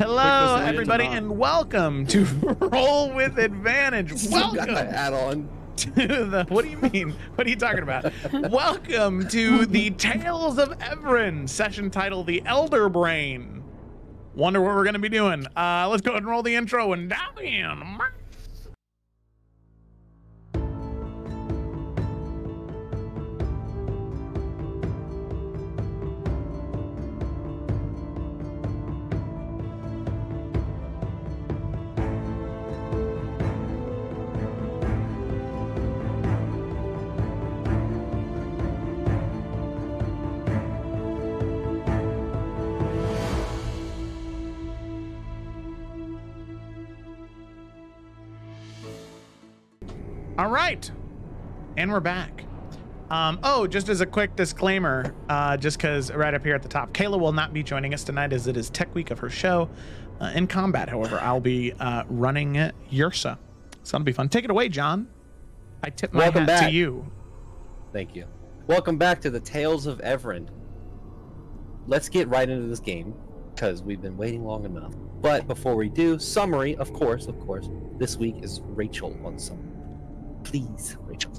Hello, everybody, and welcome to Roll with Advantage. Welcome got my hat on. to the. What do you mean? What are you talking about? Welcome to the Tales of Evrand session title, The Elder Brain. Wonder what we're going to be doing. Let's go ahead and roll the intro and dive in. All right, and we're back. Oh, just as a quick disclaimer, just because right up here at the top, Kayla will not be joining us tonight as it is Tech Week of her show. In combat, however, I'll be running Yrsa, so that'll be fun. Take it away, John. I tip my hat to you. Thank you. Welcome back to the Tales of Evrand. Let's get right into this game because we've been waiting long enough. But before we do, summary, of course, this week is Rachel on summary. Please, Rachel.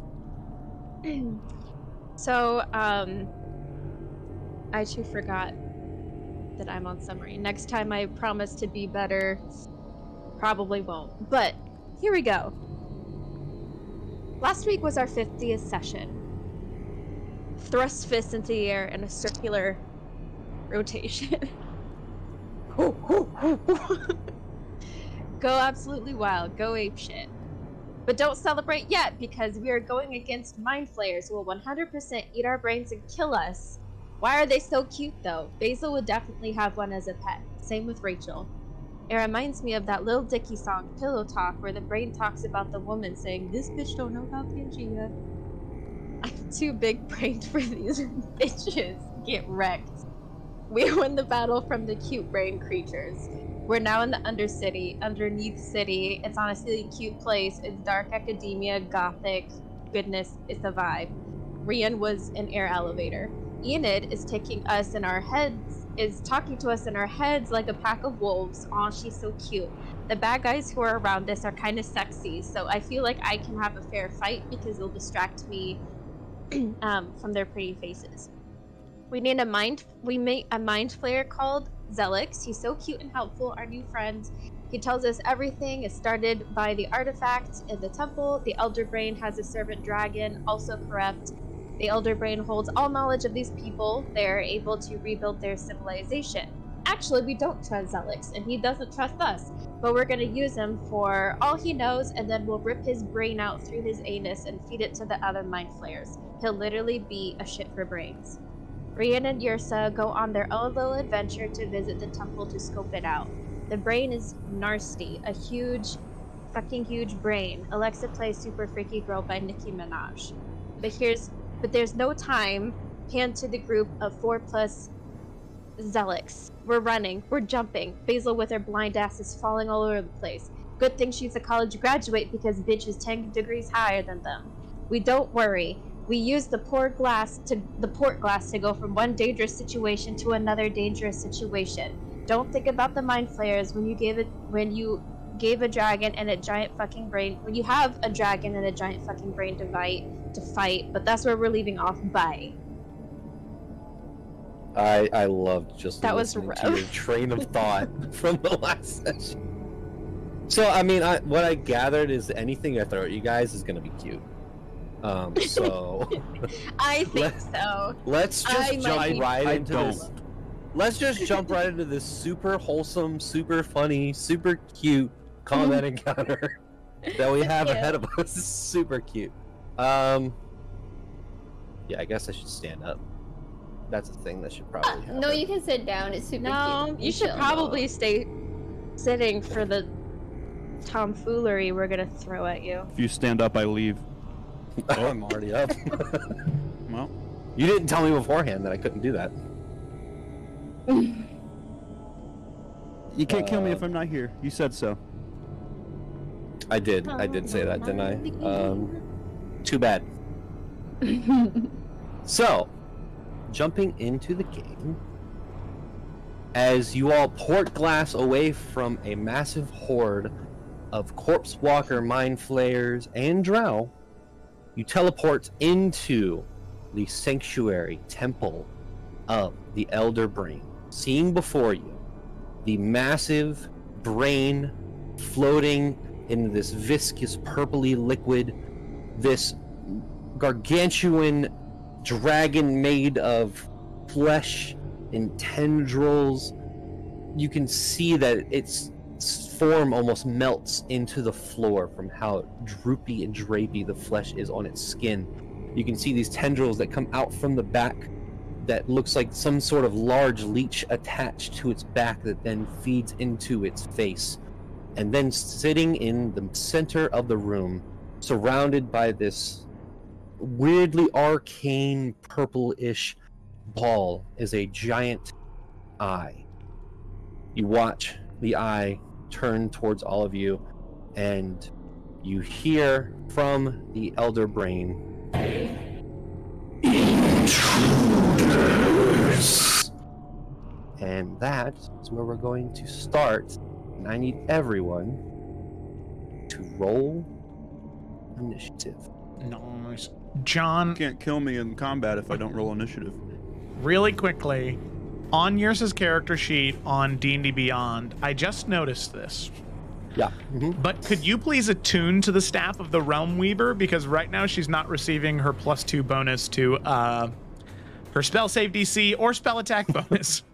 So, I too forgot that I'm on summary. Next time I promise to be better. Probably won't. But, here we go. Last week was our 50th session. Thrust fists into the air in a circular rotation. Go absolutely wild. Go apeshit. But don't celebrate yet, because we are going against mind flayers who will 100% eat our brains and kill us. Why are they so cute, though? Basil would definitely have one as a pet. Same with Rachel. It reminds me of that Lil Dicky song, Pillow Talk, where the brain talks about the woman saying, "This bitch don't know about Pangea." I'm too big-brained for these bitches. Get wrecked. We won the battle from the cute brain creatures. We're now in the underneath city. It's honestly a cute place. It's dark academia, gothic. Goodness, it's a vibe. Rian was an air elevator. Enid is talking to us in our heads like a pack of wolves. Aw, she's so cute. The bad guys who are around us are kind of sexy, so I feel like I can have a fair fight because it'll distract me from their pretty faces. We made a mind flayer called Zelix. He's so cute and helpful, our new friend. He tells us everything is started by the artifact in the temple. The Elder Brain has a servant dragon, also corrupt. The Elder Brain holds all knowledge of these people. They are able to rebuild their civilization. Actually, we don't trust Zelix, and he doesn't trust us. But we're going to use him for all he knows, and then we'll rip his brain out through his anus and feed it to the other mind flayers. He'll literally be a shit for brains. Rian and Yrsa go on their own little adventure to visit the temple to scope it out. The brain is nasty, a huge, fucking huge brain. Alexa plays Super Freaky Girl by Nicki Minaj. But there's no time. Hand to the group of 4+ Zelix. We're running, we're jumping. Basil with her blind ass is falling all over the place. Good thing she's a college graduate because bitch is 10 degrees higher than them. We don't worry. We use the port glass to go from one dangerous situation to another dangerous situation. Don't think about the mind flayers when you gave a dragon and a giant fucking brain. When you have a dragon and a giant fucking brain to fight. But that's where we're leaving off. Bye. I loved just that was listening to your train of thought from the last session. So I mean, what I gathered is anything I throw at you guys is gonna be cute. So I think so. Let's just jump right into this. Let's just jump right into this super wholesome, super funny, super cute combat encounter that we have ahead of us. Super cute. Yeah, I guess I should stand up. That's a thing that should probably happen. No, you can sit down. It's super cute. No, you should probably stay sitting for the tomfoolery we're gonna throw at you. If you stand up, I leave. Oh, I'm already up. Well, you didn't tell me beforehand that I couldn't do that. You can't kill me if I'm not here. You said so. I did say that, didn't I? Too bad. So, jumping into the game. as you all port glass away from a massive horde of corpse walker, mind flayers, and drow, you teleport into the sanctuary temple of the Elder Brain, seeing before you the massive brain floating in this viscous purpley liquid, this gargantuan dragon made of flesh and tendrils. You can see that its form almost melts into the floor from how droopy and drapey the flesh is on its skin. You can see these tendrils that come out from the back that looks like some sort of large leech attached to its back that then feeds into its face. And then sitting in the center of the room, surrounded by this weirdly arcane purple-ish ball, is a giant eye. You watch the eye turn towards all of you, and you hear from the Elder Brain, "Intruders!" And that is where we're going to start. And I need everyone to roll initiative. Nice. John, You can't kill me in combat if I don't roll initiative. really quickly, on Yrsa's character sheet on D&D Beyond, I just noticed this. Yeah. But could you please attune to the staff of the Realm Weaver? Because right now she's not receiving her +2 bonus to her spell save DC or spell attack bonus.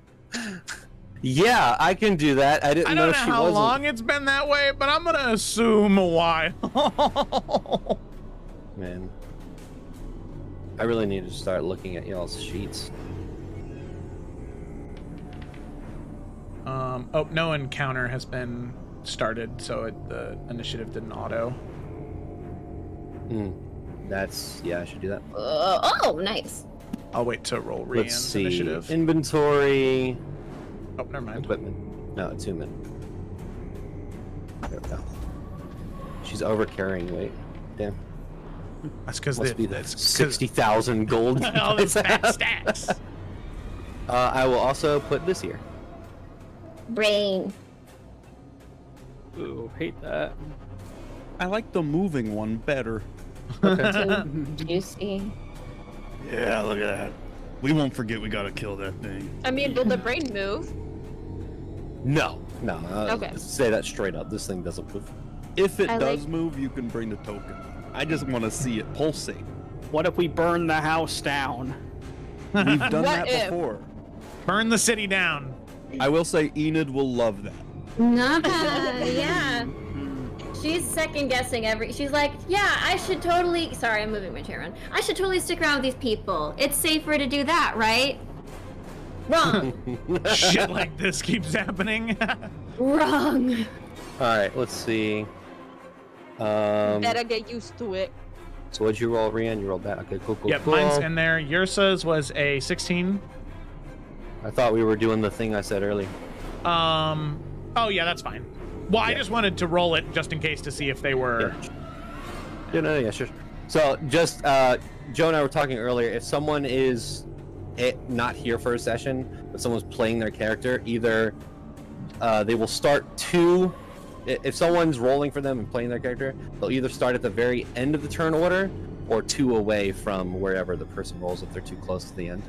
Yeah, I can do that. I didn't I know don't know she how wasn't. long it's been that way, but I'm gonna assume a while. Man, I really need to start looking at y'all's sheets. Oh, no encounter has been started, so the initiative didn't auto. That's, yeah, I should do that. Oh, nice. I'll wait to roll Let's Rian's see. initiative. Inventory. Oh, never mind. Equipment. No, attunement. There we go. She's overcarrying weight. Damn. That's because Must be the that's 60,000 gold. all the fat stats. I will also put this here. Brain. Ooh, hate that. I like the moving one better. Too juicy. Yeah, look at that. We won't forget we gotta kill that thing. I mean, will the brain move? No. Okay. Say that straight up. This thing doesn't move. If it I does like- move, you can bring the token. I just want to see it pulsate. What if we burn the house down? We've done What that if? before. Burn the city down. I will say Enid will love that. Not bad, yeah. She's second guessing she's like, yeah, I should totally, sorry, I'm moving my chair around. I should totally stick around with these people. It's safer to do that, right? Wrong. Shit like this keeps happening. Wrong. Alright, let's see. Better get used to it. So what'd you roll, Rian? You rolled that. Okay, cool. Yep, mine's in there. Yrsa's was a 16. I thought we were doing the thing I said earlier. Oh yeah, that's fine. Well, I just wanted to roll it just in case to see if they were. Yeah, sure. So just Joe and I were talking earlier. If someone is not here for a session, but someone's playing their character, either they will start two. If someone's rolling for them and playing their character, they'll either start at the very end of the turn order or two away from wherever the person rolls if they're too close to the end.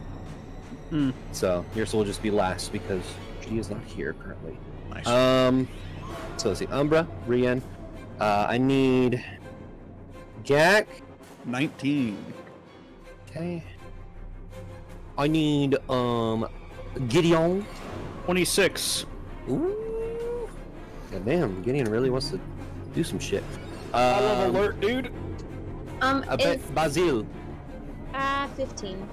So yours will just be last because she is not here currently. Nice. So let's see, Umbra, Rian. I need Jack. 19. Okay. I need Gideon. 26. Ooh. God damn, Gideon really wants to do some shit. I love alert, dude. I bet Basil. 15.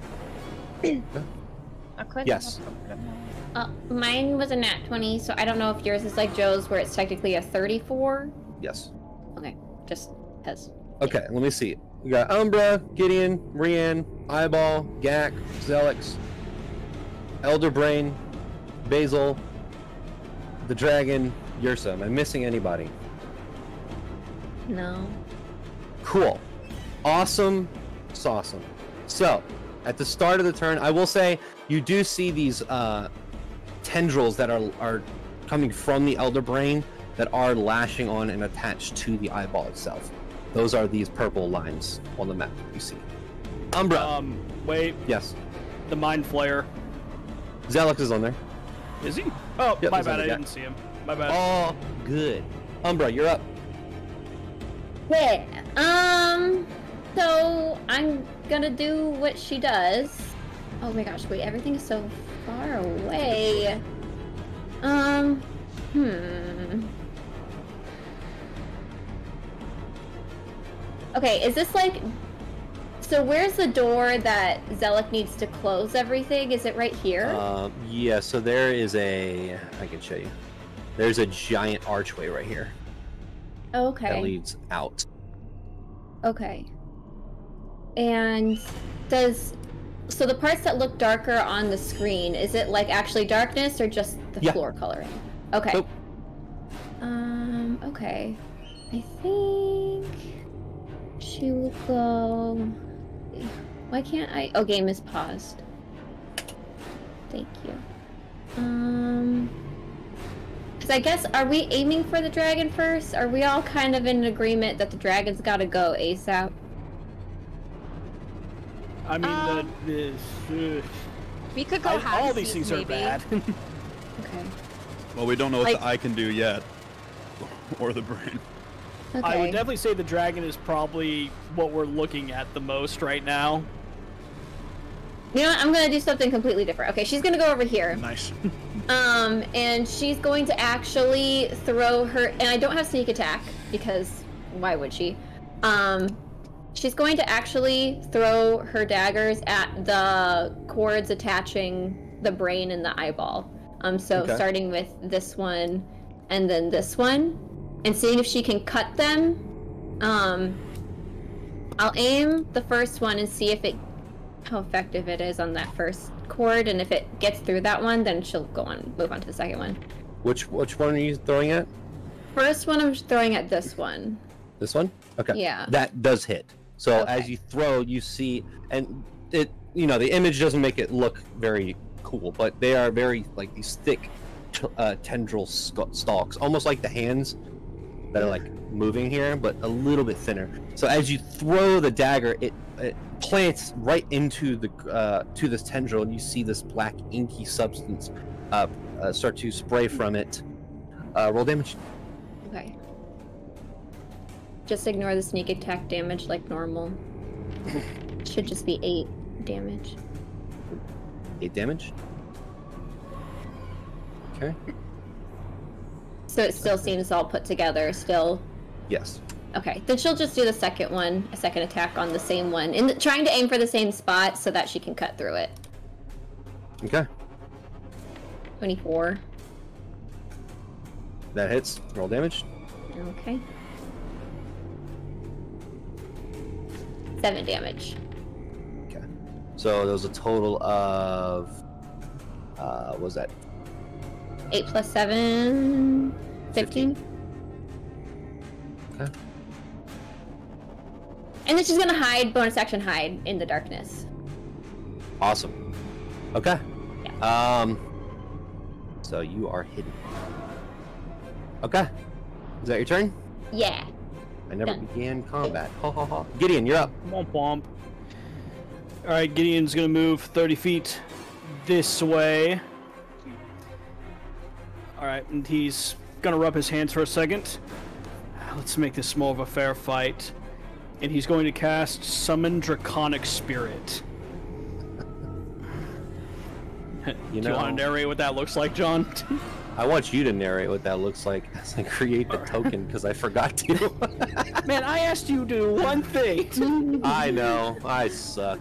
Yes. Mine was a nat 20, so I don't know if yours is like Joe's, where it's technically a 34. Yes. Okay, just has. Okay, let me see. We got Umbra, Gideon, Rian, Eyeball, Gak, Zelix, Elder Brain, Basil, the Dragon, Yrsa. Am I missing anybody? No. Cool. Awesome. So, at the start of the turn, I will say you do see these tendrils that are coming from the Elder Brain that are lashing on and attached to the eyeball itself. Those are these purple lines on the map you see. Umbra. Wait. Yes. The Mind Flayer. Zelix is on there. Is he? Oh, Yep, my he's bad. on I there, didn't see him. My bad. Oh, good. Umbra, you're up. Yeah. So I'm gonna do what she does. Oh my gosh, wait, everything is so far away. Okay, is this like... So where's the door that Zelix needs to close everything? Is it right here? Yeah, so there is a... I can show you. There's a giant archway right here. Okay. That leads out. Okay. And does... So the parts that look darker on the screen, is it like actually darkness or just the floor coloring? Okay. Nope. Okay. I think she will go... Why can't I... Oh, game is paused. Thank you. Because I guess, are we aiming for the dragon first? Are we all kind of in agreement that the dragon's gotta go ASAP? I mean, we could go all these things maybe. are bad. Okay. Well, we don't know what the eye can do yet, or the brain. Okay. I would definitely say the dragon is probably what we're looking at the most right now. You know what? I'm gonna do something completely different. Okay, she's gonna go over here. Nice. And she's going to actually throw her... And I don't have sneak attack, because why would she? She's going to actually throw her daggers at the cords attaching the brain and the eyeball. So starting with this one and then this one, and seeing if she can cut them. I'll aim the first one and see how effective it is on that first cord, and if it gets through that one, then she'll move on to the second one. Which one are you throwing at? First one I'm throwing at this one. This one? Okay. Yeah. That does hit. So as you throw, you see, and it, the image doesn't make it look very cool, but they are very, like, these thick tendril stalks, almost like the hands that are, like, moving here, but a little bit thinner. So as you throw the dagger, it plants right into to this tendril, and you see this black inky substance start to spray from it. Roll damage. Okay. Just ignore the sneak attack damage like normal. Should just be 8 damage. 8 damage. Okay. So it still seems all put together, still? Yes. Okay, then she'll just do the second one, a second attack on the same one, and trying to aim for the same spot so that she can cut through it. Okay. 24. That hits. Roll damage. Okay. 7 damage. Okay. So there was a total of... what was that? 8 plus 7... 15. Okay. And then she's gonna hide, bonus action hide, in the darkness. Awesome. Okay. Yeah. So you are hidden. Okay. Is that your turn? Yeah. I never Done. began combat. Ha ha ha. Gideon, you're up. Womp womp. Alright, Gideon's gonna move 30 feet this way. Alright, and he's gonna rub his hands for a second. Let's make this more of a fair fight. And he's going to cast Summon Draconic Spirit. Do you want to narrate what that looks like, John? I want you to narrate what that looks like as I create the token, because I forgot to. Man, I asked you to do one thing. I know. I suck.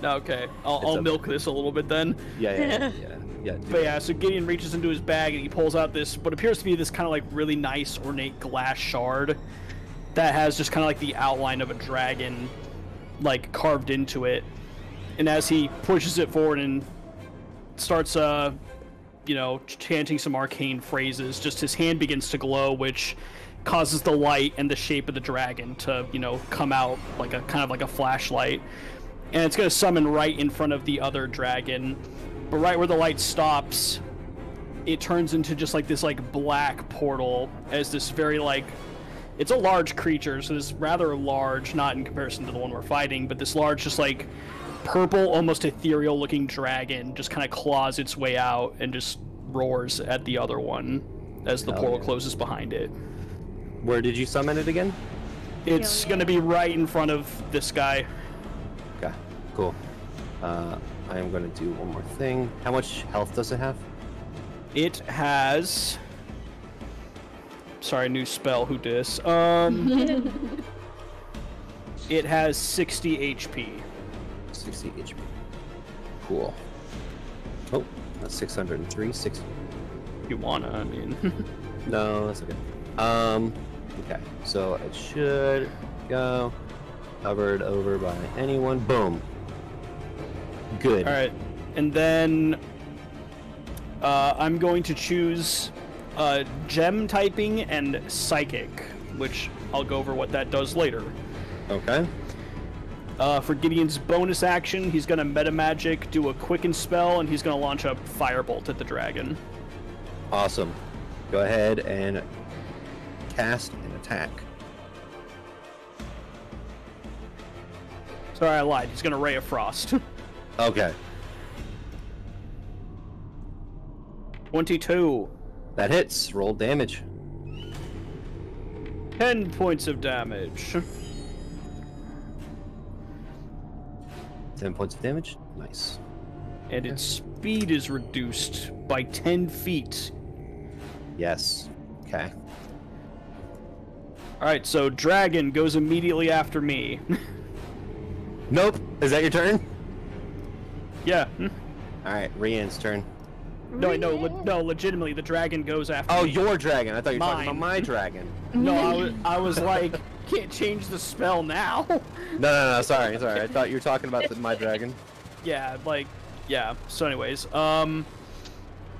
Okay, I'll milk this a little bit then. Yeah. But yeah, so Gideon reaches into his bag and he pulls out this, what appears to be this kind of like really nice ornate glass shard that has just kind of like the outline of a dragon like carved into it. And as he pushes it forward and starts, chanting some arcane phrases, just his hand begins to glow, which causes the light and the shape of the dragon to, come out like a kind of like a flashlight. And it's going to summon right in front of the other dragon. but right where the light stops, it turns into just like this like black portal as this very like, it's a large creature, so this rather large, not in comparison to the one we're fighting, but this large just like purple, almost ethereal looking dragon just kind of claws its way out and just roars at the other one as the portal closes behind it. Where did you summon it again? It's gonna be right in front of this guy. Okay, cool. I am gonna do one more thing. How much health does it have? It has... Sorry, new spell, who dis? It has 60 HP. 60 HP. Cool. Oh, that's 603, 60. You wanna, I mean... No, that's okay. Okay, so it should go covered over by anyone. Boom. Good. Alright, and then I'm going to choose gem typing and psychic, which I'll go over what that does later. Okay. For Gideon's bonus action, he's gonna meta magic, do a quicken spell, and he's gonna launch a firebolt at the dragon. Awesome. Go ahead and cast and attack. Sorry, I lied. He's gonna Ray of Frost. Okay. 22. That hits. Roll damage. 10 points of damage. 10 points of damage. Nice. And its speed is reduced by 10 feet. Yes. Okay. Alright, so dragon goes immediately after me. Nope. Is that your turn? Yeah. Alright, Rian's turn. No, legitimately, the dragon goes after Oh, me. your dragon. I thought you were talking Mine. about my dragon. No, I was like, can't change the spell now. No, sorry. I thought you were talking about my dragon. Yeah, like, yeah. So anyways,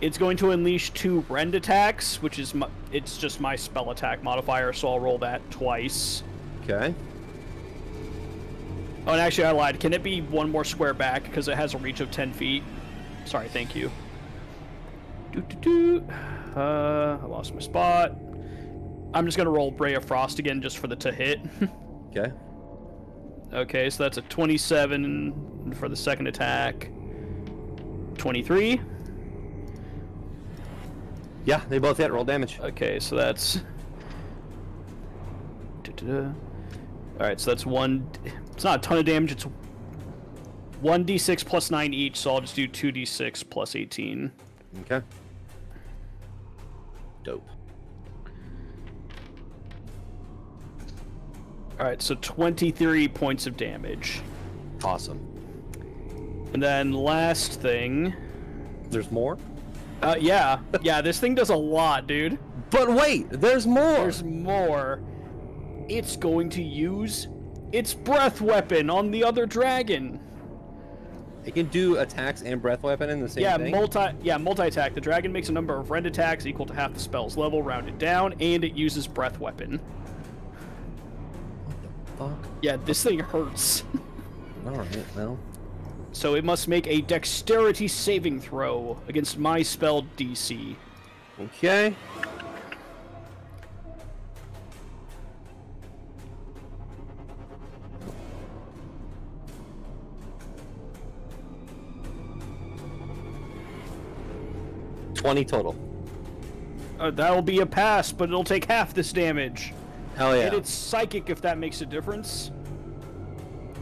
it's going to unleash 2 rend attacks, which is it's just my spell attack modifier, so I'll roll that twice. Okay. Oh, and actually I lied. Can it be one more square back, because it has a reach of 10 feet? Sorry, thank you. I lost my spot. I'm just gonna roll Ray of Frost again just for the to hit. Okay. Okay, so that's a 27 for the second attack. 23. Yeah, they both hit. Roll damage. Okay, so that's... Alright, so that's one... It's not a ton of damage, it's 1d6 plus 9 each, so I'll just do 2d6 plus 18. Okay. Dope. Alright, so 23 points of damage. Awesome. And then last thing... There's more? Yeah, this thing does a lot, dude. But wait, there's more! There's more. It's going to use its breath weapon on the other dragon. It can do attacks and breath weapon in the same thing? Multi-attack. The dragon makes a number of rend attacks equal to half the spell's level, rounded down, and it uses breath weapon. What the fuck? Yeah, this thing hurts. Alright, well. So it must make a dexterity saving throw against my spell DC. Okay. $20 total. That'll be a pass, but it'll take half this damage. Hell yeah. And it's psychic if that makes a difference.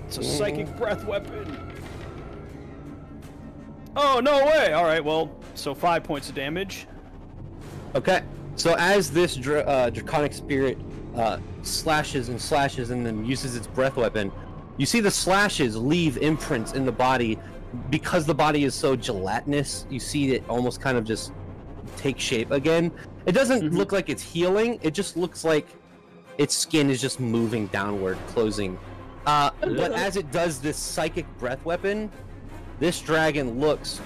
It's a psychic breath weapon. Oh, no way! Alright, well, so 5 points of damage. Okay, so as this draconic spirit slashes and then uses its breath weapon, you see the slashes leave imprints in the body. Because the body is so gelatinous, you see it almost kind of just take shape again. It doesn't look like it's healing, it just looks like its skin is just moving downward, closing. But as it does this psychic breath weapon, this dragon looks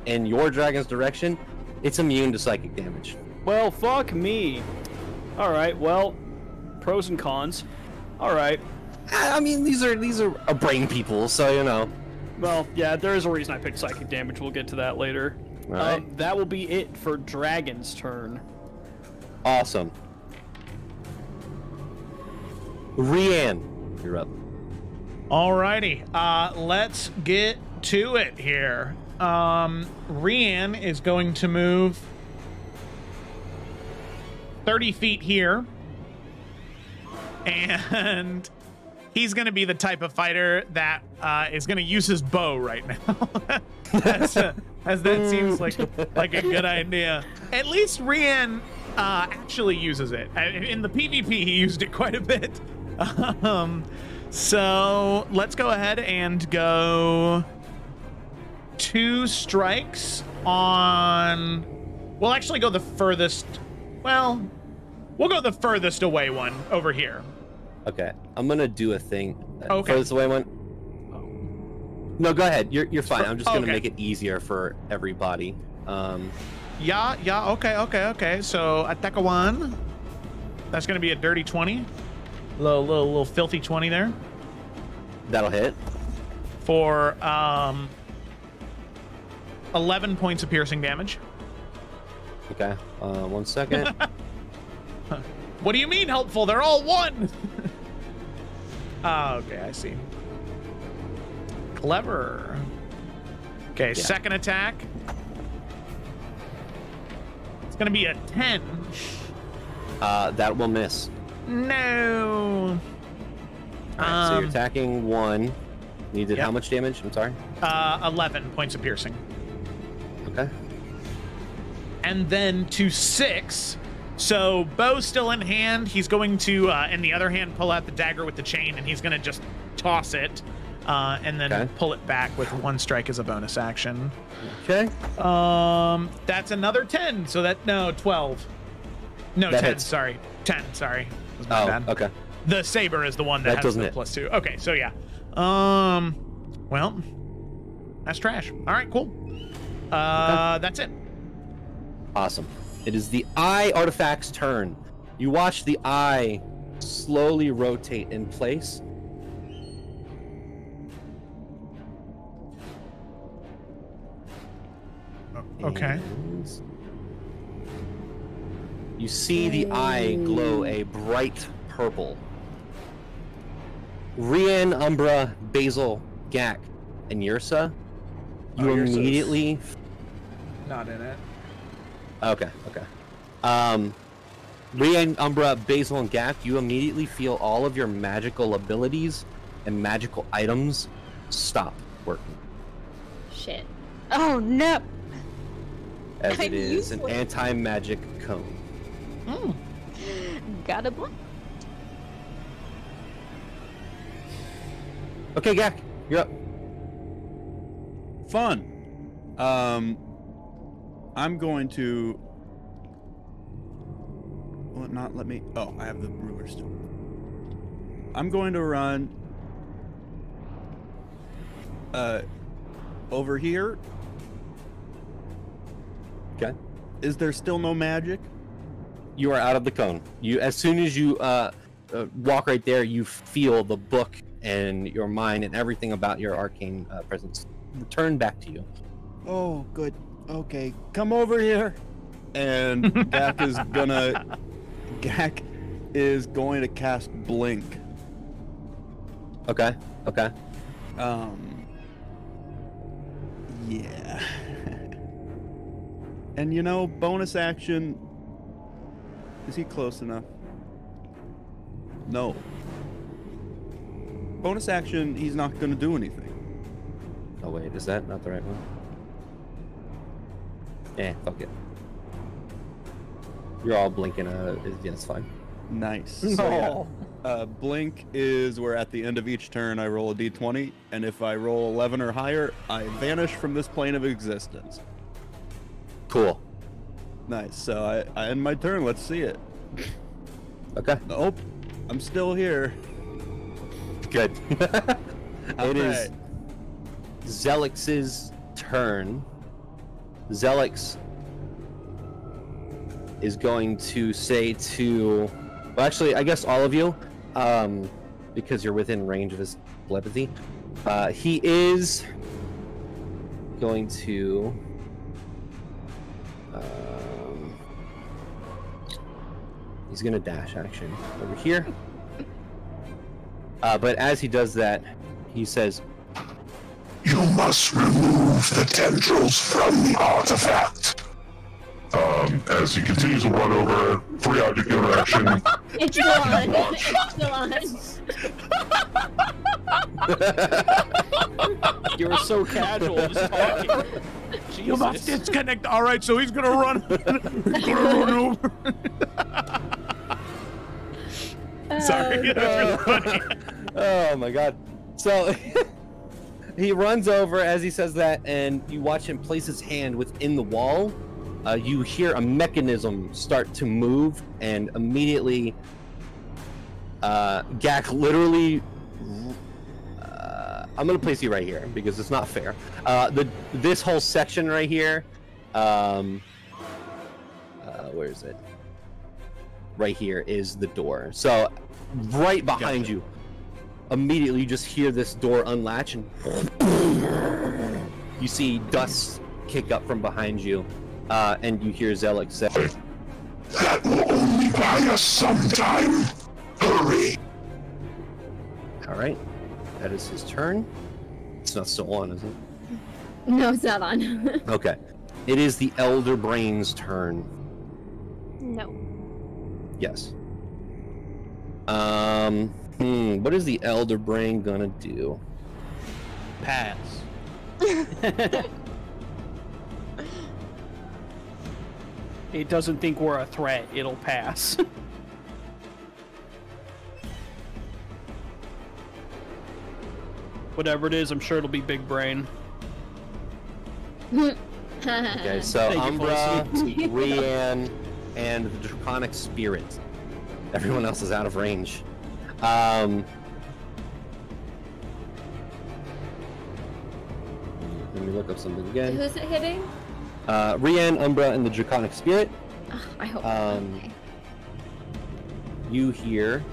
in your dragon's direction. It's immune to psychic damage. Well, fuck me. Alright, well, pros and cons. Alright. I mean, these are brain people, so you know. Well, yeah, there is a reason I picked psychic damage. We'll get to that later. All right. That will be it for Dragon's turn. Awesome. Rian, you're up. Alrighty, let's get to it here. Rian is going to move 30 feet here. And he's going to be the type of fighter that is going to use his bow right now. as that seems like a good idea. At least Rian actually uses it. In the PvP, he used it quite a bit. So let's go ahead and go 2 strikes on... We'll actually go the furthest... Well, we'll go the furthest away one over here. Okay, I'm gonna do a thing. Okay. Furthest away one. No, go ahead. You're fine. I'm just gonna make it easier for everybody. Yeah. Okay. So attack 1. That's gonna be a dirty 20. Little filthy 20 there. That'll hit. For 11 points of piercing damage. Okay. 1 second. What do you mean helpful? They're all 1. Okay, I see. Clever. Okay, Yeah. Second attack. It's gonna be a 10. That will miss. No. All right, so you're attacking 1. You did Yep. how much damage? I'm sorry. 11 points of piercing. Okay. And then to 6. So bow's still in hand. He's going to, in the other hand, pull out the dagger with the chain, and he's going to just toss it, and then pull it back with 1 strike as a bonus action. Okay. That's another 10. So that 12. No, that 10. hits. Sorry, 10. Sorry, that was my bad. Okay. The saber is the one that has doesn't the hit. +2. Okay, so yeah. Well, that's trash. All right, cool. That's it. Awesome. It is the eye artifact's turn. You watch the eye slowly rotate in place. Okay. And you see the eye glow a bright purple. Rian, Umbra, Basil, Gak, and Yrsa, you Yrsa's immediately... Not in it. Okay. Rian, Umbra, Basil, and Gak, you immediately feel all of your magical abilities and magical items stop working. Shit. Oh no. As it I'm is an useless. anti-magic cone. Got a blink. Okay, Gak, you're up. Fun. I'm going to. Will it not let me? Oh, I have the ruler still. I'm going to run. Over here. Okay. Is there still no magic? You are out of the cone. You, as soon as you walk right there, you feel the book and your mind and everything about your arcane presence return back to you. Oh, good. Okay, come over here. And Gak is going to cast Blink. Okay. Yeah. And you know, bonus action. Is he close enough? No. Bonus action, he's not going to do anything. Oh wait, is that not the right one? Eh, fuck it. You're all blinking. Yeah, it's fine. Nice. So, yeah, blink is where at the end of each turn I roll a d20, and if I roll 11 or higher, I vanish from this plane of existence. Cool. Nice. So I end my turn. Let's see it. Okay. Nope. I'm still here. Good. It is Alright. Zelix's turn. Zelix is going to say to, well, actually, I guess all of you, because you're within range of his telepathy. He is going to he's gonna dash action over here. But as he does that, he says, "You must remove the tendrils from the artifact." As he continues to run over, 3 object interaction. It's still on. It's still on. You were so casual, just talking. You must Jesus. disconnect. All right, so he's gonna run. He's gonna run over. Sorry, that's really funny. oh my god. So he runs over as he says that, and you watch him place his hand within the wall. You hear a mechanism start to move, and immediately Gak literally I'm gonna place you right here because it's not fair. This whole section right here, where is it? Right here is the door. So right behind you, immediately you just hear this door unlatch, and you see dust kick up from behind you, and you hear Zelek say, "That will only buy us some time. Hurry!" all right, that is his turn. It's not still on, is it? No, it's not on. Okay. It is the Elder Brain's turn. No. Yes. What is the Elder Brain gonna do? Pass. It doesn't think we're a threat. It'll pass. Whatever it is, I'm sure it'll be big brain. Okay, so Thank you, Umbra, Felicity. Rianne, and the Draconic Spirit. Everyone else is out of range. Let me look up something again. Who's it hitting? Rianne, Umbra, and the Draconic Spirit. Oh, I hope. Okay. You hear.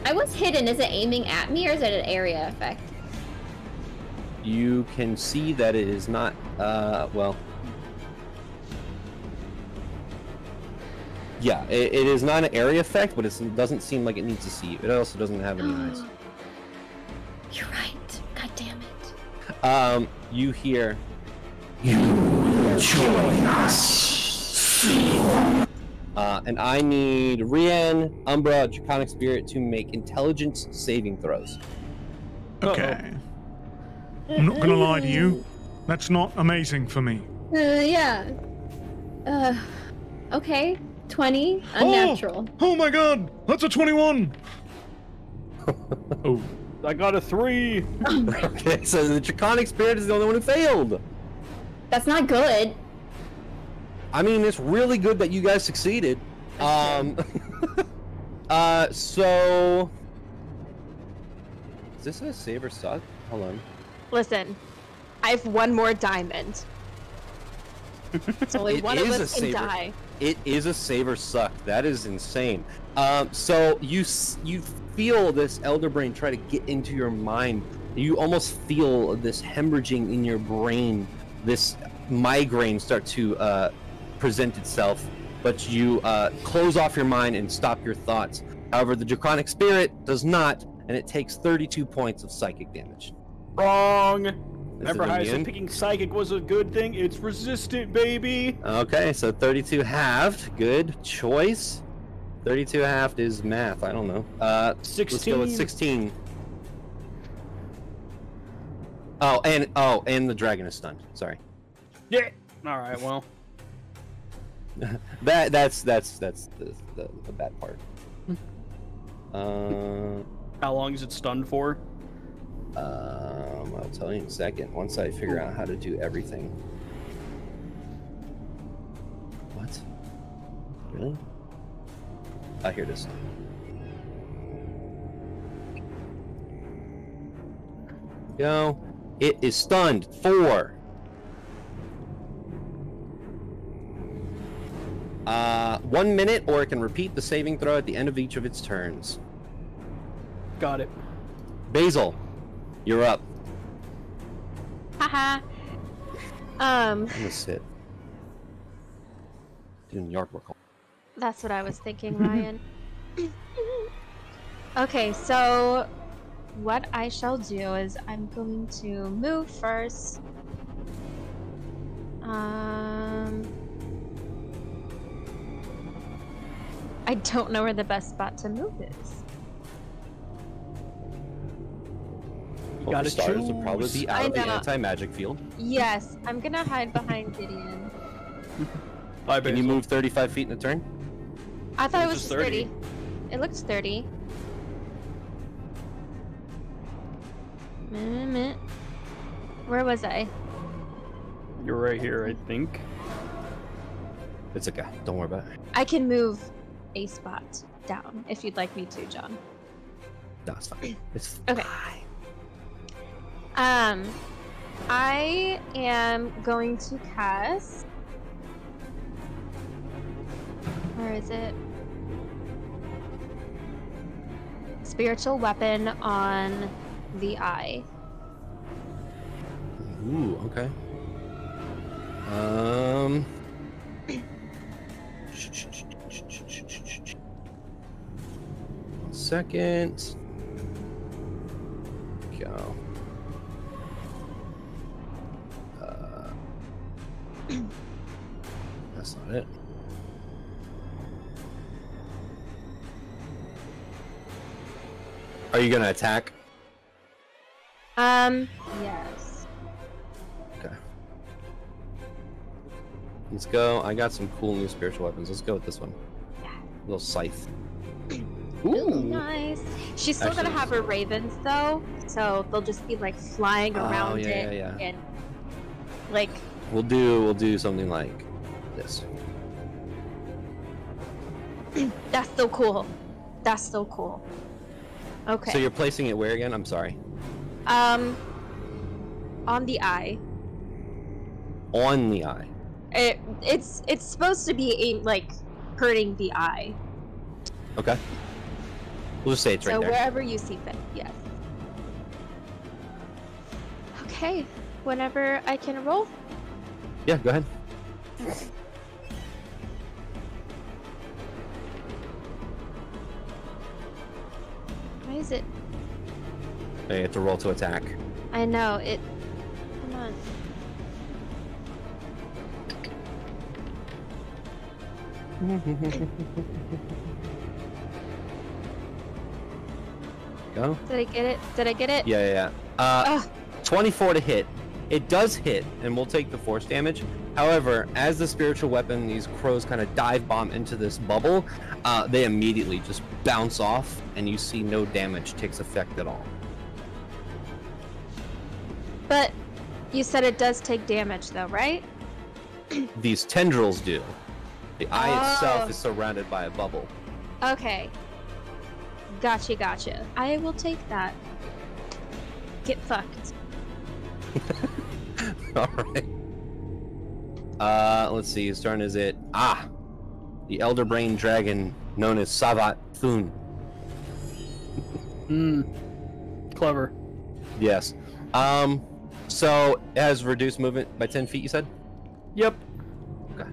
I was hidden. Is it aiming at me, or is it an area effect? You can see that it is not, well... Yeah, it is not an area effect, but it doesn't seem like it needs to see you. It also doesn't have any eyes. You're right. God damn it. You hear... "You will join us. And I need Rianne, Umbra, Draconic Spirit to make intelligence saving throws. Okay. I'm not gonna lie to you. That's not amazing for me. Yeah. Okay. 20. Unnatural. Oh my god! That's a 21! Oh. I got a 3. Okay, so the Draconic Spirit is the only one who failed. That's not good. I mean, it's really good that you guys succeeded. So... Is this a save or suck? Hold on. Listen, I have one more diamond. So only It one of is us a can saver. die. It is a save or suck. That is insane. So you feel this Elder Brain try to get into your mind. You almost feel this hemorrhaging in your brain, this migraine start to present itself, but you close off your mind and stop your thoughts. However, the Draconic Spirit does not, and it takes 32 points of psychic damage. Wrong. Is Remember it how I said immune? picking psychic was a good thing? It's resistant, baby. Okay, so 32 halved. Good choice. 32 halved is math. I don't know. 16. Let's go with 16. Oh, and the dragon is stunned. Sorry. Yeah. All right. Well. That's the bad part. How long is it stunned for? I'll tell you in a second. Once I figure out how to do everything. What? Really? Ah, here it is. Go. It is stunned for 1 minute, or it can repeat the saving throw at the end of each of its turns. Got it. Basil, you're up. Haha. I'm gonna sit. Doing yard work. That's what I was thinking, Ryan. Okay, so what I shall do is I'm going to move first. I don't know where the best spot to move is. You gotta stars choose. would probably be out of the anti-magic field. Yes, I'm gonna hide behind Gideon. Bye, Can you move 35 feet in a turn? I thought it It's was just 30. It looks 30. Where was I? You're right here, I think. It's okay. Don't worry about it. I can move a spot down if you'd like me to, John. No, it's fine. It's Okay. I am going to cast. Where is it? Spiritual weapon on the eye. Ooh, okay. 1 second. Go. That's not it. Are you gonna attack? Yes. Okay. Let's go. I got some cool new spiritual weapons. Let's go with this one. Little scythe. Ooh, nice. She's still gonna have her ravens though, so they'll just be like flying around it and like. We'll do something like this. That's so cool. That's so cool. Okay. So you're placing it where again? I'm sorry. On the eye. On the eye. It's supposed to be like hurting the eye. Okay. We'll just say it's right there. So there. wherever you see fit, yes. Okay. Whenever I can roll. Yeah, go ahead. Why is it? You have to roll to attack. I know it. Come on. Go. Did I get it? Did I get it? Yeah. 24 to hit. It does hit, and we'll take the force damage. However, as the spiritual weapon, these crows kind of dive bomb into this bubble, they immediately just bounce off, and you see no damage takes effect at all. But you said it does take damage, though, right? These tendrils do. The eye itself is surrounded by a bubble. Okay. Gotcha. I will take that. Get fucked. Alright. Let's see, his turn is it. The Elder Brain Dragon, known as Savat Thun. Clever. Yes. So it has reduced movement by 10 feet, you said? Yep. Okay.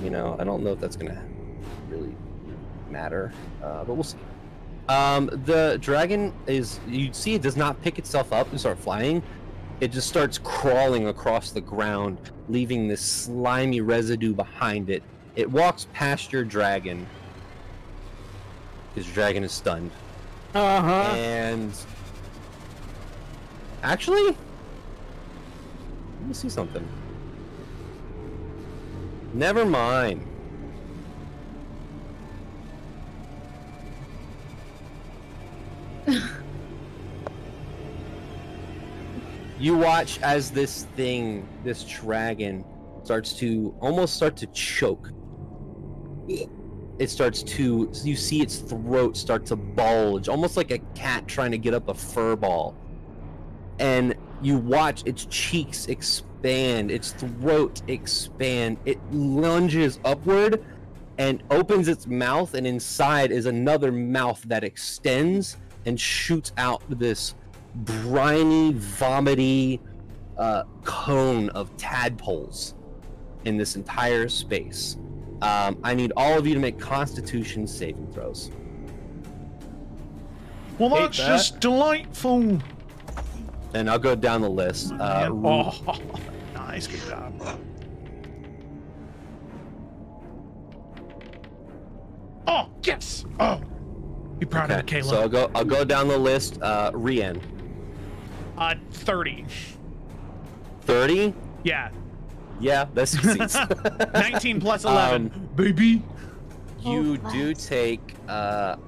You know, I don't know if that's gonna really matter, but we'll see. The dragon is, you see it does not pick itself up and start flying. It just starts crawling across the ground, leaving this slimy residue behind it. It walks past your dragon. His dragon is stunned. And actually, let me see something. Never mind. You watch as this thing, this dragon, starts to almost start to choke. It starts to, you see its throat start to bulge, almost like a cat trying to get up a fur ball. And you watch its cheeks expand, its throat expand. It lunges upward and opens its mouth, and inside is another mouth that extends and shoots out this briny, vomity, cone of tadpoles in this entire space. I need all of you to make Constitution saving throws. Well, that's just delightful. And I'll go down the list. Nice, good job. Oh, yes. Oh, be proud of it, Caleb. So I'll go down the list. Rian. 30. 30? Yeah. Yeah, that succeeds. 19 plus 11, baby. You do take half.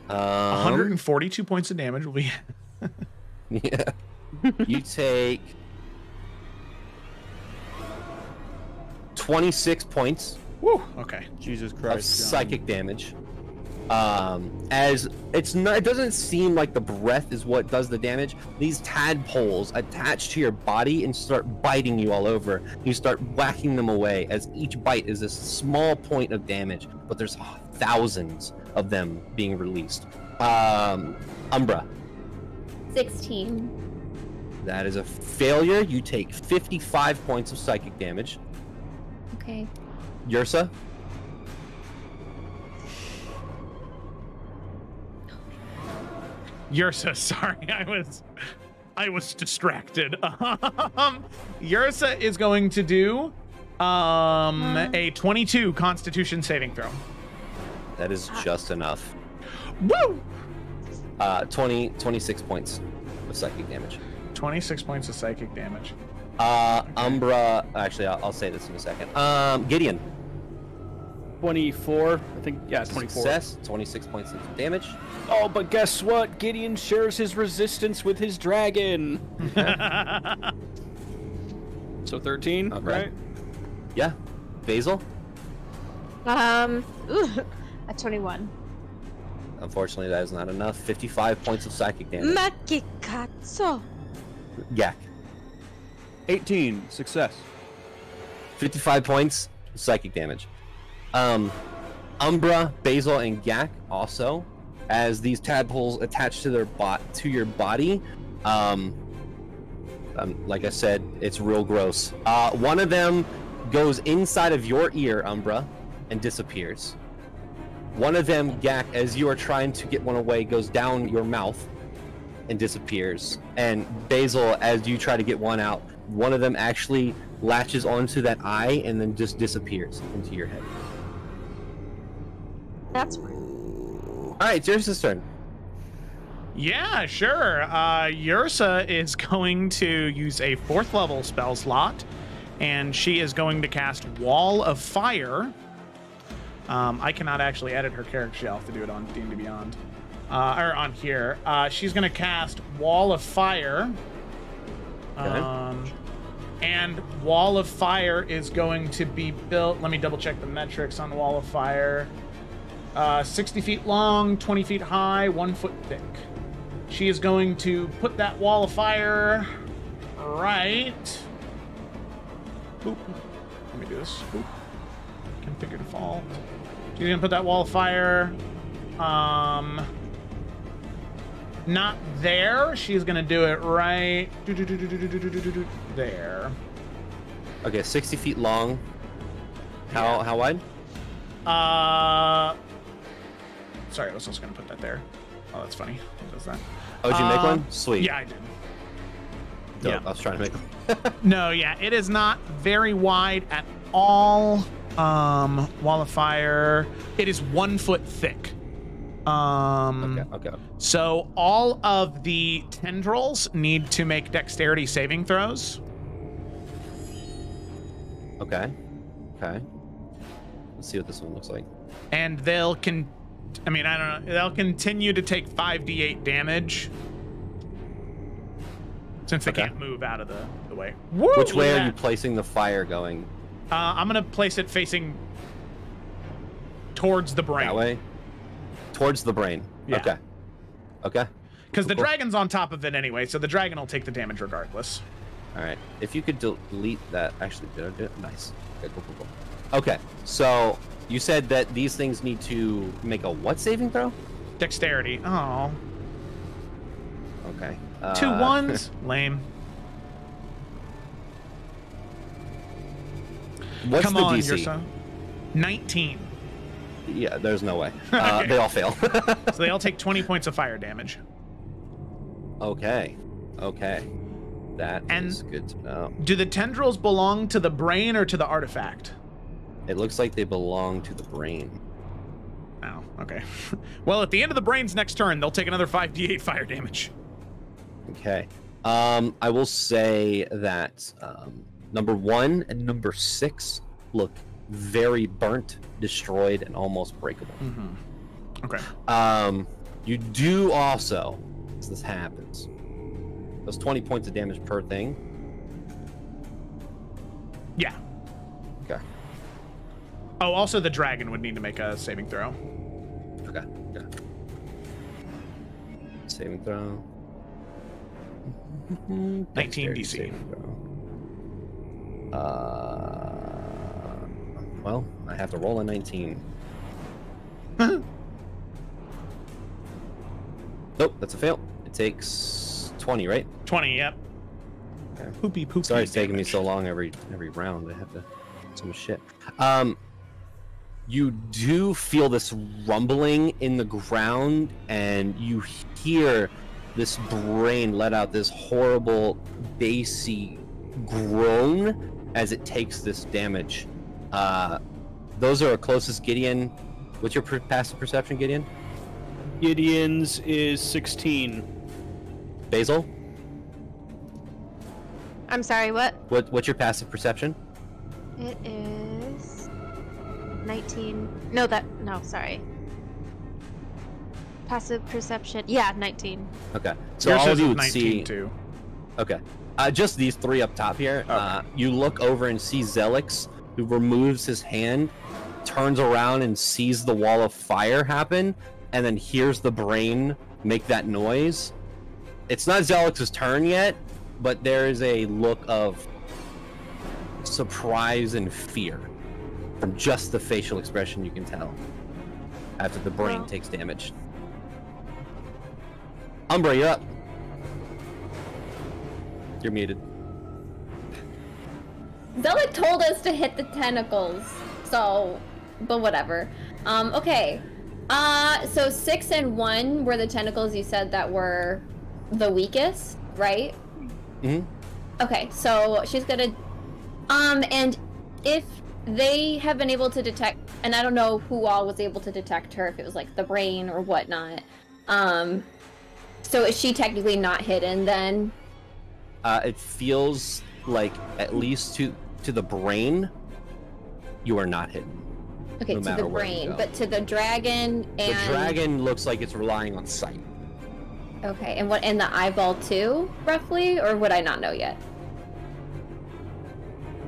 142 points of damage will be. Yeah. You take 26 points. Woo. Okay. Jesus Christ. Of psychic damage. As it doesn't seem like the breath is what does the damage. These tadpoles attach to your body and start biting you all over. You start whacking them away as each bite is a small point of damage, but there's thousands of them being released. Umbra. 16. That is a failure. You take 55 points of psychic damage. Okay. Yursa. Yursa, sorry, I was distracted. Yursa is going to do a 22 Constitution saving throw. That is just enough. Woo! 26 points of psychic damage. 26 points of psychic damage. Umbra. Actually, I'll say this in a second. Gideon. 24. I think, yeah, 24. Success. 26 points of damage. Oh, but guess what? Gideon shares his resistance with his dragon. So 13, okay. Right? Yeah. Basil. A 21. Unfortunately, that is not enough. 55 points of psychic damage. Makikatsu. Yak. 18. Success. 55 points of psychic damage. Umbra, Basil, and Yak also, as these tadpoles attach to your body. Like I said, it's real gross. One of them goes inside of your ear, Umbra, and disappears. One of them, Yak, as you are trying to get one away, goes down your mouth and disappears. And Basil, as you try to get one out, one of them actually latches onto that eye and then just disappears into your head. That's weird. All right, it's Yursa's turn. Yeah, sure. Yursa is going to use a 4th level spell slot, and she is going to cast Wall of Fire. I cannot actually edit her character sheet. I'll have to do it on D&D Beyond. Or on here. She's going to cast Wall of Fire. Okay. And Wall of Fire is going to be built. Let me double check the metrics on Wall of Fire. 60 feet long, 20 feet high, 1 foot thick. She is going to put that Wall of Fire right. Boop. Let me do this. Boop. Configure default. She's gonna put that Wall of Fire. Not there. She's gonna do it right there. Okay, 60 feet long. How wide? Sorry, I was also gonna put that there. Oh, that's funny. It does that. Oh, did you make one? Sweet. Yeah, I did. Dope. Yeah. I was trying to make one. No, yeah, it is not very wide at all. Wall of Fire. It is 1 foot thick. Okay. So all of the tendrils need to make dexterity saving throws. Okay. Let's see what this one looks like. And they'll they'll continue to take 5d8 damage. Since they can't move out of the way. Woo, Which way are you placing the fire going? I'm gonna place it facing towards the brain. That way? Towards the brain. Yeah. Okay. Because the dragon's on top of it anyway, so the dragon will take the damage regardless. All right. If you could delete that. Actually, did I do it? Nice. Okay, cool. Okay, so you said that these things need to make a what saving throw? Dexterity. Oh. Okay. 2 1s? Lame. What's Come the on, DC? your son. 19. Yeah, there's no way. Okay. They all fail. So they all take 20 points of fire damage. Okay. That is good to know. Do the tendrils belong to the brain or to the artifact? It looks like they belong to the brain. Oh, okay. Well, at the end of the brain's next turn, they'll take another 5d8 fire damage. Okay. I will say that number 1 and number 6 look very burnt, destroyed, and almost breakable. Okay. You do also, as this happens, those 20 points of damage per thing. Yeah. Okay. Oh, also the dragon would need to make a saving throw. Okay. Saving throw. 19 Dexterity DC. saving throw. Well, I have to roll a 19. Nope, that's a fail. It takes 20, right? 20, yep. Okay. Poopy. Sorry it's taking me so long every round. I have to so much shit. You do feel this rumbling in the ground, and you hear this brain let out this horrible bassy groan as it takes this damage. Those are our closest. Gideon, what's your passive perception, Gideon? Gideon's is 16. Basil? I'm sorry, what? What's your passive perception? It is 19. No, sorry. Passive perception. Yeah, 19. Okay. So Yours all of is you would 19 see. too. Okay. Just these 3 up top here. Okay. You look over and see Zelix, who removes his hand, turns around and sees the wall of fire happen, and then hears the brain make that noise. It's not Zelix's turn yet, but there is a look of surprise and fear from just the facial expression you can tell after the brain Well. takes damage. Umbra, you're up. You're muted. Zelik told us to hit the tentacles, so, but whatever. Okay. So 6 and 1 were the tentacles you said that were the weakest, right? Mm-hmm. Okay, so she's gonna, and if they have been able to detect, and I don't know who all was able to detect her, if it was like the brain or whatnot, so is she technically not hidden then? It feels like, at least to the brain, you are not hidden. Okay, no to matter the where you brain, go. but to the dragon and... The dragon looks like it's relying on sight. Okay, and what, in the eyeball too, roughly? Or would I not know yet?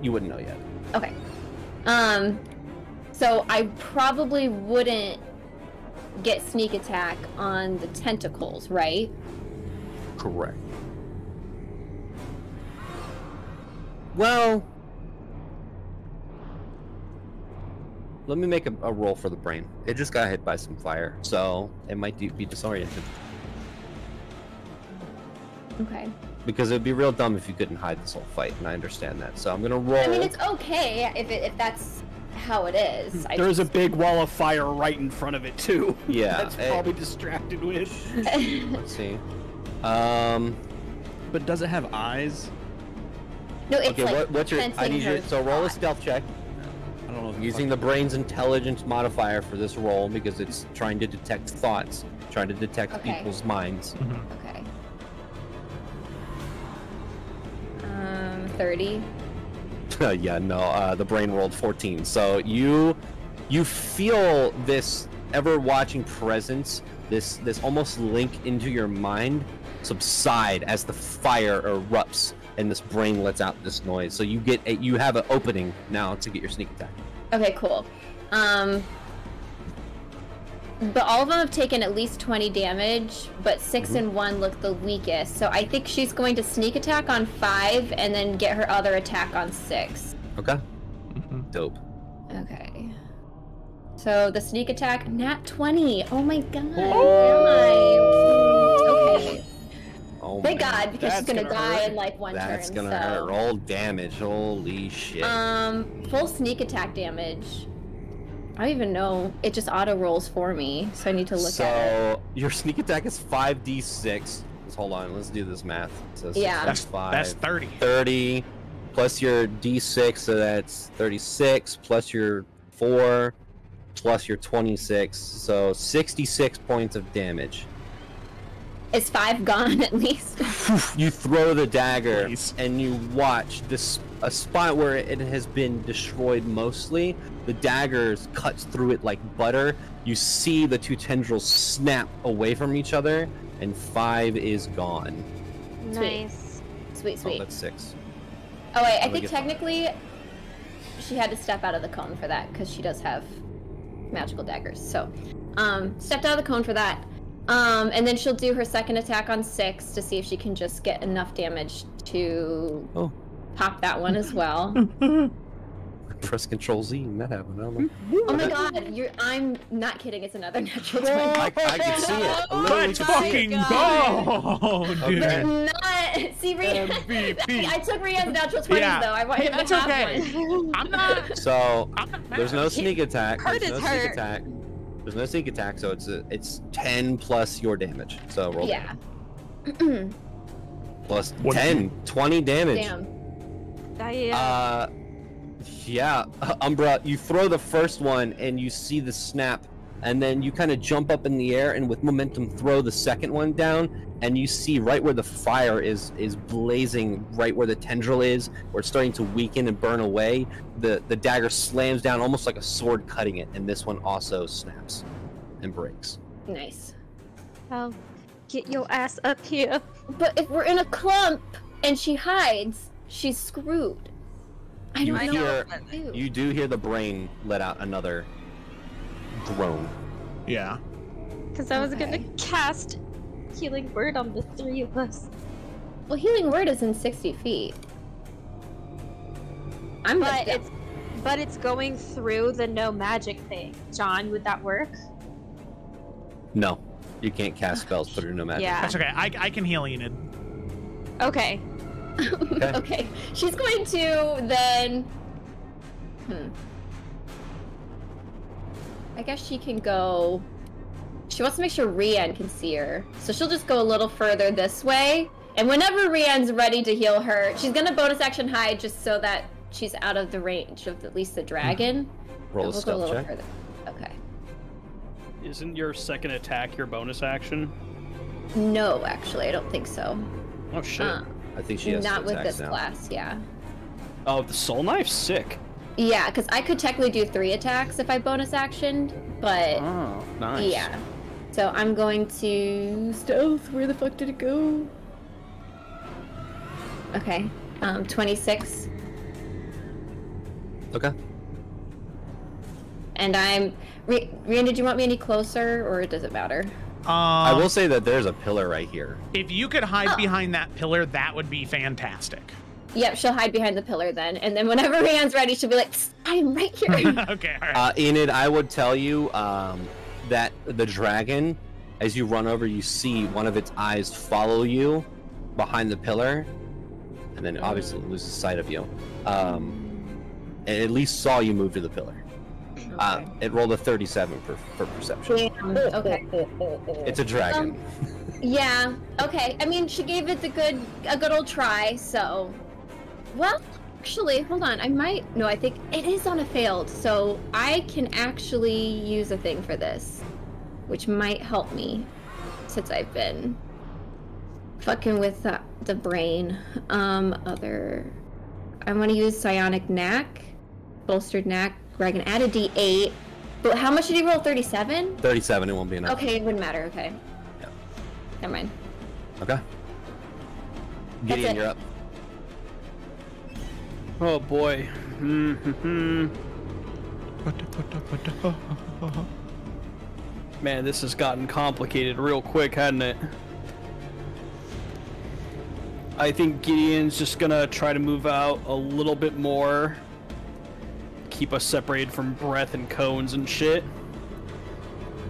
You wouldn't know yet. Okay. So I probably wouldn't get sneak attack on the tentacles, right? Correct. Well, let me make a roll for the brain. It just got hit by some fire, so it might be disoriented. Okay. Because it would be real dumb if you couldn't hide this whole fight, and I understand that. So I'm gonna roll. I mean, it's okay if that's how it is. There's a big wall of fire right in front of it too. Yeah, That's probably distracted with. Let's see. But does it have eyes? No, it's Okay, like what's your? I sensing need you. her So roll a thought. stealth check. I don't know. If Using the brain's intelligence modifier for this roll because it's trying to detect thoughts, trying to detect Okay. people's minds. Okay. 30. Yeah, no, the brain rolled 14. So you feel this ever-watching presence, this almost link into your mind subside as the fire erupts and this brain lets out this noise. So you have an opening now to get your sneak attack. Okay, cool. But all of them have taken at least 20 damage, but 6 and 1 look the weakest. So I think she's going to sneak attack on 5 and then get her other attack on 6. Okay. Dope. Okay. So the sneak attack, nat 20. Oh my god. Where am I? Okay. All Oh, Thank man. God, because she's gonna die hurt. in like one turn. That's gonna hurt. Roll damage. Holy shit. Full sneak attack damage. I don't even know. It just auto rolls for me, so I need to look at it. So your sneak attack is 5d6. Hold on, let's do this math. So Yeah. That's 5, 30. 30 plus your d6, so that's 36 plus your 4 plus your 26, so 66 points of damage. Is 5 gone at least? You throw the dagger Please. and you watch this a spot where it has been destroyed mostly. The daggers cuts through it like butter. You see the 2 tendrils snap away from each other, and 5 is gone. Nice. Sweet, Oh, sweet. that's 6. Oh wait, I Let me think get- technically she had to step out of the cone for that because she does have magical daggers. So, stepped out of the cone for that. And then she'll do her second attack on 6 to see if she can just get enough damage to pop that one as well. Press Control Z and that happened. I don't know. Oh my god, I'm not kidding, it's another natural 20. I can see it. I literally Let's can see fucking it. go, dude. But not see Rian. MVP. I took Rian's natural 20s Yeah. though. I want him That's to have okay. one. I'm not. So I'm not mad. there's no sneak attack. Hurt There's is no sneak hurt. attack. There's no sneak attack, so it's 10 plus your damage. So roll Yeah. plus What do 10, 20 damage. Damn. Yeah, Umbra, you throw the first one and you see the snap, and then you kind of jump up in the air and with momentum throw the second one down, and you see right where the fire is blazing, right where the tendril is, where it's starting to weaken and burn away. The dagger slams down almost like a sword cutting it, and this one also snaps and breaks. Nice. Oh, get your ass up here. But if we're in a clump and she hides, she's screwed. I You don't know hear, what to do. you do hear the brain let out another groan. Yeah. Because I was gonna cast Healing Word on the 3 of us. Well, Healing Word is in 60 feet. But it's going through the no magic thing. John, would that work? No, you can't cast spells, put it in no magic. Yeah. That's okay. I can heal Enid. Okay. Okay. She's going to then. I guess she can go. She wants to make sure Rian can see her, so she'll just go a little further this way. And whenever Rian's ready to heal her, she's gonna bonus action hide just so that she's out of the range of at least the dragon. Roll a And we'll go stealth little check. further. Okay. Isn't your second attack your bonus action? No, actually, I don't think so. Oh shit. I think she has Not two with attacks this now. class, yeah. Oh, the soul knife's sick. Yeah, because I could technically do 3 attacks if I bonus actioned, but Oh, nice. yeah. So I'm going to stealth. Where the fuck did it go? Okay. 26. Okay. And I'm. Rian, did you want me any closer, or does it matter? I will say that there's a pillar right here. If you could hide Oh. behind that pillar, that would be fantastic. Yep, she'll hide behind the pillar then, and then whenever Rian's ready, she'll be like, "Psst, "I'm right here." Okay, all right. Enid, I would tell you that the dragon, as you run over, you see one of its eyes follow you behind the pillar, and then obviously it loses sight of you. It at least saw you move to the pillar. Okay. It rolled a 37 for perception. Damn, okay. It's a dragon. Yeah. Okay. I mean, she gave it a good old try. So, well, actually, hold on. I might. No, I think it is on a failed. So I can actually use a thing for this, which might help me, since I've been fucking with the brain. I want to use psionic knack, bolstered knack. Where I can add a d8. But how much did he roll? 37? 37, it won't be enough. Okay, it wouldn't matter. Okay. Yeah. Never mind. Okay. That's Gideon, it. you're up. Oh boy. Man, this has gotten complicated real quick, hasn't it? I think Gideon's just gonna try to move out a little bit more. Keep us separated from breath and cones and shit.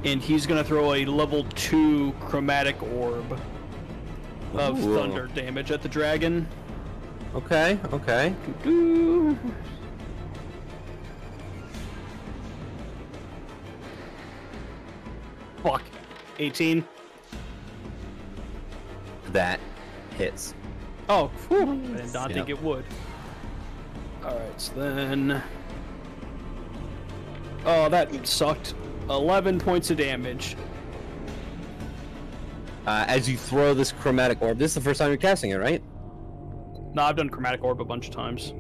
And he's gonna throw a level 2 chromatic orb of thunder damage at the dragon. Okay, okay. Fuck. 18. That hits. Oh, whew. I did not think it would. Alright, so then... Oh, that sucked. 11 points of damage. As you throw this chromatic orb, this is the first time you're casting it, right? No, I've done Chromatic Orb a bunch of times.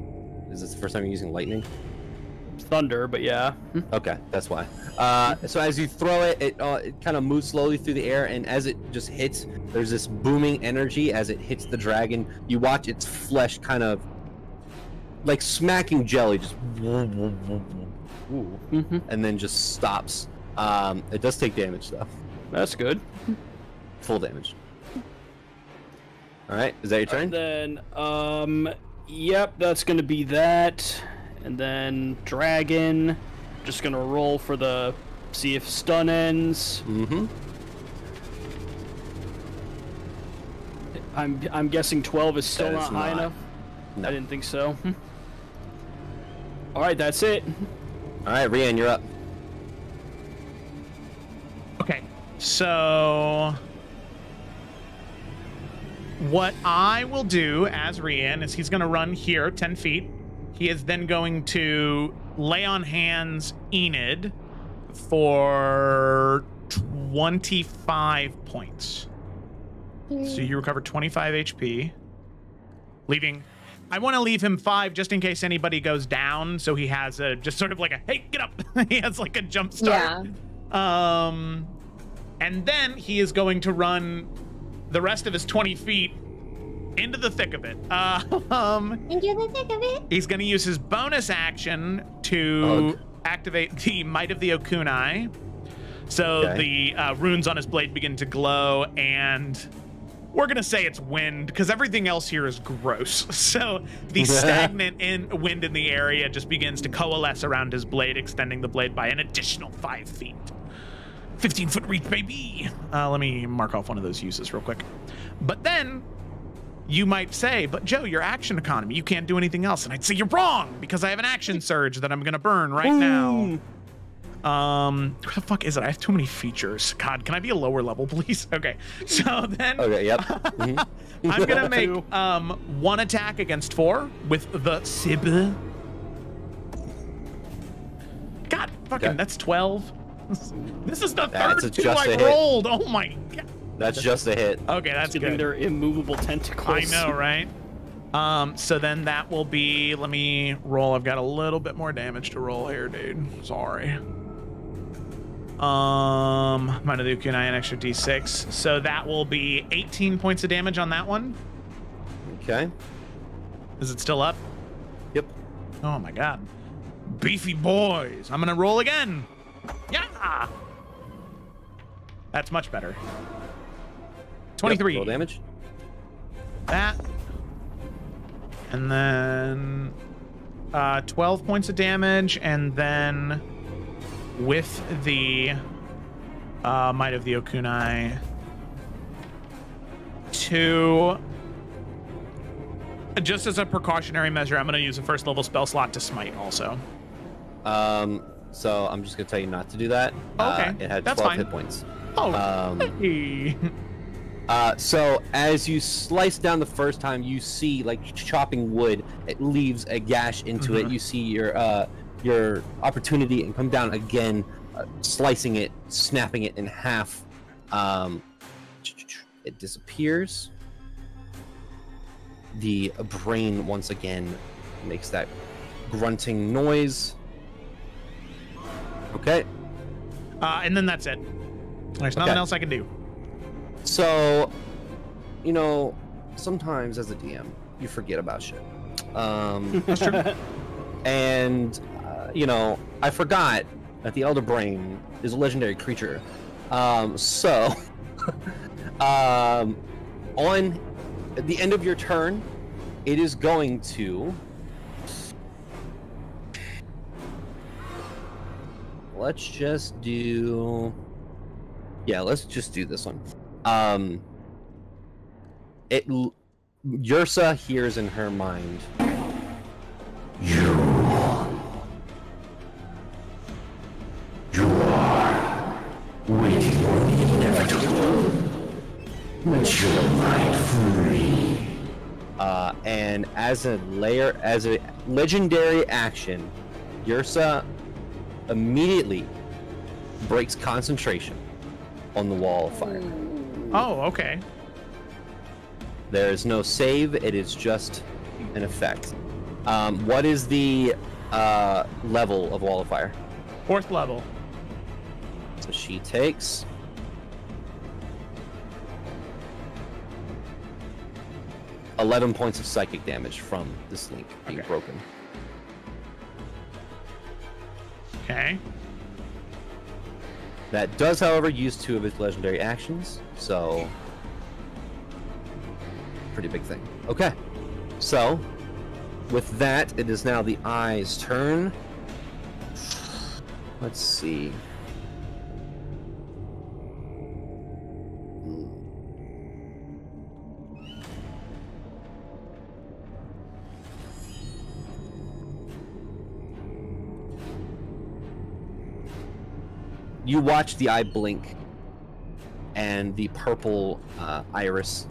Is this the first time you're using lightning? Thunder, but yeah. Okay, that's why. So as you throw it, it kind of moves slowly through the air, and as it just hits, there's this booming energy as it hits the dragon. You watch its flesh kind of like smacking jelly, just and then just stops. It does take damage though. That's good. Full damage. All right, is that your turn? And then, yep, that's gonna be that. And then dragon, just gonna roll for the see if stun ends. I'm guessing 12 is still not high enough. No. I didn't think so. All right, that's it. All right, Rian, you're up. Okay, so what I will do as Rian is he's going to run here 10 feet. He is then going to lay on hands Enid for 25 points. So you recover 25 HP, leaving... I want to leave him 5 just in case anybody goes down, so he has a just sort of like a, hey, get up. He has like a jump start. Yeah. And then he is going to run the rest of his 20 feet into the thick of it. Into the thick of it. He's going to use his bonus action to activate the Might of the Okunai. So the runes on his blade begin to glow, and we're going to say it's wind because everything else here is gross. So the stagnant wind in the area just begins to coalesce around his blade, extending the blade by an additional 5 feet. 15-foot reach, baby. Let me mark off one of those uses real quick. But then you might say, but Joe, your action economy, you can't do anything else. And I'd say you're wrong because I have an action surge that I'm going to burn right now. Where the fuck is it? I have too many features. God, can I be a lower level, please? Okay. So then I'm gonna make 1 attack against 4 with the Sib. God, fucking that's 12. This is the third 2 I rolled. Oh my god. That's just a hit. Okay, that's good. They're immovable tentacles. I know, right? So then that will be, let me roll. I've got a little bit more damage to roll here, dude. Sorry. Might of the Okunai, an extra d6. So that will be 18 points of damage on that one. Okay. Is it still up? Yep. Oh my god. Beefy boys. I'm gonna roll again. Yeah. That's much better. 23. Yep, roll damage. That. And then 12 points of damage, and then with the Might of the Okunai, 2. Just as a precautionary measure, I'm going to use a first level spell slot to smite also. So I'm just going to tell you not to do that. Okay, it had that's 12 fine. hit points. Oh, hey. So as you slice down the first time, you see like chopping wood. It leaves a gash into it. You see your opportunity and come down again, slicing it, snapping it in half. It disappears. The brain once again makes that grunting noise. Okay. And then that's it. There's nothing else I can do. So, you know, sometimes as a DM, you forget about shit. That's true. And, you know, I forgot that the Elder Brain is a legendary creature. On the end of your turn, it is going to... Let's just do... Yeah, let's just do this one. Yursa hears in her mind. You are waiting for the inevitable. Let your mind free. And as a legendary action, Yursa immediately breaks concentration on the wall of fire. Oh, okay. There is no save, it is just an effect. What is the level of wall of fire? 4th level. So she takes 11 points of psychic damage from this link being broken. Okay. That does, however, use 2 of its legendary actions, so pretty big thing. Okay, so with that, it is now the Eye's turn. Let's see. You watch the eye blink, and the purple iris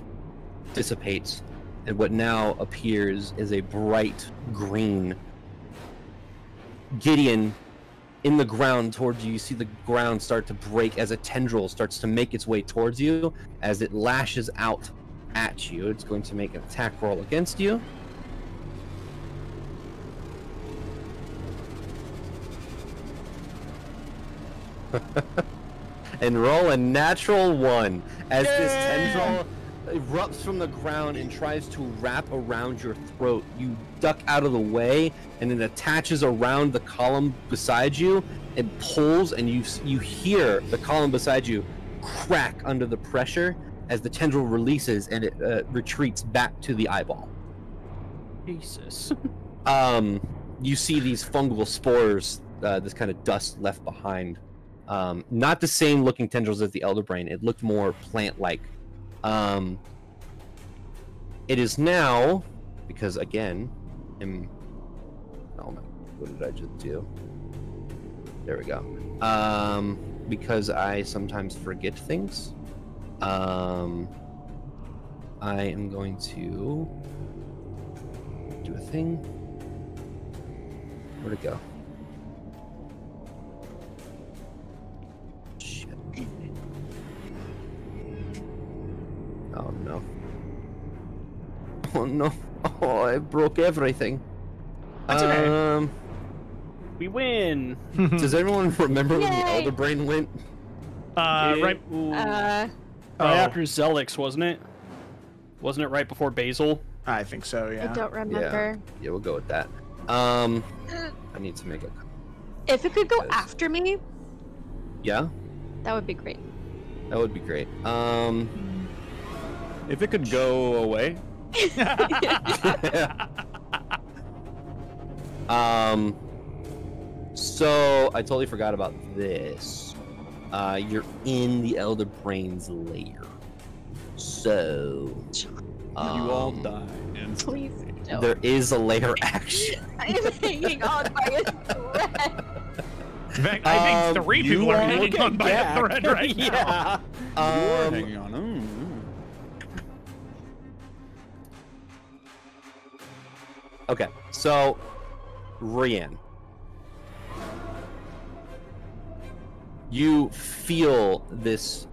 dissipates, and what now appears is a bright green. Gideon, in the ground towards you, you see the ground start to break as a tendril starts to make its way towards you. As it lashes out at you, it's going to make an attack roll against you. And roll a natural 1 as this tendril erupts from the ground and tries to wrap around your throat. You duck out of the way, and it attaches around the column beside you. It pulls, and you hear the column beside you crack under the pressure as the tendril releases, and it retreats back to the eyeball. Jesus. You see these fungal spores, this kind of dust left behind. Not the same looking tendrils as the Elder Brain. It looked more plant-like. It is now, because again, oh my, what did I just do? There we go. Because I sometimes forget things, I am going to do a thing. Where'd it go? Oh no. Oh no. Oh, I broke everything. That's okay. We win. Does everyone remember when the Elder Brain went? Right. Right after Zelix, wasn't it? Wasn't it right before Basil? I think so, yeah. I don't remember. Yeah, we'll go with that. I need to make a... If it could go after me, Yeah? that would be great. That would be great. If it could go away. So I totally forgot about this. You're in the Elder Brain's lair. So You all die. Please don't. there is a lair action. I'm hanging on by a thread. In fact, I think 3 people are hanging on by a thread right now. Yeah. You're hanging on. Okay, so Rian, you feel this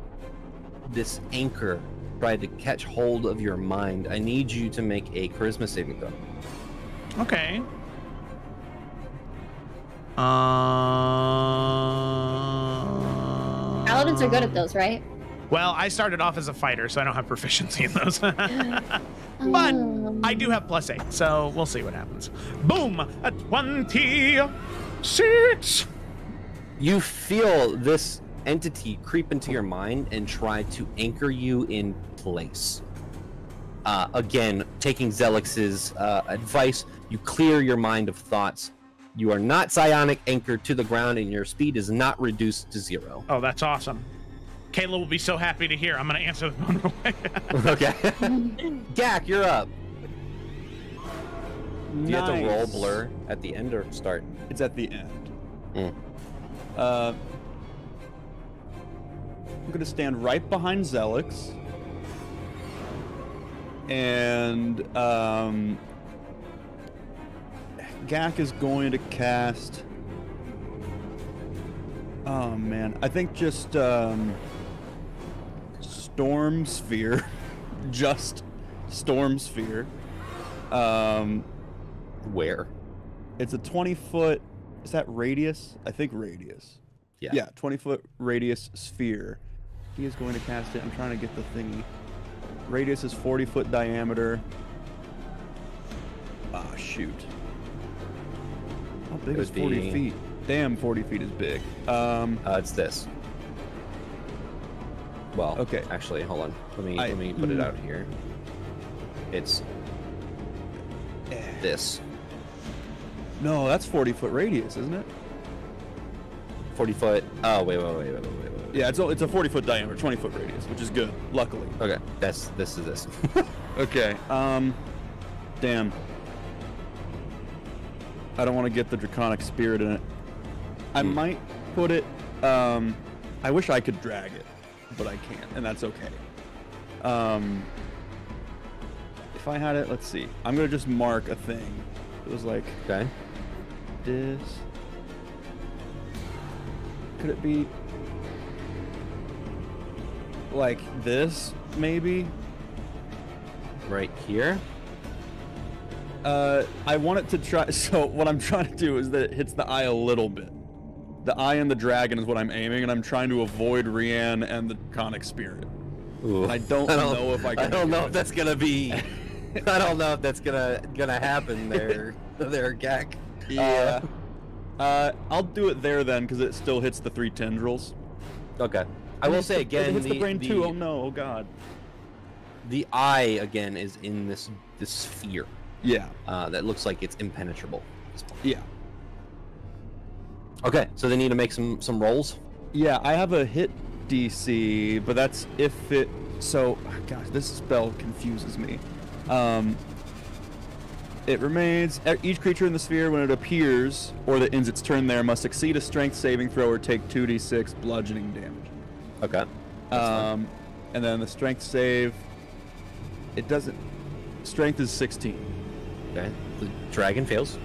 anchor try to catch hold of your mind. I need you to make a charisma saving throw. Okay. Paladins are good at those, right? Well, I started off as a fighter, so I don't have proficiency in those. But I do have +8, so we'll see what happens. Boom! At 26! You feel this entity creep into your mind and try to anchor you in place. Again, taking Zelix's advice, you clear your mind of thoughts. You are not psionic anchored to the ground, and your speed is not reduced to 0. Oh, that's awesome. Kayla will be so happy to hear. I'm going to answer the phone real quick. Okay. Gak, you're up. Do you have to roll Nice. blur at the end or start? It's at the end. Mm. I'm gonna stand right behind Zelix. And Gak is going to cast. Oh man, I think just Storm Sphere. Just Storm Sphere. Where? It's a 20-foot. Is that radius? I think radius. Yeah. Yeah, 20-foot radius sphere. He is going to cast it. I'm trying to get the thingy. Radius is 40-foot diameter. Ah, shoot. How big is 40 feet? Damn, 40 feet is big. It's this. Well, okay. Actually, hold on. Let me put it out here. It's this. No, that's 40-foot radius, isn't it? 40 foot. Oh, wait. Yeah, it's a 40-foot diameter, 20-foot radius, which is good, luckily. Okay, this is this. Okay, damn. I don't want to get the Draconic Spirit in it. I might put it, I wish I could drag it, but I can't, and that's okay. If I had it, let's see. I'm gonna just mark a thing. It was like, Okay. this. Could it be like this, maybe? Right here? I want it to try. So what I'm trying to do is that it hits the eye a little bit. The eye and the dragon is what I'm aiming, and I'm trying to avoid Rianne and the Draconic Spirit. Ooh. I don't know if I can. I don't do know it. if that's gonna be. I don't know if that's gonna happen there, Gak. Yeah. I'll do it there then, because it still hits the 3 tendrils. Okay. I will say again, it hits the brain too. Oh no! Oh god. The eye again is in this sphere. Yeah. That looks like it's impenetrable. Yeah. Okay, so they need to make some rolls. Yeah, I have a hit DC, but that's if it. So, gosh, this spell confuses me. It remains. Each creature in the sphere, when it appears or that ends its turn there, must succeed a Strength saving throw or take 2d6 bludgeoning damage. Okay. And then the Strength save. It doesn't. Strength is 16. Okay. The dragon fails.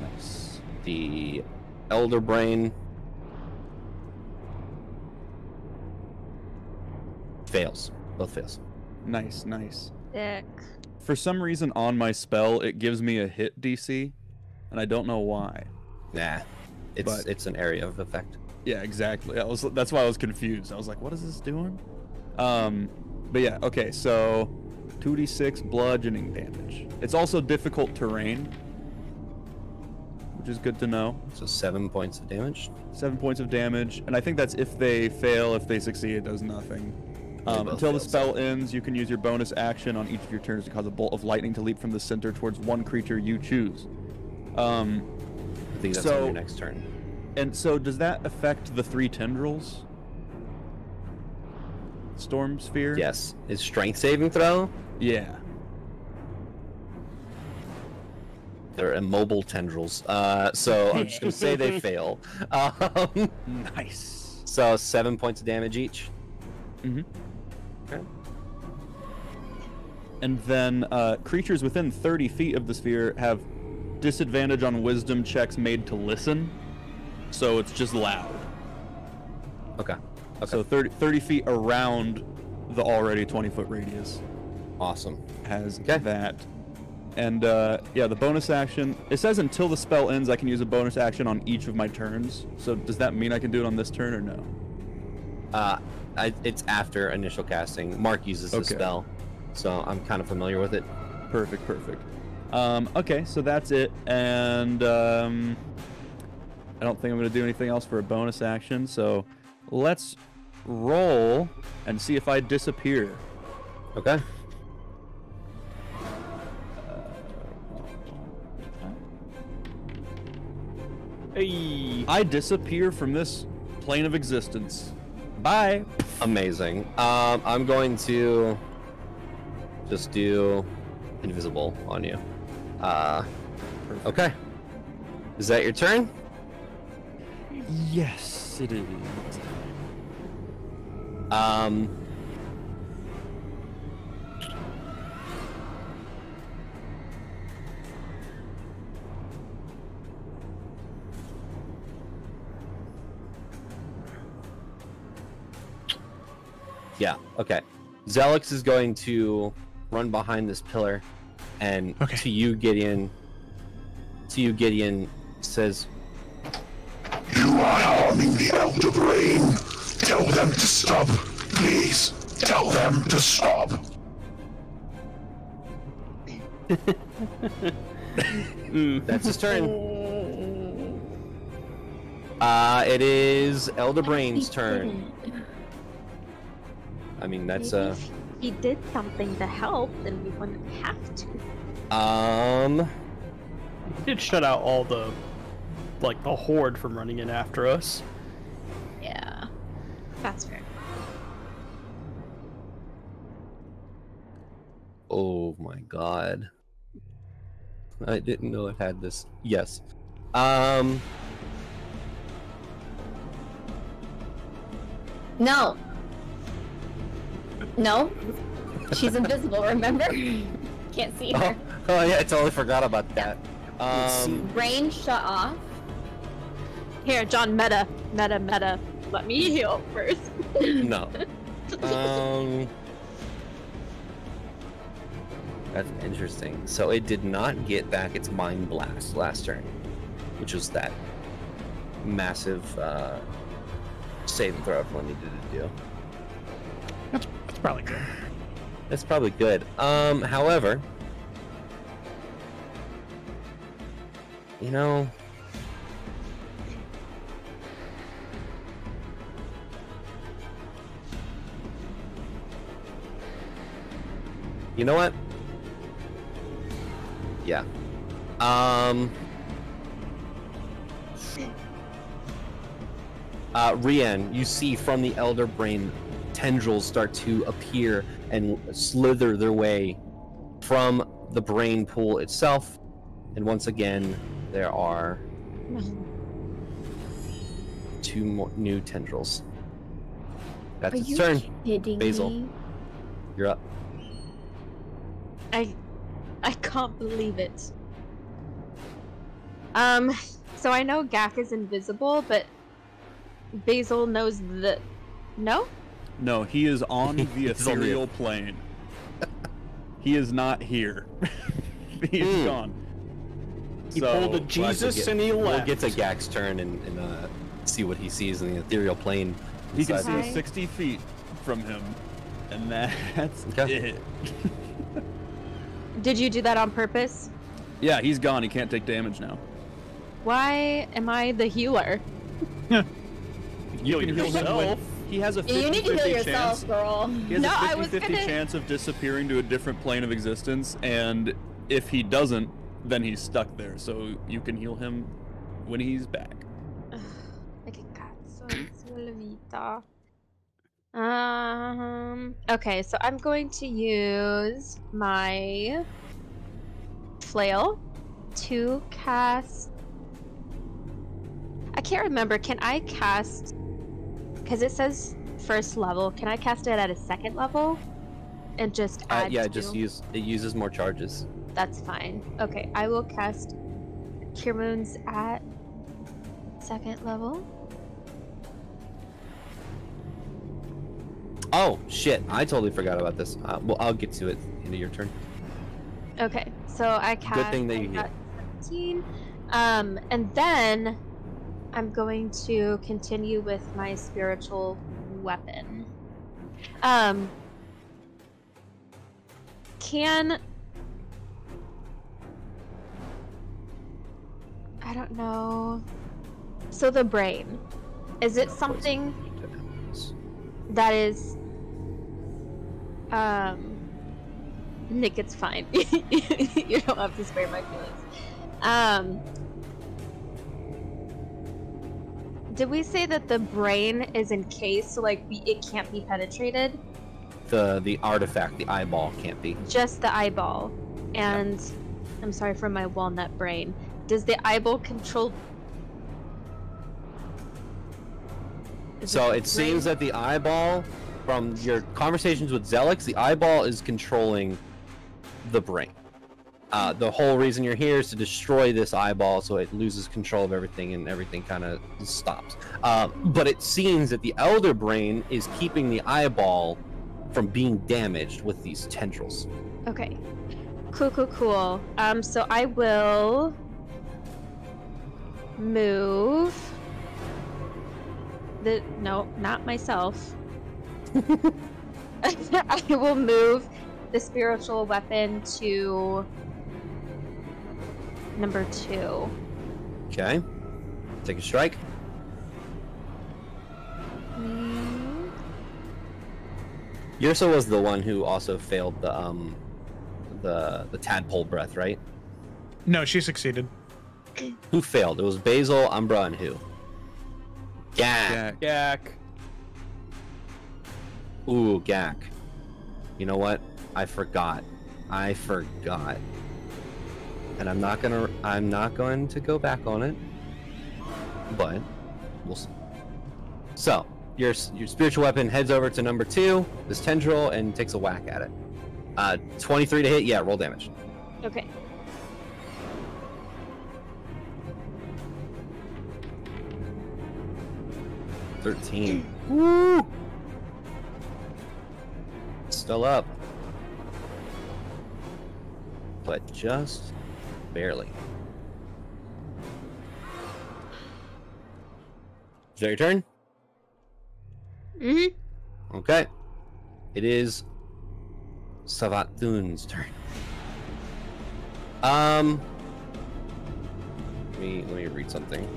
Nice. The elder brain fails. Both fails. Nice, nice. Dick. For some reason on my spell, it gives me a hit DC, and I don't know why. Nah. It's an area of effect. Yeah, exactly. That's why I was confused. I was like, what is this doing? But yeah, okay, so 2d6 bludgeoning damage. It's also difficult terrain, which is good to know. So 7 points of damage. 7 points of damage, and I think that's if they fail. If they succeed, it does nothing. Until the spell ends, you can use your bonus action on each of your turns to cause a bolt of lightning to leap from the center towards one creature you choose. I think that's on your next turn. And so does that affect the 3 tendrils? Storm Sphere? Yes. Is strength saving throw? Yeah. They're immobile tendrils. So I'm just going to say they fail. Nice. So 7 points of damage each. Mm-hmm. Okay. And then creatures within 30 feet of the sphere have disadvantage on wisdom checks made to listen. So it's just loud. Okay. So 30 feet around the already 20-foot radius. Awesome. Has that. And yeah, the bonus action, it says until the spell ends, I can use a bonus action on each of my turns. So does that mean I can do it on this turn or no? It's after initial casting. Mark uses the spell, so I'm kind of familiar with it. Perfect. Okay, so that's it. And I don't think I'm going to do anything else for a bonus action. So let's roll and see if I disappear. Okay. Hey. I disappear from this plane of existence. Bye. Amazing. I'm going to just do invisible on you. Okay. Is that your turn? Yes, it is. Yeah, okay. Zelix is going to run behind this pillar, and to you, Gideon, says, You are harming the Elder Brain. Tell them to stop. Please, tell them to stop. That's his turn. It is Elder Brain's turn. I mean, that's Maybe if he did something to help, then we wouldn't have to. He did shut out all the, like, the horde from running in after us. Yeah, that's fair. Oh my god. I didn't know it had this. Yes. No. No. She's invisible, remember? Can't see her. Oh yeah, I totally forgot about that. Brain shut off. Here, John, meta. Let me heal first. No. That's interesting. So it did not get back its Mind Blast last turn, which was that massive save and throw everyone needed to do. That's probably good. That's probably good. However, you know, what? Yeah. Rian, you see from the Elder Brain tendrils start to appear and slither their way from the brain pool itself, and once again there are 2 more new tendrils. That's its turn. Kidding Basil, me? you're up. I can't believe it. So I know Gak is invisible, but Basil knows that. No? No, he is on the ethereal plane. He is not here. He is gone. He pulled a Jesus and he left. We'll get to Gak's turn and see what he sees in the ethereal plane. He can see 60 feet from him, and that's it. Did you do that on purpose? Yeah, he's gone. He can't take damage now. Why am I the healer? You can heal yourself. He has a 50-50 You need to heal chance. yourself, girl. He has No, a I was 50-50 gonna- chance of disappearing to a different plane of existence, and if he doesn't, then he's stuck there. So you can heal him when he's back. Che cazzo sulla vita. Okay, so I'm going to use my flail to cast. I can't remember. Can I cast? Because it says first level. Can I cast it at a second level? And just add. Yeah, to... just use it. Uses more charges. That's fine. Okay, I will cast Cure Wounds at second level. Oh shit! I totally forgot about this. Well, I'll get to it into your turn. Okay, so I cast. Good thing that you got 17. And then I'm going to continue with my spiritual weapon. I don't know. So the brain, is it something that is Nick, it's fine. You don't have to spare my feelings. Did we say that the brain is encased, so like it can't be penetrated? The artifact, the eyeball, can't be. Just the eyeball. And I'm sorry for my walnut brain. Does the eyeball control? So it seems that the eyeball, from your conversations with Zelix, the eyeball is controlling the brain. The whole reason you're here is to destroy this eyeball so it loses control of everything and everything kind of stops. But it seems that the elder brain is keeping the eyeball from being damaged with these tendrils. Okay. Cool. So I will move no, not myself. I will move the spiritual weapon to number 2. Okay. Take a strike. Yursa was the one who also failed the tadpole breath, right? No, she succeeded. Who failed? It was Basil, Umbra, and who? Gak. Gak. Ooh, Gak. You know what? I forgot. And I'm not going to go back on it. But we'll see. So, your spiritual weapon heads over to number 2, this tendril, and takes a whack at it. 23 to hit, yeah, roll damage. Okay. $13. Woo! Still up. But just barely. Is that your turn? Mm-hmm. Okay. It is Savatun's turn. Let me read something.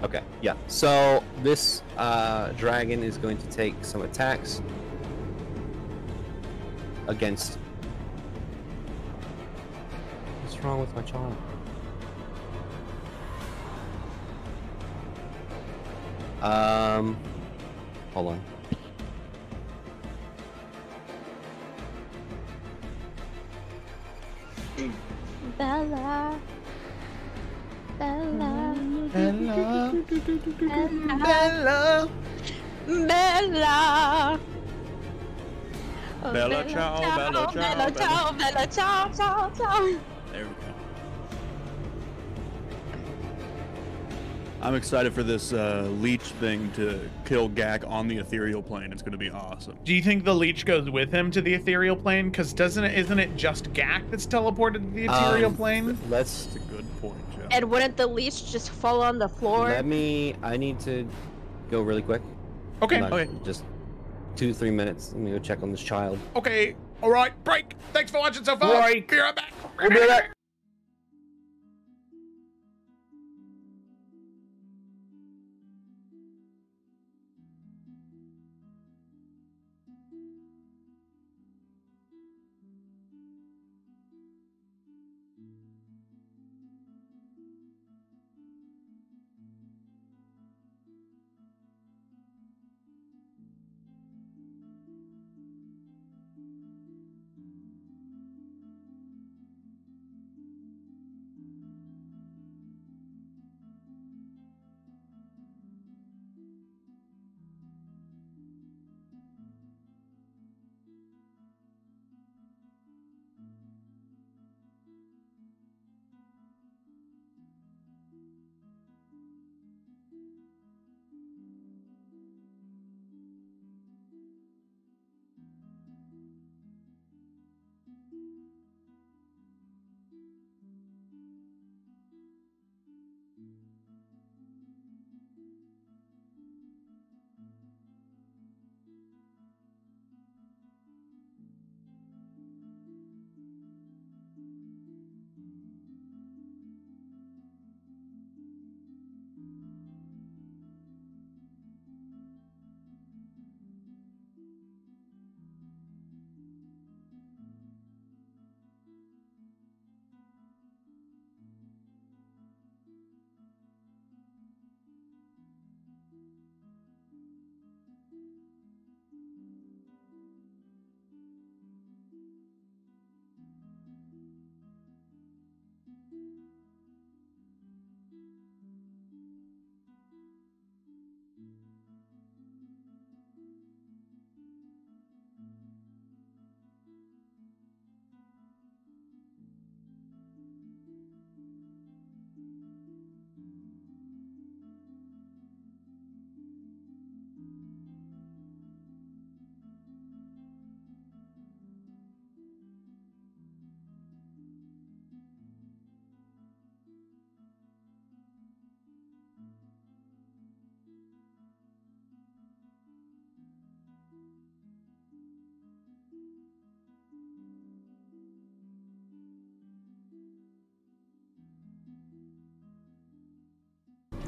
Okay, yeah. So this dragon is going to take some attacks against. What's wrong with my child? Hold on. Bella. Bella. Oh, Bella ciao. Bella ciao. There we go. I'm excited for this leech thing to kill Gak on the ethereal plane. It's going to be awesome. Do you think the leech goes with him to the ethereal plane? Because isn't it just Gak that's teleported to the ethereal plane? That's a good point, Jeff. And wouldn't the leech just fall on the floor? I need to go really quick. Okay. Okay. Just 2-3 minutes. Let me go check on this child. Okay. All right. Break. Thanks for watching so far. Break. Be right back. We'll be back.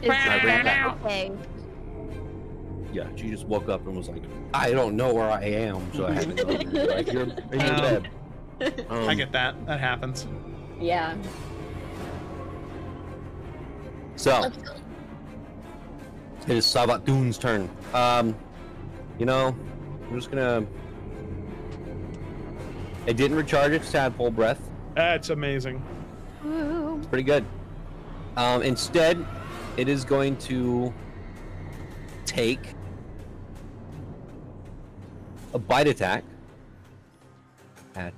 Okay. Yeah, she just woke up and was like, I don't know where I am, so I had to go. Like, you're in your bed. I get that. That happens. Yeah. So, Let's go. it is Savatdoon's turn. You know, I'm just gonna... It didn't recharge its tadpole breath. That's amazing. It's pretty good. Instead, it is going to take a bite attack at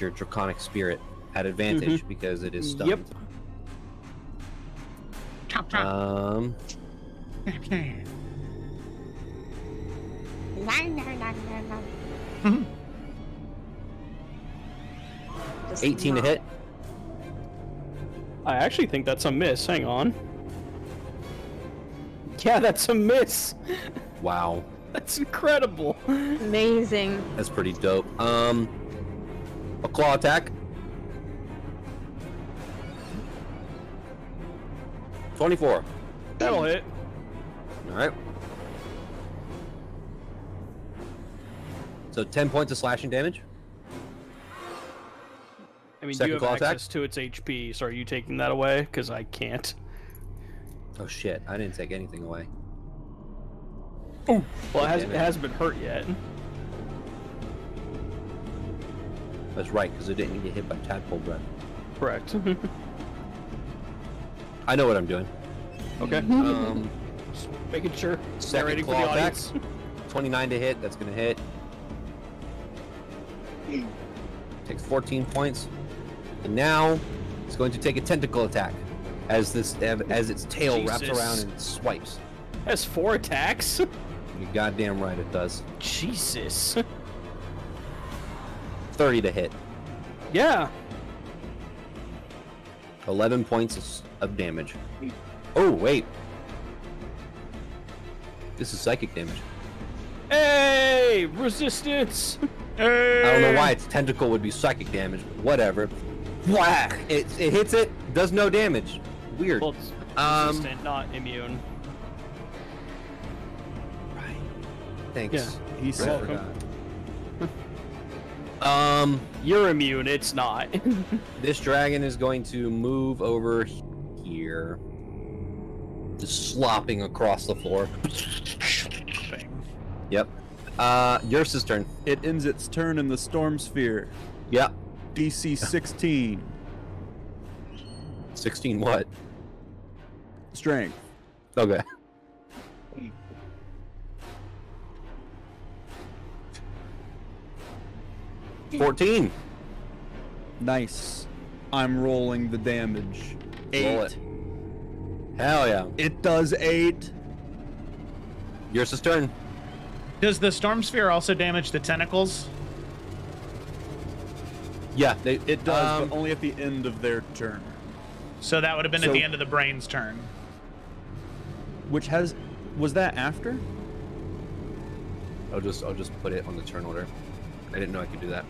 your draconic spirit at advantage because it is stunned. Yep. Chop, chop. Mhm. 18 to hit. I actually think that's a miss. Hang on. Yeah, that's a miss. Wow, That's incredible. Amazing. that's pretty dope. A claw attack. 24. That'll hit. All right. So 10 points of slashing damage. I mean, Second you have claw attack? access to its HP, so are you taking that away? Because I can't. Oh shit! I didn't take anything away. Well, it Damn it. hasn't been hurt yet. That's right, because it didn't get hit by tadpole breath. Correct. I know what I'm doing. Okay. Just Making sure. second Narrating for the claw attack. audience. 29 to hit. That's gonna hit. Takes 14 points. And now it's going to take a tentacle attack as its tail wraps Jesus. around and swipes. Has 4 attacks? You're goddamn right it does. Jesus. 30 to hit. Yeah. 11 points of damage. Oh, wait. This is psychic damage. Hey! Resistance! I don't know why its tentacle would be psychic damage, but whatever. Whack! It hits it, does no damage. Weird. Well, it's resistant, not immune. Right. Thanks. Yeah, he's I welcome. forgot. You're immune, it's not. This dragon is going to move over here. Just slopping across the floor. Yep. Yours' turn. It ends its turn in the storm sphere. Yep. DC 16. 16 what? Strength. Okay. $14. Nice. I'm rolling the damage. Roll 8. it. Hell yeah. It does 8. Yours' turn. Does the storm sphere also damage the tentacles? Yeah, It does, but only at the end of their turn. So that would have been at So- the end of the brain's turn. Was that after? I'll just put it on the turn order. I didn't know I could do that.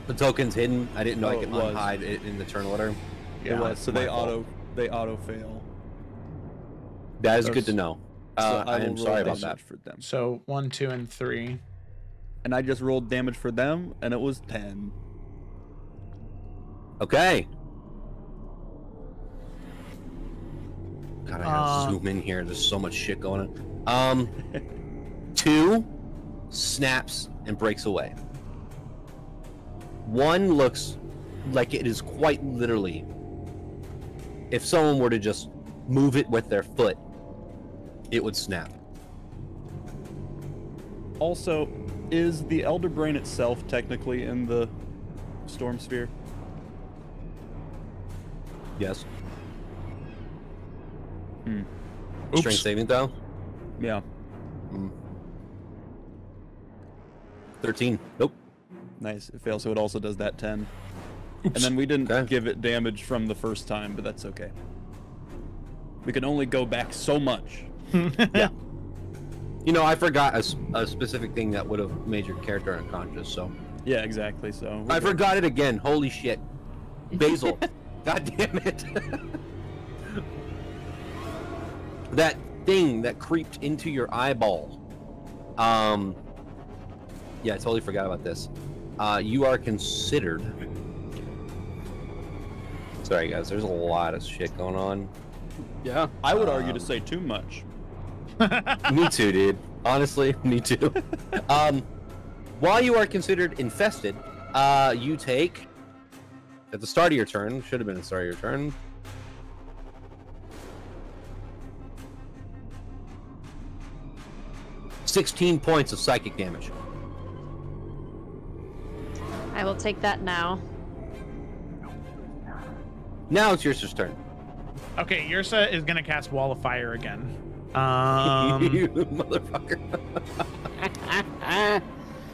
The token's hidden. I didn't know I Oh, could it was. unhide it in the turn order. It was. So my they fault. auto fail. That is Or good to s- know. So I will am roll sorry about damage that. for them. So 1, 2, and 3. And I just rolled damage for them, and it was 10. Okay. God, I gotta zoom in here. There's so much shit going on. 2 snaps and breaks away. 1 looks like it is quite literally, if someone were to just move it with their foot, it would snap. Also, is the Elder Brain itself technically in the storm sphere? Yes. Oops. Strength saving throw. Yeah. 13. Nope. Nice. It fails, so it also does that 10. And then we didn't Okay. give it damage from the first time, but that's okay. We can only go back so much. Yeah. You know, I forgot a specific thing that would have made your character unconscious, so. Yeah, exactly. So we're I good. forgot it again. Holy shit. Basil, God damn it. That thing that creeped into your eyeball. Yeah, I totally forgot about this. You are considered... Sorry guys, there's a lot of shit going on. Yeah, I would argue to say too much. Me too, dude. Honestly, me too. While you are considered infested, you take... At the start of your turn, should have been the start of your turn... 16 points of psychic damage. I will take that now. Now it's Yursa's turn. Okay, Yursa is gonna cast Wall of Fire again. You motherfucker.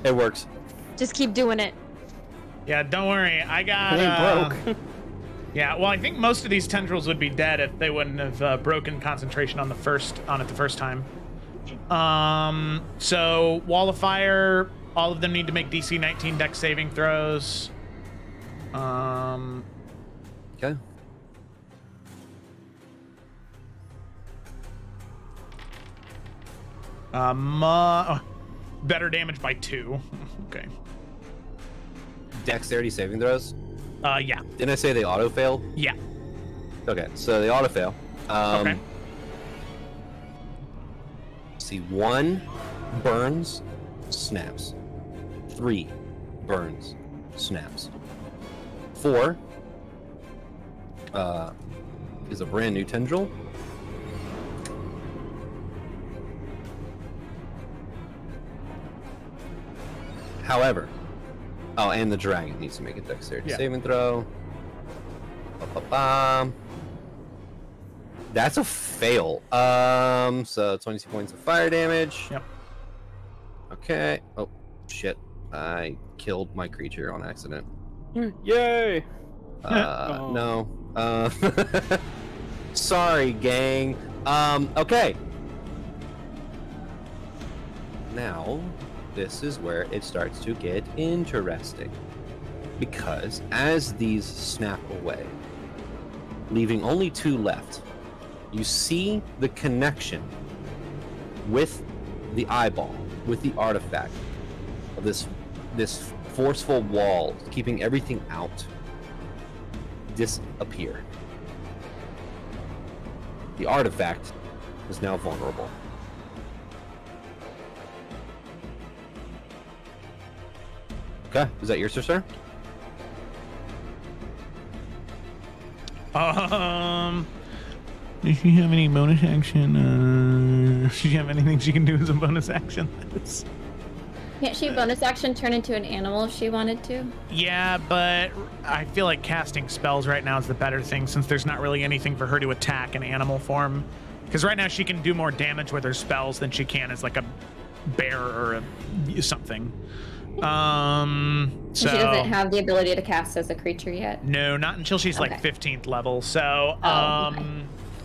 It works. Just keep doing it. Yeah, don't worry. I got. It ain't broke. Yeah, well, I think most of these tendrils would be dead if they wouldn't have broken concentration on it the first time. So Wall of Fire. All of them need to make DC 19 Dex saving throws. Okay. Better damage by 2. Okay. Dexterity saving throws? Yeah. Didn't I say they auto fail? Yeah. Okay, so they auto fail. Okay. See, 1 burns, snaps. 3 burns, snaps. 4 is a brand new tendril. However, oh, and the dragon needs to make a dexterity saving throw. Ba-ba-bam. That's a fail. So 22 points of fire damage. Yep. Okay. Oh, shit. I killed my creature on accident. Yay! No. Sorry, gang. Okay. Now, this is where it starts to get interesting. Because as these snap away, leaving only 2 left, you see the connection with the eyeball, with the artifact of this forceful wall, keeping everything out, disappear. The artifact is now vulnerable. Okay, is that yours, sir? Does she have any bonus action? Does she have anything she can do as a bonus action? Can't she bonus action turn into an animal if she wanted to? Yeah, but I feel like casting spells right now is the better thing since there's not really anything for her to attack in animal form. Because right now she can do more damage with her spells than she can as like a bear or something. So she doesn't have the ability to cast as a creature yet? No, not until she's like 15th level. So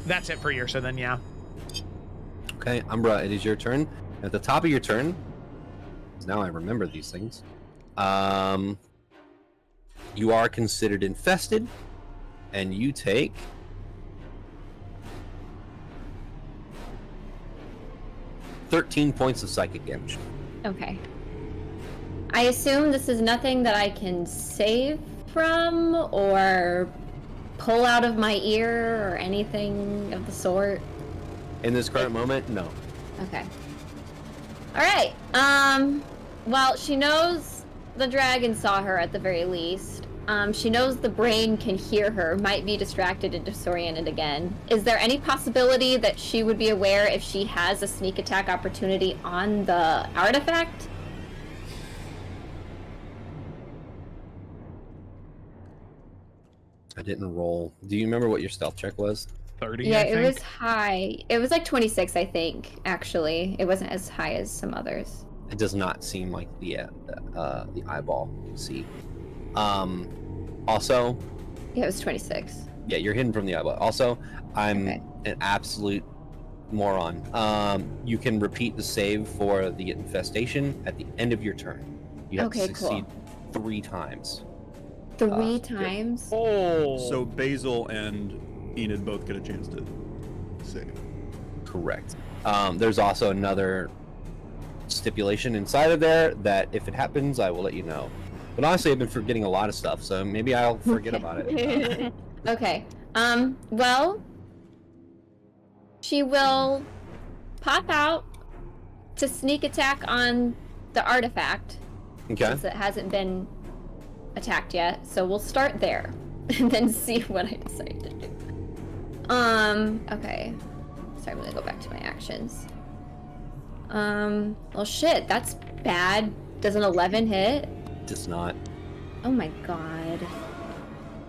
that's it for you. So then, yeah. Okay, Umbra, it is your turn. At the top of your turn, now I remember these things. You are considered infested, and you take 13 points of psychic damage. Okay. I assume this is nothing that I can save from or pull out of my ear or anything of the sort. In this current moment, no. Okay. All right. Well, she knows the dragon saw her at the very least. She knows the brain can hear her, might be distracted and disoriented again. Is there any possibility that she would be aware if she has a sneak attack opportunity on the artifact? I didn't roll. Do you remember what your stealth check was? 30, yeah, I think. It was high. It was like 26, I think, actually. It wasn't as high as some others. It does not seem like the eyeball. See. Also... Yeah, it was 26. Yeah, you're hidden from the eyeball. Also, I'm an absolute moron. You can repeat the save for the infestation at the end of your turn. You have to succeed 3 times. 3 times. Oh. So Basil and Enid both get a chance to save. Correct. There's also another stipulation inside of there that if it happens, I will let you know. But honestly, I've been forgetting a lot of stuff, so maybe I'll forget about it. Okay. Well, she will pop out to sneak attack on the artifact. Okay. Since it hasn't been attacked yet. So we'll start there and then see what I decide to do. Okay. Sorry, I'm gonna go back to my actions. Well shit, that's bad. Does an 11 hit? Does not. Oh my god.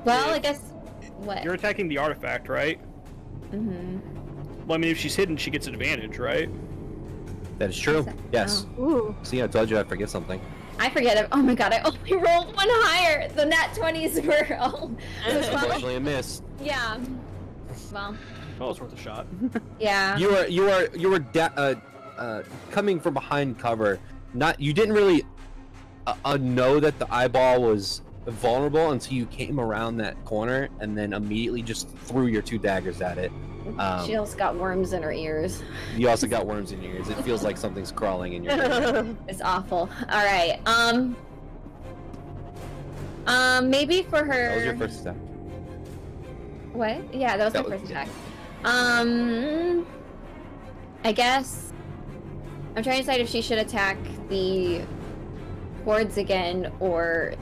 Well, I guess... What? You're attacking the artifact, right? Mm-hmm. Well, I mean, if she's hidden, she gets advantage, right? That is true. Yes. Oh. Ooh. See, I told you I'd forget something. I forget it. Oh my god, I only rolled 1 higher. The nat 20s were all... Unfortunately, a miss. Yeah. Well, Oh, it's worth a shot. yeah. You were coming from behind cover. You didn't really know that the eyeball was vulnerable until you came around that corner and then immediately just threw your 2 daggers at it. She also got worms in her ears. You also got worms in your ears. It feels like something's crawling in your ears. It's awful. All right. Maybe for her. That was your first attack. What? Yeah, that was my first attack. I guess I'm trying to decide if she should attack the hordes again, or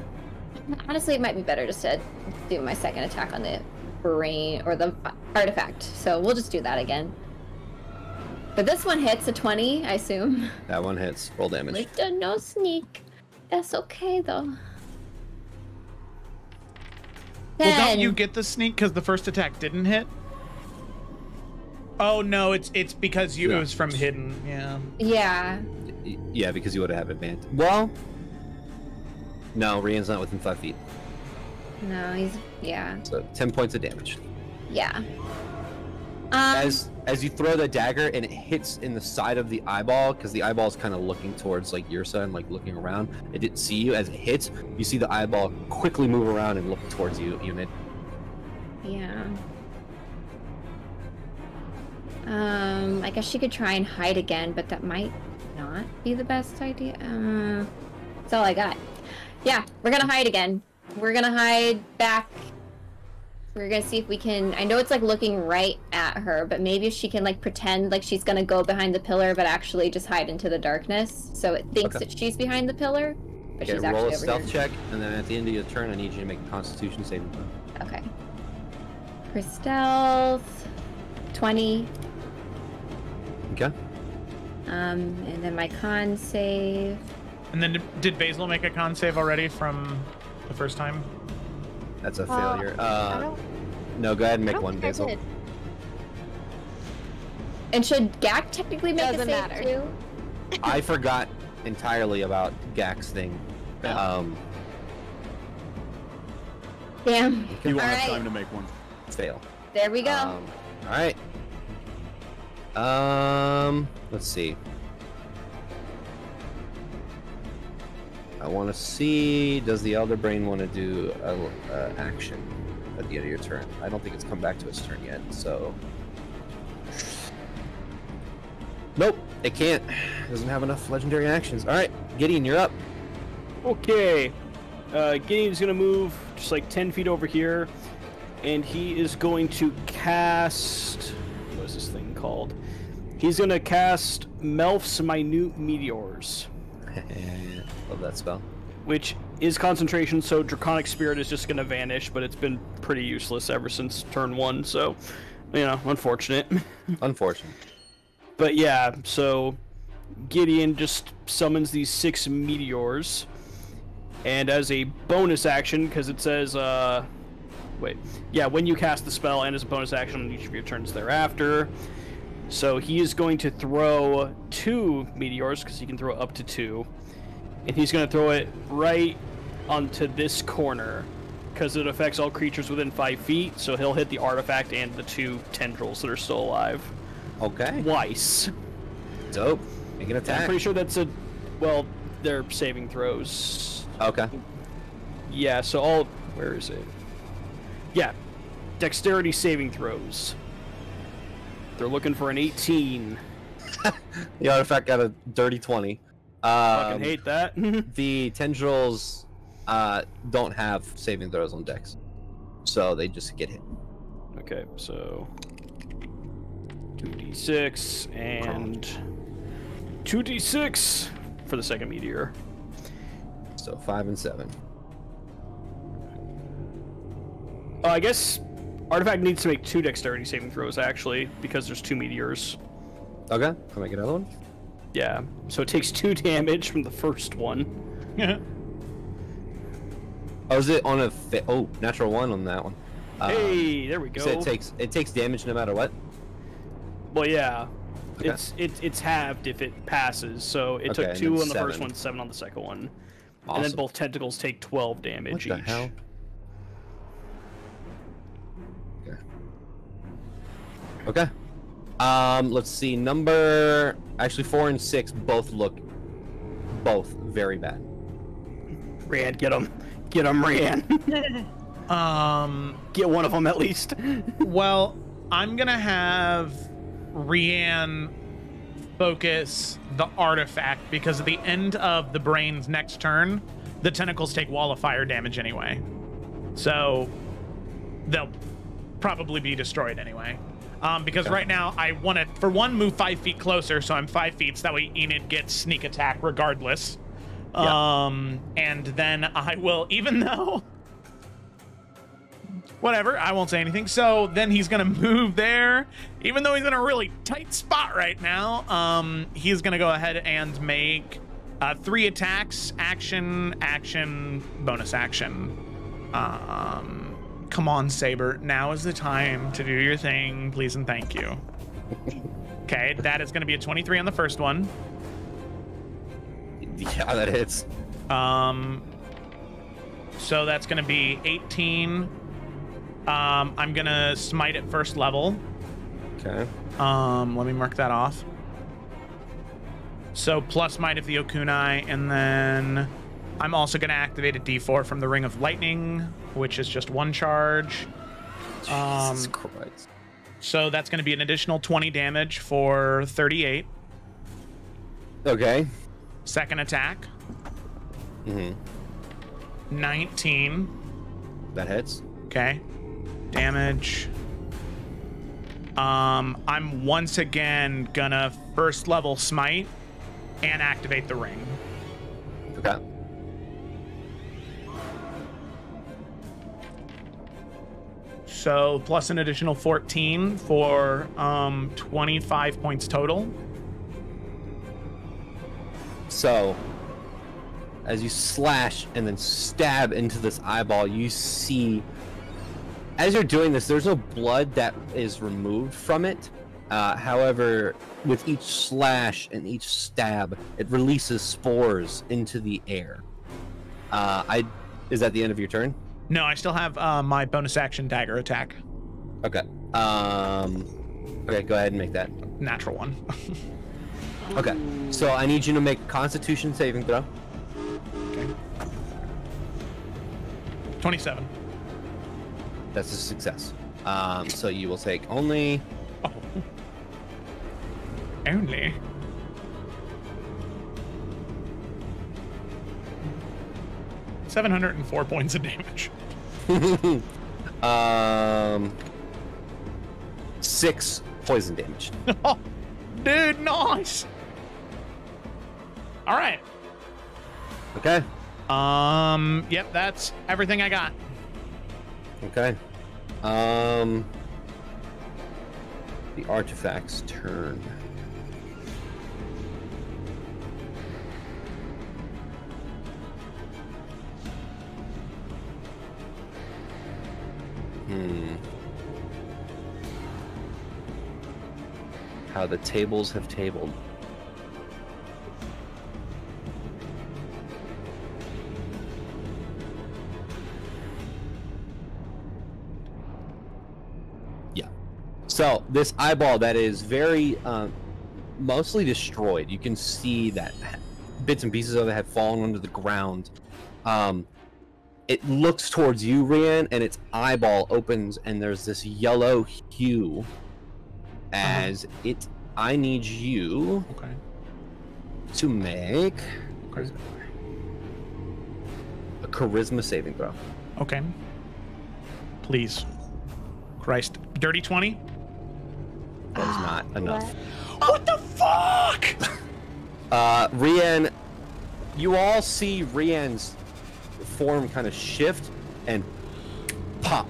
honestly, it might be better just to do my second attack on the brain or the artifact. So we'll just do that again. But this one hits a 20, I assume. That one hits. Roll damage. With no sneak. That's okay though. Well, don't you get the sneak because the first attack didn't hit? Oh no, it's because it was from hidden. Yeah. Yeah. Yeah, because you would have advantage. Well, no, Rian's not within 5 feet. No, yeah. So 10 points of damage. Yeah. As you throw the dagger and it hits in the side of the eyeball, because the eyeball is kind of looking towards like your side, like looking around. It didn't see you. As it hits, you see the eyeball quickly move around and look towards you, Enid. Yeah. I guess she could try and hide again, but that might not be the best idea. That's all I got. Yeah, we're gonna hide again. We're gonna hide back. We're gonna see if we can... I know it's like looking right at her, but maybe if she can like pretend like she's gonna go behind the pillar, but actually just hide into the darkness, so it thinks that she's behind the pillar, but she's actually roll a over stealth here. check, and then at the end of your turn, I need you to make a Constitution saving throw. Okay. For stealth, 20. Okay. And then my con save. And then did Basil make a con save already from the first time? That's a failure. No, go ahead and make one, Basil. And should Gak technically make a save too? I forgot entirely about Gak's thing. Damn. You won't have Alright. time to make one. Fail. There we go. All right. Let's see. I want to see, does the Elder Brain want to do a action at the end of your turn? I don't think it's come back to its turn yet, so... Nope, it can't. It doesn't have enough legendary actions. Alright, Gideon, you're up. Okay. Gideon's gonna move just like 10 feet over here, and he is going to cast... What is this thing called? He's gonna cast Melf's Minute Meteors. Love that spell. Which is concentration, so Draconic Spirit is just gonna vanish, but it's been pretty useless ever since turn 1, so, you know, unfortunate. Unfortunate. But yeah, so Gideon just summons these 6 meteors, and as a bonus action, because it says, when you cast the spell, and as a bonus action on each of your turns thereafter, so he is going to throw 2 meteors, because he can throw up to 2, and he's going to throw it right onto this corner, because it affects all creatures within 5 feet, so he'll hit the artifact and the 2 tendrils that are still alive. Okay. Twice. Dope. Make an attack. I'm pretty sure that's they're saving throws. Okay. Yeah, so Where is it? Yeah, dexterity saving throws. They're looking for an 18. The artifact got a dirty 20. Fucking hate that. The tendrils don't have saving throws on dex, so they just get hit. Okay, so 2d6 and 2d6 for the second meteor. So 5 and 7. I guess artifact needs to make 2 dexterity saving throws actually, because there's 2 meteors. Okay, I'll make another one. Yeah, so it takes 2 damage from the first one. Oh, is it on a natural 1 on that one? Hey, there we go. So it takes damage no matter what. Well, yeah, Okay. it's halved if it passes. So it took and 2 then on the first 7. one, 7 on the second one, and then Awesome. both tentacles take 12 damage What each. the hell? Okay. Let's see. Actually, 4 and 6 both look very bad. Rand, get him, Rand. Get one of them at least. Well, I'm gonna have Rian focus the artifact because at the end of the brain's next turn, the tentacles take wall of fire damage anyway. So they'll probably be destroyed anyway. Because right now I want to, for one, move 5 feet closer, so I'm 5 feet, so that way Enid gets sneak attack regardless. Yeah. And then I will, even though... Whatever, I won't say anything. So then he's gonna move there, even though he's in a really tight spot right now. He's gonna go ahead and make 3 attacks, action, bonus action. Come on, Saber. Now is the time to do your thing, please and thank you. Okay, that is gonna be a 23 on the first one. Yeah, that hits. So that's gonna be 18. I'm gonna smite at first level. Okay. Let me mark that off. So plus Might of the Okunai, and then I'm also gonna activate a D4 from the Ring of Lightning, which is just 1 charge. Jesus Christ. So that's gonna be an additional 20 damage for 38. Okay. Second attack. 19. That hits. Okay. Damage. I'm once again gonna first level smite and activate the ring. Okay. So plus an additional 14 for 25 points total. So, as you slash and then stab into this eyeball, you see, as you're doing this, there's no blood that is removed from it. However, with each slash and each stab, it releases spores into the air. Is that the end of your turn? No, I still have my bonus action dagger attack. Okay. Okay, go ahead and make that. Natural one. Okay. So I need you to make a Constitution saving throw. Okay. 27. That's a success. So you will take only... Oh. Only. $704 points of damage. 6 poison damage. Oh, dude, nice. All right. Okay. Yep, that's everything I got. Okay. The artifact's turn. How the tables have tabled. Yeah. So this eyeball that is very mostly destroyed. You can see that bits and pieces of it have fallen onto the ground. it looks towards you, Rian, and its eyeball opens, and there's this yellow hue. As I need you to make a charisma saving throw. Okay. Please. Christ. Dirty 20? That is not enough. What the fuck? Rian, you all see Rian's form kind of shift and pop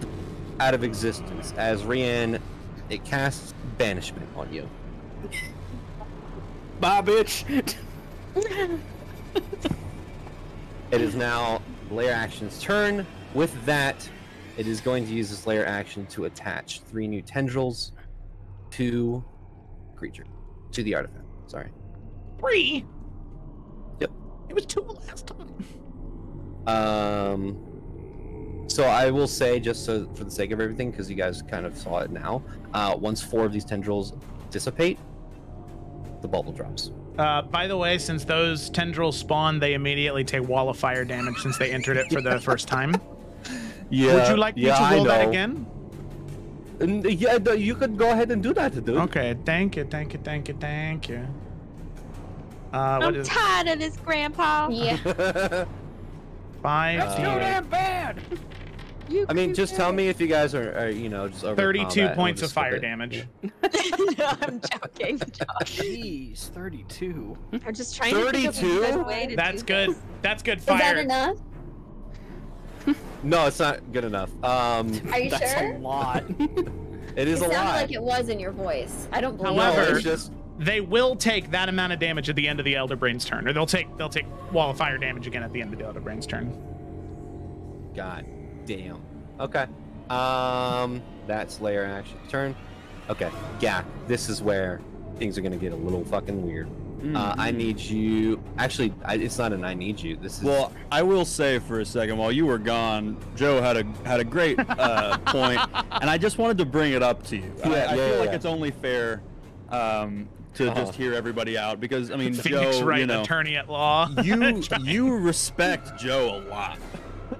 out of existence as Rian, it casts banishment on you. Bye, bitch. It is now layer action's turn. With that, it is going to use this layer action to attach 3 new tendrils to the artifact. Sorry. 3? Yep. It was 2 last time. So I will say, just so for the sake of everything, because you guys kind of saw it now, once 4 of these tendrils dissipate, the bubble drops. By the way, since those tendrils spawn, they immediately take wall of fire damage since they entered it for the first time. Yeah. Would you like me to roll that again? Yeah, you could go ahead and do that, dude. Okay, thank you. I'm tired of this, Grandpa. Yeah. 5. That's too damn bad. I mean, just tell me if you guys are just over 32 points of fire damage. No, I'm joking. Jeez, 32. I'm just trying to think of a good way to That's do good. this. That's good Is fire. that enough? No, it's not good enough. Are you That's sure? a lot. It is It a sounded lot. like it was in your voice. I don't believe However, it. it's just They will take that amount of damage at the end of the Elder Brain's turn, or they'll take wall of fire damage again at the end of the Elder Brain's turn. God damn. Okay. That's layer action turn. Okay. Yeah, this is where things are gonna get a little fucking weird. I need you. Actually, it's not an I need you. This is. Well, I will say for a second, while you were gone, Joe had a great point, and I just wanted to bring it up to you. I feel like it's only fair to just hear everybody out because I mean, Phoenix Joe, Wright, attorney at law. you respect Joe a lot.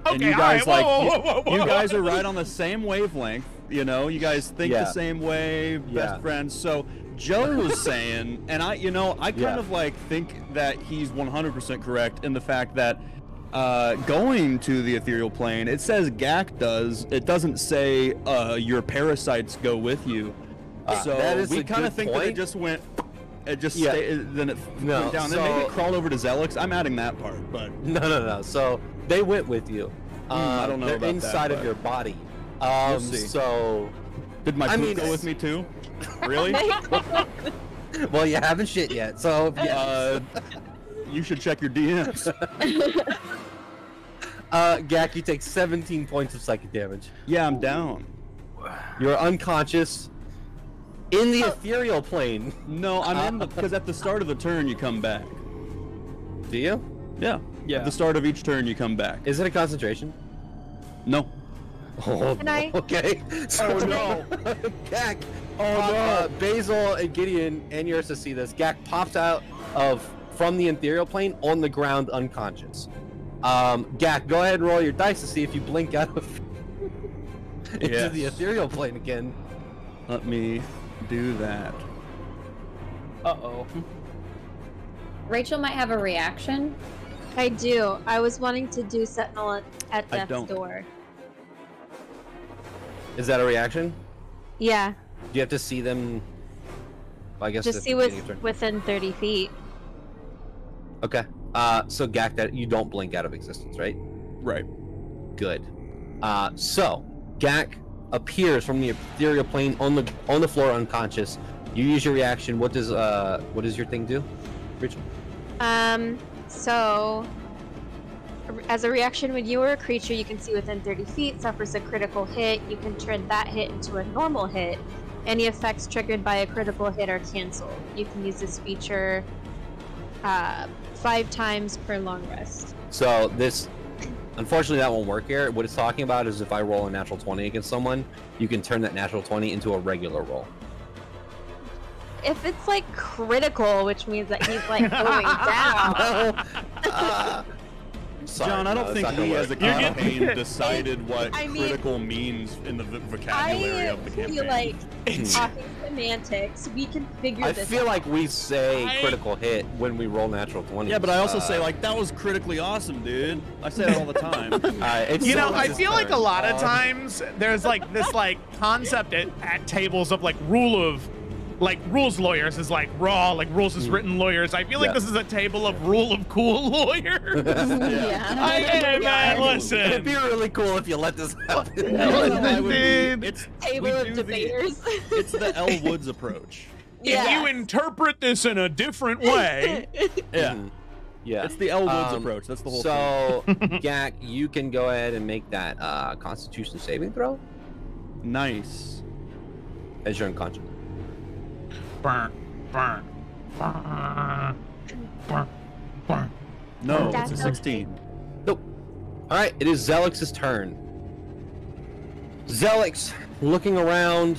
Okay, and you guys whoa. you guys are right on the same wavelength. You know, you guys think the same way, best friends. So Joe was saying, and I kind of like think that he's 100% correct in the fact that going to the ethereal plane, it says GAC does. It doesn't say your parasites go with you. So that is we a kind of good think point. that it just went. It just stayed, then it went down. Then maybe it crawled over to Zelix. I'm adding that part, but no. So they went with you. I don't know they're about inside that, of your body. We'll see. So did my poop go with me too? Really? well, you haven't shit yet. So you should check your DMs. Gak, you take 17 points of psychic damage. Yeah, I'm down. You're unconscious in the ethereal plane. No, I'm in because at the start of the turn you come back. Do you? Yeah. Yeah. At the start of each turn you come back. Is it a concentration? No. Oh, Can I- okay. So, no. Gak. Oh no. Basil and Gideon and Ursa see this. Gak pops out from the ethereal plane on the ground unconscious. Gak, go ahead and roll your dice to see if you blink out of into the ethereal plane again. Let me do that. Uh-oh. Rachel might have a reaction. I do. I was wanting to do Sentinel at I Death's don't. Door. Is that a reaction? Yeah, Do you have to see them? I guess just at see the beginning of turn. within 30 feet. Okay. So Gak, that you don't blink out of existence, right? Right. Good. So Gak appears from the ethereal plane on the floor unconscious. You use your reaction. What does your thing do, Rachel? So as a reaction, when you or a creature you can see within 30 feet suffers a critical hit, you can turn that hit into a normal hit. Any effects triggered by a critical hit are canceled. You can use this feature 5 times per long rest. So this, unfortunately, that won't work here. What it's talking about is if I roll a natural 20 against someone, you can turn that natural 20 into a regular roll. If it's like critical, which means that he's like going down. Sorry, John, I don't no, think that's not we gonna as a work. campaign decided what I mean, critical means in the vocabulary of the I campaign. feel like talking semantics, we can figure I this feel out. like we say critical hit when we roll natural 20s. Yeah, but I also say like that was critically awesome, dude. I say that all the time. You know, I feel like a lot of times there's like this like concept at tables of like rules lawyers is like raw, like rules is written lawyers. I feel like this is a table of rule of cool lawyers. Hey man, listen. It'd be really cool if you let this happen. It's Table of debaters. It's the Elle Woods approach. If you interpret this in a different way, Yeah. Yeah. It's the Elle Woods approach. That's the whole thing. So, Gak, you can go ahead and make that Constitution saving throw Nice. as you're unconscious. burn. No, That's it's a 16. Nope. All right, it is Zelix's turn. Zelix, looking around,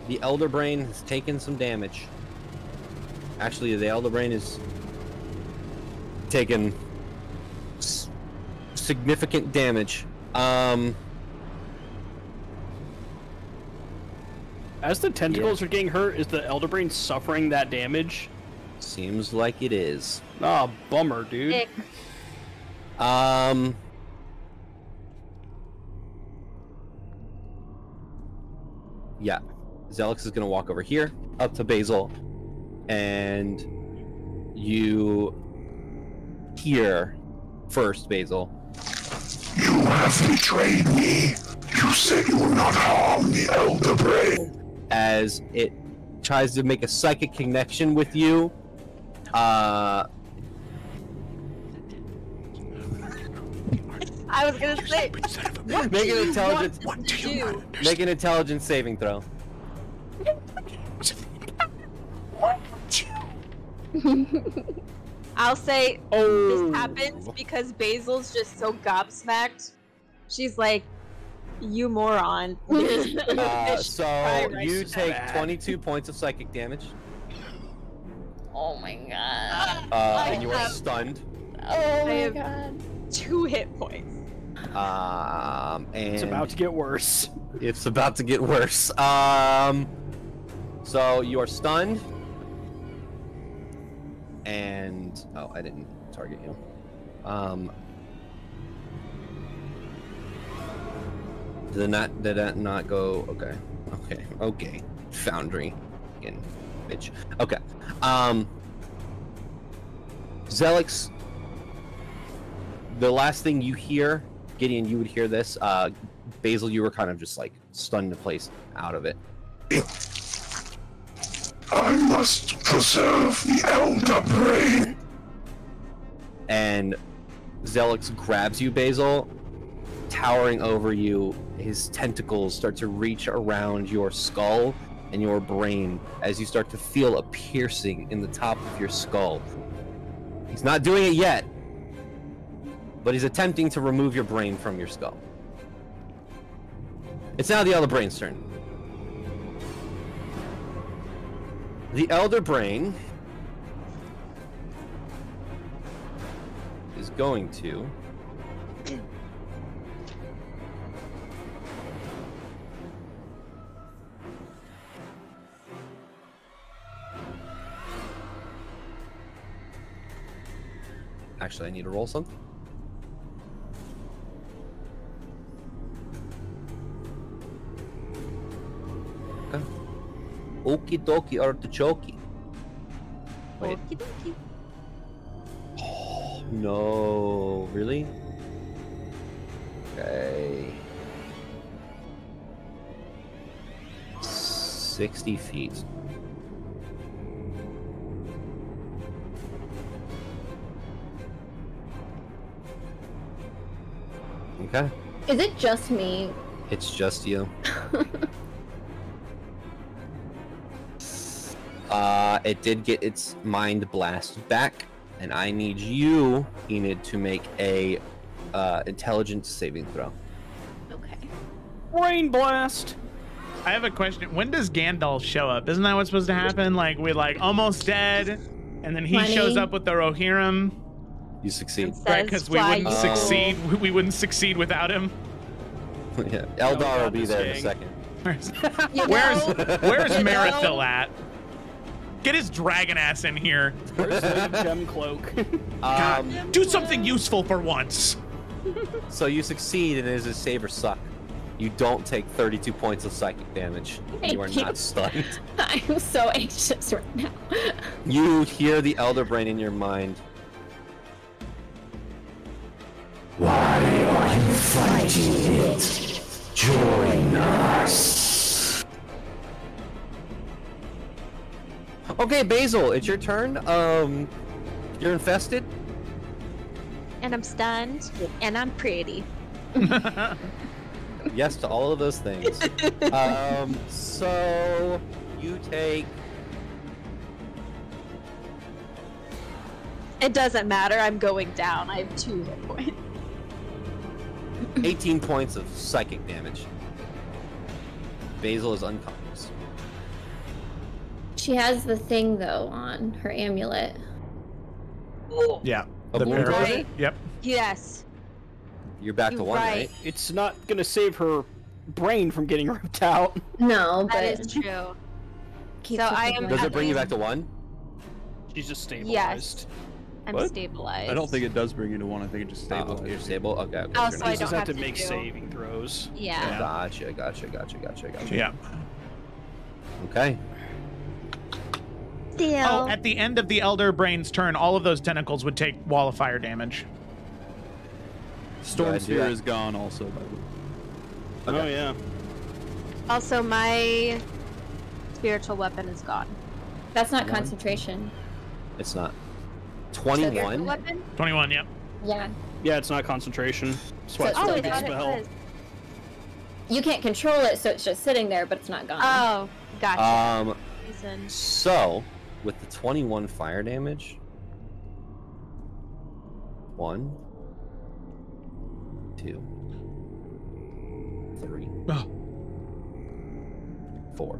the Elder Brain has taken some damage. Actually, the Elder Brain is taken significant damage. As the tentacles are getting hurt, is the Elder Brain suffering that damage? Seems like it is. Ah, bummer, dude. Ick. Yeah. Zelix is gonna walk over here, up to Basil, and you hear first, Basil. You have betrayed me. You said you would not harm the Elder Brain. As it tries to make a psychic connection with you. I was gonna say, Make an intelligence. do. Make an intelligence saving throw. I'll say this happens because Basil's just so gobsmacked. She's like, you moron. So you take 22 points of psychic damage. Oh my god. And you are stunned. Oh I my have god. 2 hit points. And It's about to get worse. It's about to get worse. So you are stunned. And oh, I didn't target you. Did that not go? Okay. Foundry, again, bitch. Okay. Zelix. The last thing you hear, Gideon, you would hear this. Basil, you were kind of just like stunned in place out of it. I must preserve the Elder Brain. And Zelix grabs you, Basil, towering over you. His tentacles start to reach around your skull and your brain as you start to feel a piercing in the top of your skull. He's not doing it yet, but he's attempting to remove your brain from your skull. It's now the Elder Brain's turn. The Elder Brain is going to actually, I need to roll something. Okay. Okie dokie artichoke. Wait. Okie dokie. Oh, no. Really? Okay. 60 feet. Okay. Is it just me? It's just you. It did get its mind blast back, and I need you, Enid, to make a intelligence saving throw. Okay. Brain blast. I have a question. When does Gandalf show up? Isn't that what's supposed to happen? Like we're like almost dead, and then he 20. shows up with the Rohirrim. You succeed. Right, because we wouldn't succeed. We wouldn't succeed without him. Yeah, Eldar will be there in a second. Where's You Marathil at? Get his dragon ass in here. Where's the gem cloak? God, do something useful for once. So you succeed, and it is a save or suck. You don't take 32 points of psychic damage. You are not stunned. I'm so anxious right now. You hear the Elder Brain in your mind. Why are you fighting it? Join us. Okay, Basil, it's your turn. You're infested. And I'm stunned. And I'm pretty. Yes to all of those things. So you take. It doesn't matter. I'm going down. I have 2 hit points. 18 points of psychic damage. Basil is unconscious. She has the thing though on her amulet. Yeah. A wound barrel. poison? Yep. Yes. You're back to You're 1, right. right? It's not gonna save her brain from getting ripped out. No, but That is true. keep So keep I going. am- Does it bring you back to 1? She's just stabilized. Yes. I'm What? stabilized. I don't think it does bring you to 1. I think it just stabilizes. You're stable? Okay. okay. Oh, you're so not- I You just don't have to have to make do- saving throws. Yeah. Gotcha. Yeah. Okay. Still. Oh, at the end of the Elder Brain's turn, all of those tentacles would take Wall of Fire damage. Storm Go ahead, do Sphere that. is gone also, by the way. Oh yeah. Also, my spiritual weapon is gone. That's not concentration. It's not. Spiritual 21. weapon? 21, yep. Yeah. Yeah, it's not concentration. That's why it's So Oh, still I a good thought it spell. was. You can't control it, so it's just sitting there, but it's not gone. Oh, gotcha. Reason. So, with the 21 fire damage, 1, 2, 3, Oh. 4.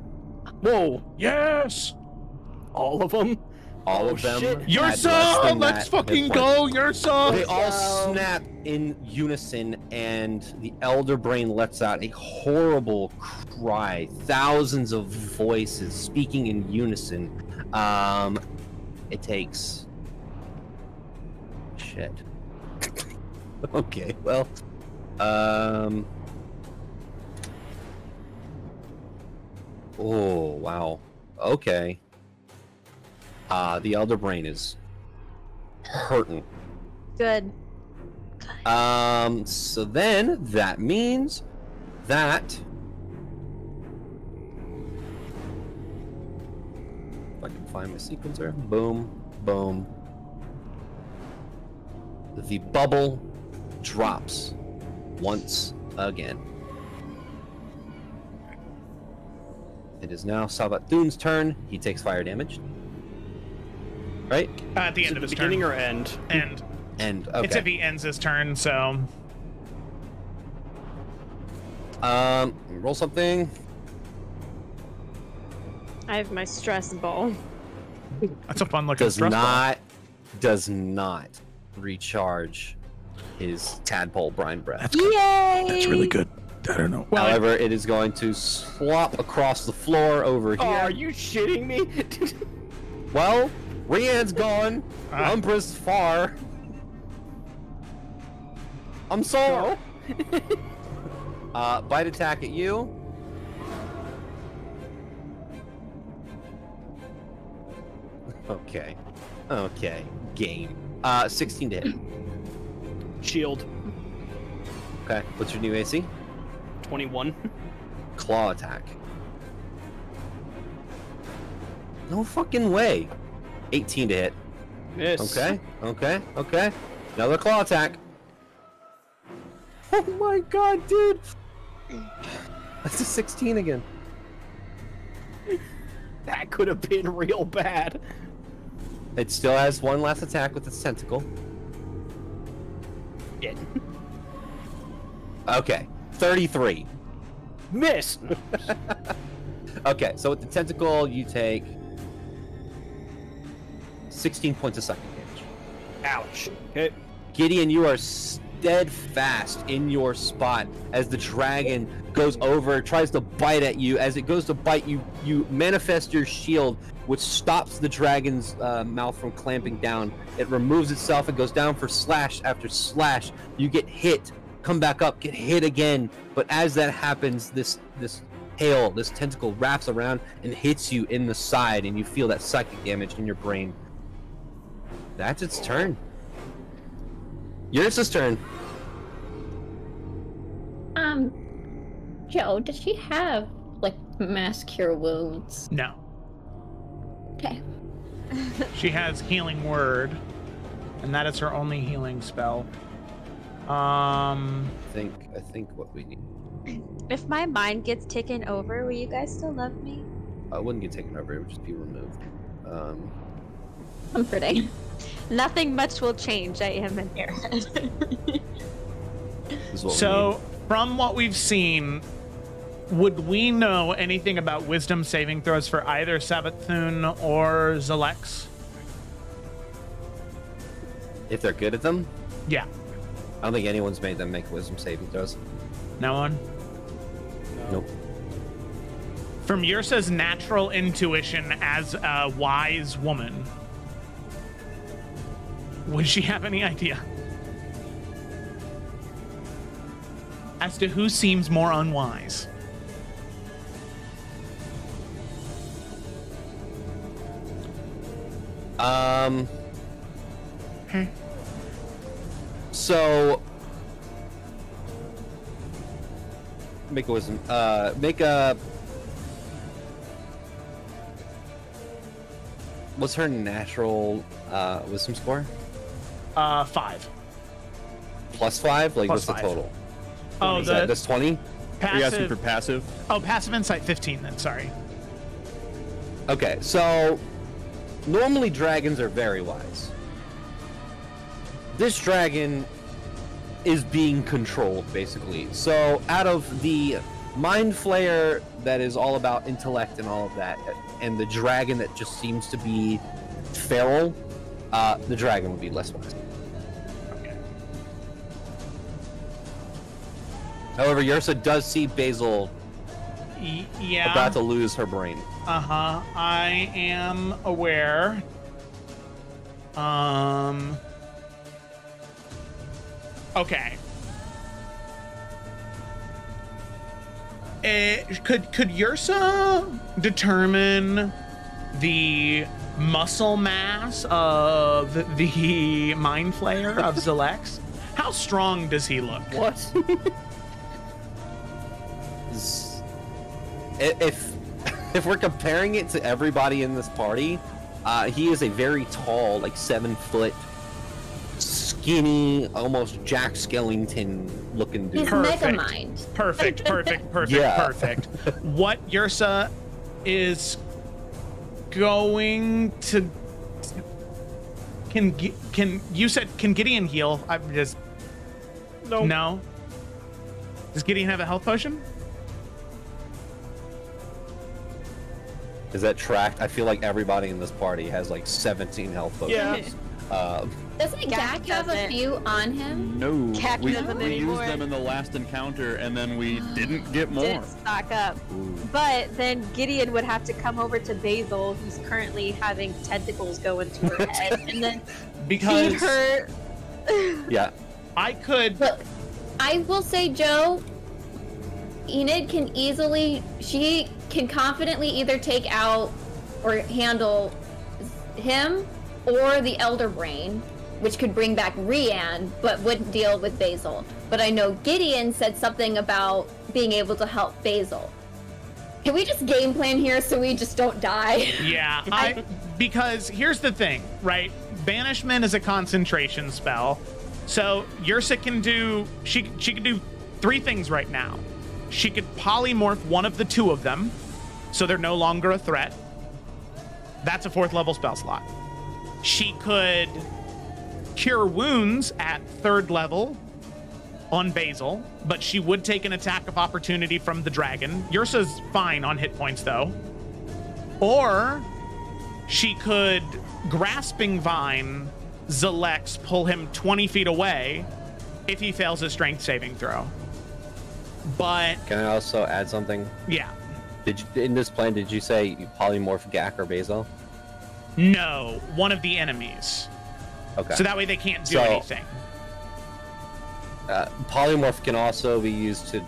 Whoa! Yes! All of them? All Oh, of them. shit. had Your less son! than Let's that hit fucking point. go! Your son! They all go. snap in unison, and the Elder Brain lets out a horrible cry. Thousands of voices speaking in unison. It takes. Shit. Okay, well. Oh, wow. Okay. The Elder Brain is hurting. Good. So then that means that if I can find my sequencer, boom, boom. The bubble drops once again. It is now Salvathoon's turn. He takes fire damage. Right? At the Is end it of the his beginning turn. or end? And And okay. it's if he ends his turn, so Roll something. I have my stress ball. that's a fun looking Does stress ball. not recharge his tadpole brine breath. Yay! That's really good. I don't know. Well, However, it is going to slop across the floor over Oh, here. are you shitting me? Well, Rian's gone. Ah. Umbra's far. I'm sore. Bite attack at you. Okay. Okay. Game. 16 to hit. Shield. Okay. What's your new AC? 21. Claw attack. No fucking way. 18 to hit. Miss. Okay. Okay. Okay. Another claw attack. Oh my god, dude. That's a 16 again. That could have been real bad. It still has one last attack with its tentacle. Shit. Okay. 33. Miss. Okay, so with the tentacle, you take 16 points of psychic damage. Ouch. Okay. Gideon, you are steadfast in your spot as the dragon goes over, tries to bite at you. As it goes to bite you, you manifest your shield, which stops the dragon's mouth from clamping down. It removes itself and goes down for slash after slash. You get hit, come back up, get hit again. But as that happens, this tail, this tentacle wraps around and hits you in the side, and you feel that psychic damage in your brain. That's its turn. Yursa's turn. Joe, does she have, like, mass cure wounds? No. Okay. She has Healing Word, and that is her only healing spell. I think what we need. If my mind gets taken over, will you guys still love me? I wouldn't get taken over, it would just be removed. Comforting. Nothing much will change. I am an airhead. So, from what we've seen, would we know anything about wisdom saving throws for either Sabathun or Zelex? If they're good at them? Yeah. I don't think anyone's made them make wisdom saving throws. No one? Nope. From Yursa's natural intuition as a wise woman, would she have any idea as to who seems more unwise? So make a wisdom. Make a. What's her natural wisdom score? 5. +5? Like, Plus what's the 5. total? Oh, That's 20? Are you asking passive. for passive? Oh, passive insight 15. Then sorry. Okay, so normally dragons are very wise. This dragon is being controlled, basically. So out of the mind flayer that is all about intellect and all of that, and the dragon that just seems to be feral, the dragon would be less wise. Okay. However, Yursa does see Basil Yeah. about to lose her brain. Uh-huh. I am aware. Okay. Could Yursa determine the muscle mass of the mind flayer of Zelex? How strong does he look? What? If we're comparing it to everybody in this party, he is a very tall, like 7 foot, skinny, almost Jack Skellington looking dude. He's Megamind. Perfect. Yeah. Perfect. What Yursa is going to can you said can Gideon heal? I'm just no. Does Gideon have a health potion? Is that tracked? I feel like everybody in this party has like 17 health potions. Yeah. Doesn't Gak have a doesn't. few on him? No, Cat we doesn't used anymore. them in the last encounter, and then we didn't get more. Didn't stock up. Ooh. But then Gideon would have to come over to Basil, who's currently having tentacles go into her head, and then feed Because her. Yeah. I could. But I will say, Joe, Enid she can confidently either take out or handle him or the Elder Brain, which could bring back Rian, but wouldn't deal with Basil. But I know Gideon said something about being able to help Basil. Can we just game plan here so we just don't die? Yeah, because here's the thing, right? Banishment is a concentration spell. So Yursa can do she can do 3 things right now. She could polymorph one of the 2 of them, so they're no longer a threat. That's a 4th level spell slot. She could cure wounds at 3rd level on Basil, but she would take an attack of opportunity from the dragon. Yursa's fine on hit points though. Or she could Grasping Vine Zelex pull him 20 feet away if he fails his strength saving throw. But can I also add something? Yeah. Did you, in this plan, did you say you polymorph Gak or Basil? No, one of the enemies. Okay. So that way they can't do anything. Polymorph can also be used to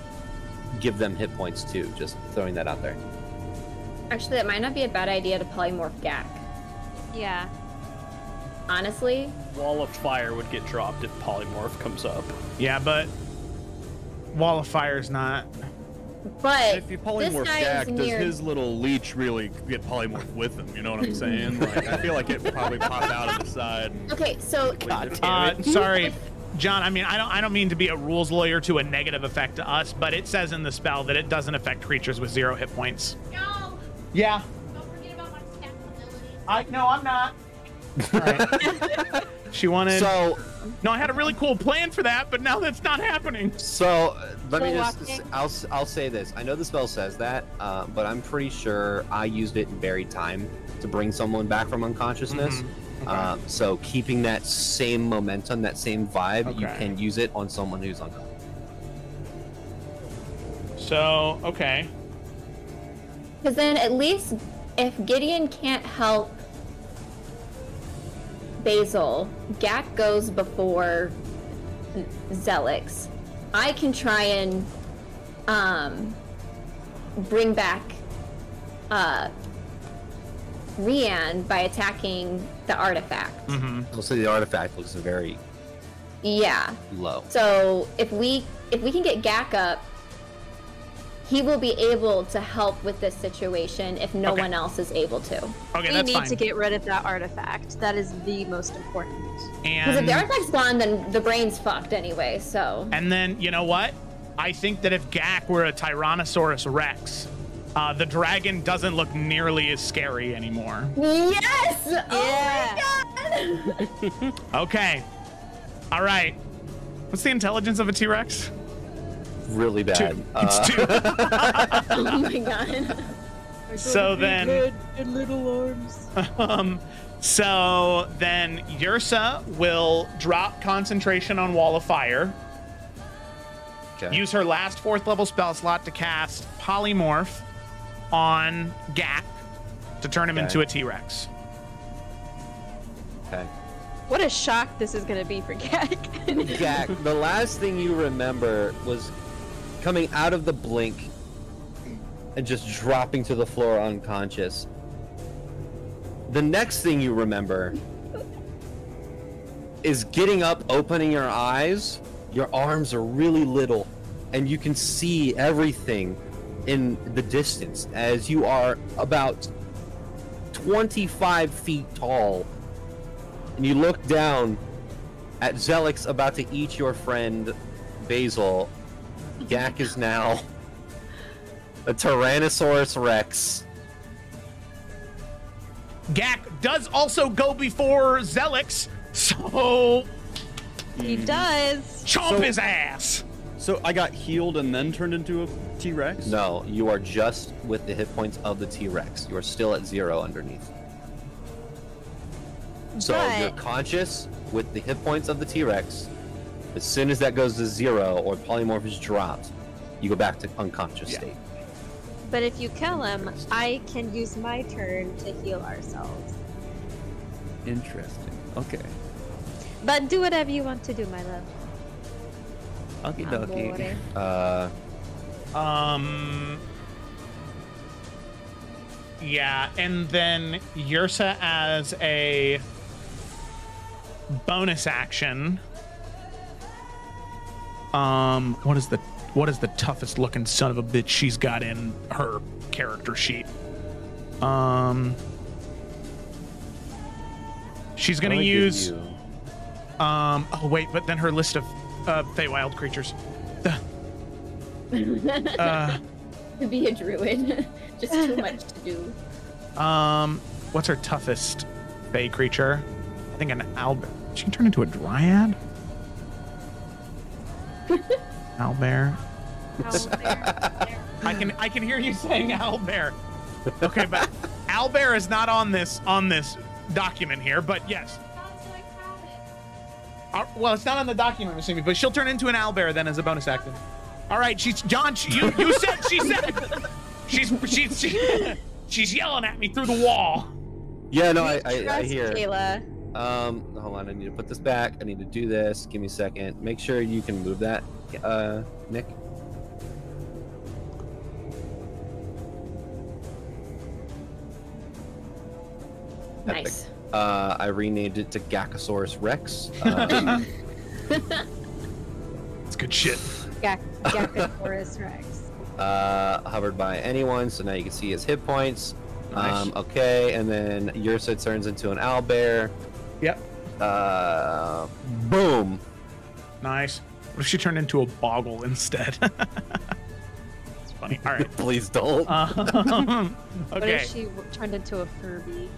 give them hit points too. Just throwing that out there. Actually, that might not be a bad idea to polymorph Gak. Yeah. Honestly. Wall of Fire would get dropped if polymorph comes up. Yeah, but Wall of Fire's not. But if you polymorph Gak, does his little leech really get polymorphed with him? You know what I'm saying? Like, I feel like it would probably pop out of the side. Okay, so sorry, John. I mean, I don't mean to be a rules lawyer to a negative effect to us, but it says in the spell that it doesn't affect creatures with 0 hit points. No. Yeah. Don't forget about my stat ability. No, I'm not. All right. She wanted. So. No, I had a really cool plan for that, but now that's not happening. So let me just. I'll say this. I know the spell says that, but I'm pretty sure I used it in buried time to bring someone back from unconsciousness. Mm-hmm. Okay. So keeping that same momentum, that same vibe, you can use it on someone who's unconscious. So okay. Because then at least if Gideon can't help Basil, Gak goes before Zelix. I can try and bring back Rian by attacking the artifact. Mm-hmm. Also, the artifact looks very low. So if we can get Gak up, he will be able to help with this situation if no one else is able to. Okay, we need to get rid of that artifact. That is the most important. Because if the artifact's gone, then the brain's fucked anyway, so. And then, you know what? I think that if Gak were a Tyrannosaurus Rex, the dragon doesn't look nearly as scary anymore. Yes! Yeah. Oh my god! Okay. All right. What's the intelligence of a T-Rex? Really bad. 2. It's 2. Oh my god. So then, good little arms. So then Yrsa will drop concentration on Wall of Fire. Okay. Use her last 4th level spell slot to cast Polymorph on Gak to turn him into a T-Rex. Okay. What a shock this is going to be for Gak. Gak, the last thing you remember was coming out of the blink and just dropping to the floor unconscious. The next thing you remember is getting up, opening your eyes. Your arms are really little, and you can see everything in the distance as you are about 25 feet tall. And you look down at Zelix about to eat your friend Basil. Gak is now a Tyrannosaurus Rex. Gak does also go before Zelix, so He does. Chomp his ass. So I got healed and then turned into a T-Rex? No, you are just with the hit points of the T-Rex. You are still at 0 underneath. So you're conscious with the hit points of the T-Rex. As soon as that goes to 0 or polymorph is dropped, you go back to unconscious state. But if you kill him, I can use my turn to heal ourselves. Interesting. Okay. But do whatever you want to do, my love. Okie dokie. Yeah, and then Yrsa as a bonus action. What is the toughest looking son of a bitch she's got in her character sheet? She's gonna use. Oh wait, but then her list of Feywild creatures. To be a druid, just too much to do. What's her toughest Fey creature? I think an owlbear. She can turn into a dryad. Owlbear. I can hear you saying owlbear. Okay, but owlbear is not on this document here. But yes. Well, it's not on the document, I'm assuming, but she'll turn into an owlbear then as a bonus action. All right, you said she said she's yelling at me through the wall. Yeah, no, I hear. Kayla. Hold on, I need to put this back. I need to do this. Give me a second. Make sure you can move that, Nick. Nice. Epic. I renamed it to Gackosaurus Rex. It's good shit. Gackosaurus Rex. Hovered by anyone, so now you can see his hit points. Nice. Okay, and then Ursa turns into an owlbear. Yep. Boom. Nice. What if she turned into a boggle instead? It's funny. All right. Please don't. Okay. What if she turned into a Furby?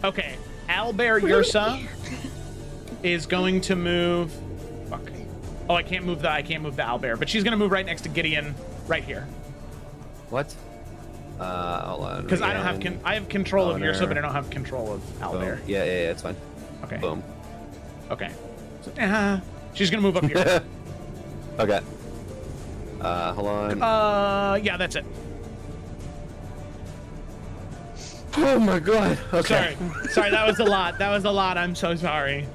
Okay. Owlbear Ursa is going to move. Fuck. Oh, I can't move the owlbear, but she's gonna move right next to Gideon, right here. What? Hold on. Because I don't have I have control of Honor. Ursa, but I don't have control of owlbear. Boom. Yeah, it's fine. Okay. Boom. Okay. So, she's gonna move up here. Okay. Hold on. Yeah, that's it. Oh my god. Okay. Sorry, that was a lot. I'm so sorry.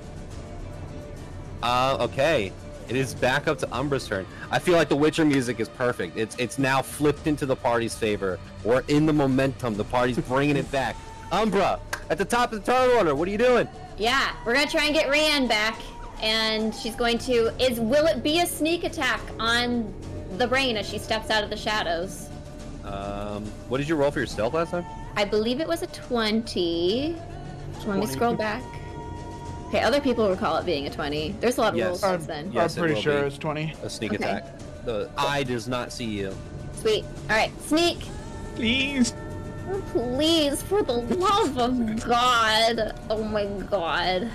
Okay. It is back up to Umbra's turn. I feel like the Witcher music is perfect. It's now flipped into the party's favor. We're in the momentum. The party's bringing it back. Umbra, at the top of the turn order. What are you doing? Yeah, we're gonna try and get Rhiann back, and she's going to. Will it be a sneak attack on the brain as she steps out of the shadows? What did you roll for your stealth last time? I believe it was a 20. Let me scroll back. Okay, other people recall it being a 20. There's a lot of rolls since then. Yes, I'm pretty sure be it's 20. a sneak Okay. attack. The eye does not see you. Sweet. All right, sneak. Please. Oh, please, for the love of God. Oh my God.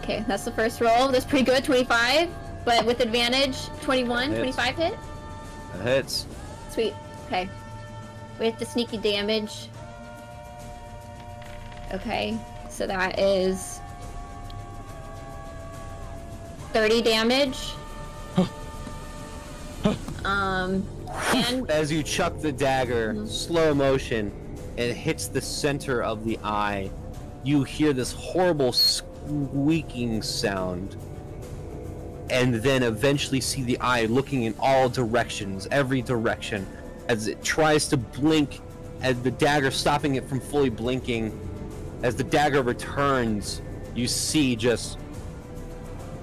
Okay, that's the first roll. That's pretty good. 25, but with advantage. 21. Hits. 25 hit. That hits. Sweet. Okay. With the sneaky damage. Okay, so that is 30 damage. And As you chuck the dagger, slow motion, it hits the center of the eye. You hear this horrible squeaking sound, and then eventually see the eye looking in all directions, every direction, as it tries to blink, as the dagger stopping it from fully blinking. As the dagger returns, you see just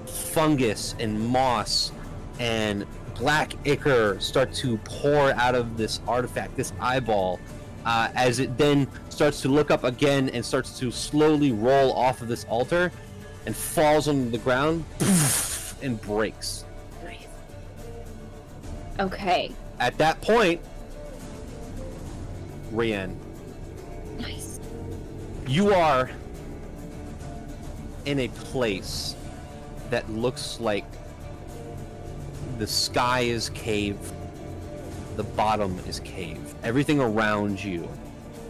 fungus and moss and black ichor start to pour out of this artifact, this eyeball, as it then starts to look up again and starts to slowly roll off of this altar and falls on the ground and breaks. okay. At that point, Rhiann, Nice. you are in a place that looks like the sky is caved, the bottom is caved. Everything around you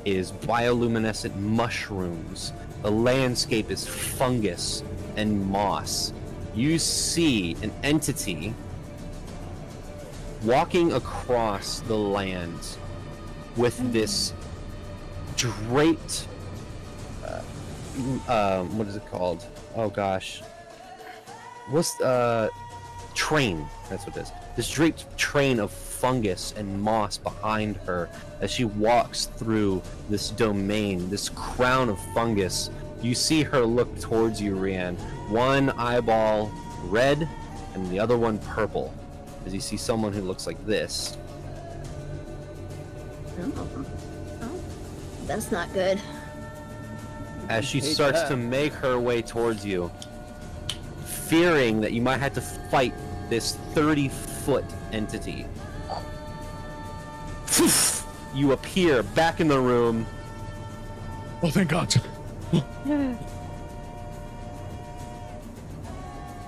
is bioluminescent mushrooms. The landscape is fungus and moss. You see an entity walking across the land with this draped what is it called? Oh gosh. What's train? That's what it is. This draped train of fungus and moss behind her as she walks through this domain, this crown of fungus. You see her look towards you, Rhiann. One eyeball red and the other one purple. As you see someone who looks like this. Oh, that's not good. As she starts to make her way towards you, fearing that you might have to fight this 30-foot entity. You appear back in the room. Oh, thank God. Glad you're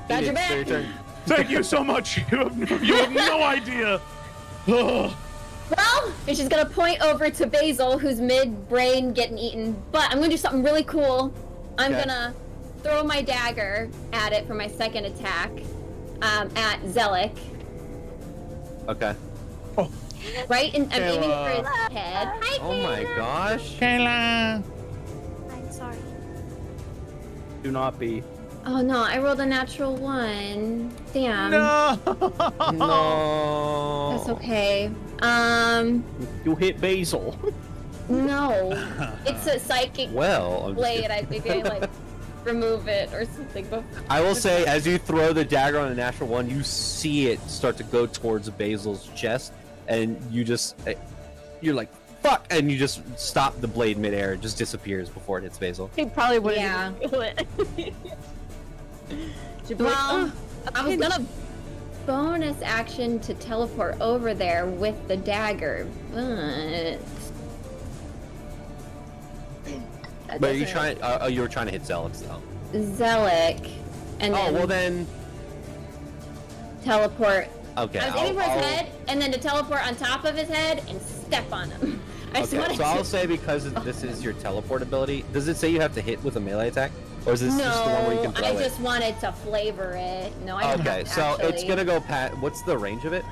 It's your back. turn. Thank you so much. You have no idea. Ugh. Well, and she's gonna point over to Basil, who's mid-brain getting eaten. But I'm gonna do something really cool. I'm Okay. gonna throw my dagger at it for my second attack at Zelik. Okay. Right? And I'm aiming for his head. Hi, Oh my Kayla. gosh. Kayla. I'm sorry. Do not be. Oh no, I rolled a natural 1. Damn. No. No. That's okay. You hit Basil. No. It's a psychic Well, I'm just blade. kidding. I think I like remove it or something. But I will say, as you throw the dagger on a natural 1, you see it start to go towards Basil's chest, and you're like, fuck, and you just stop the blade midair. It just disappears before it hits Basil. He probably wouldn't Yeah. even feel it. She'd be like, well, "Oh, I was gonna bonus action to teleport over there with the dagger, but But you trying? You were trying to hit Zelix though. Zelik, and then Well then. teleport. Okay. I was aiming for his head, and then to teleport on top of his head and step on him. I just Okay, wanted so I'll to... say because this is your teleport ability, does it say you have to hit with a melee attack? Or is this just the one where you can No, throw I it? just wanted to flavor it. No, I don't Okay, have to so it's actually. gonna go past. What's the range of it?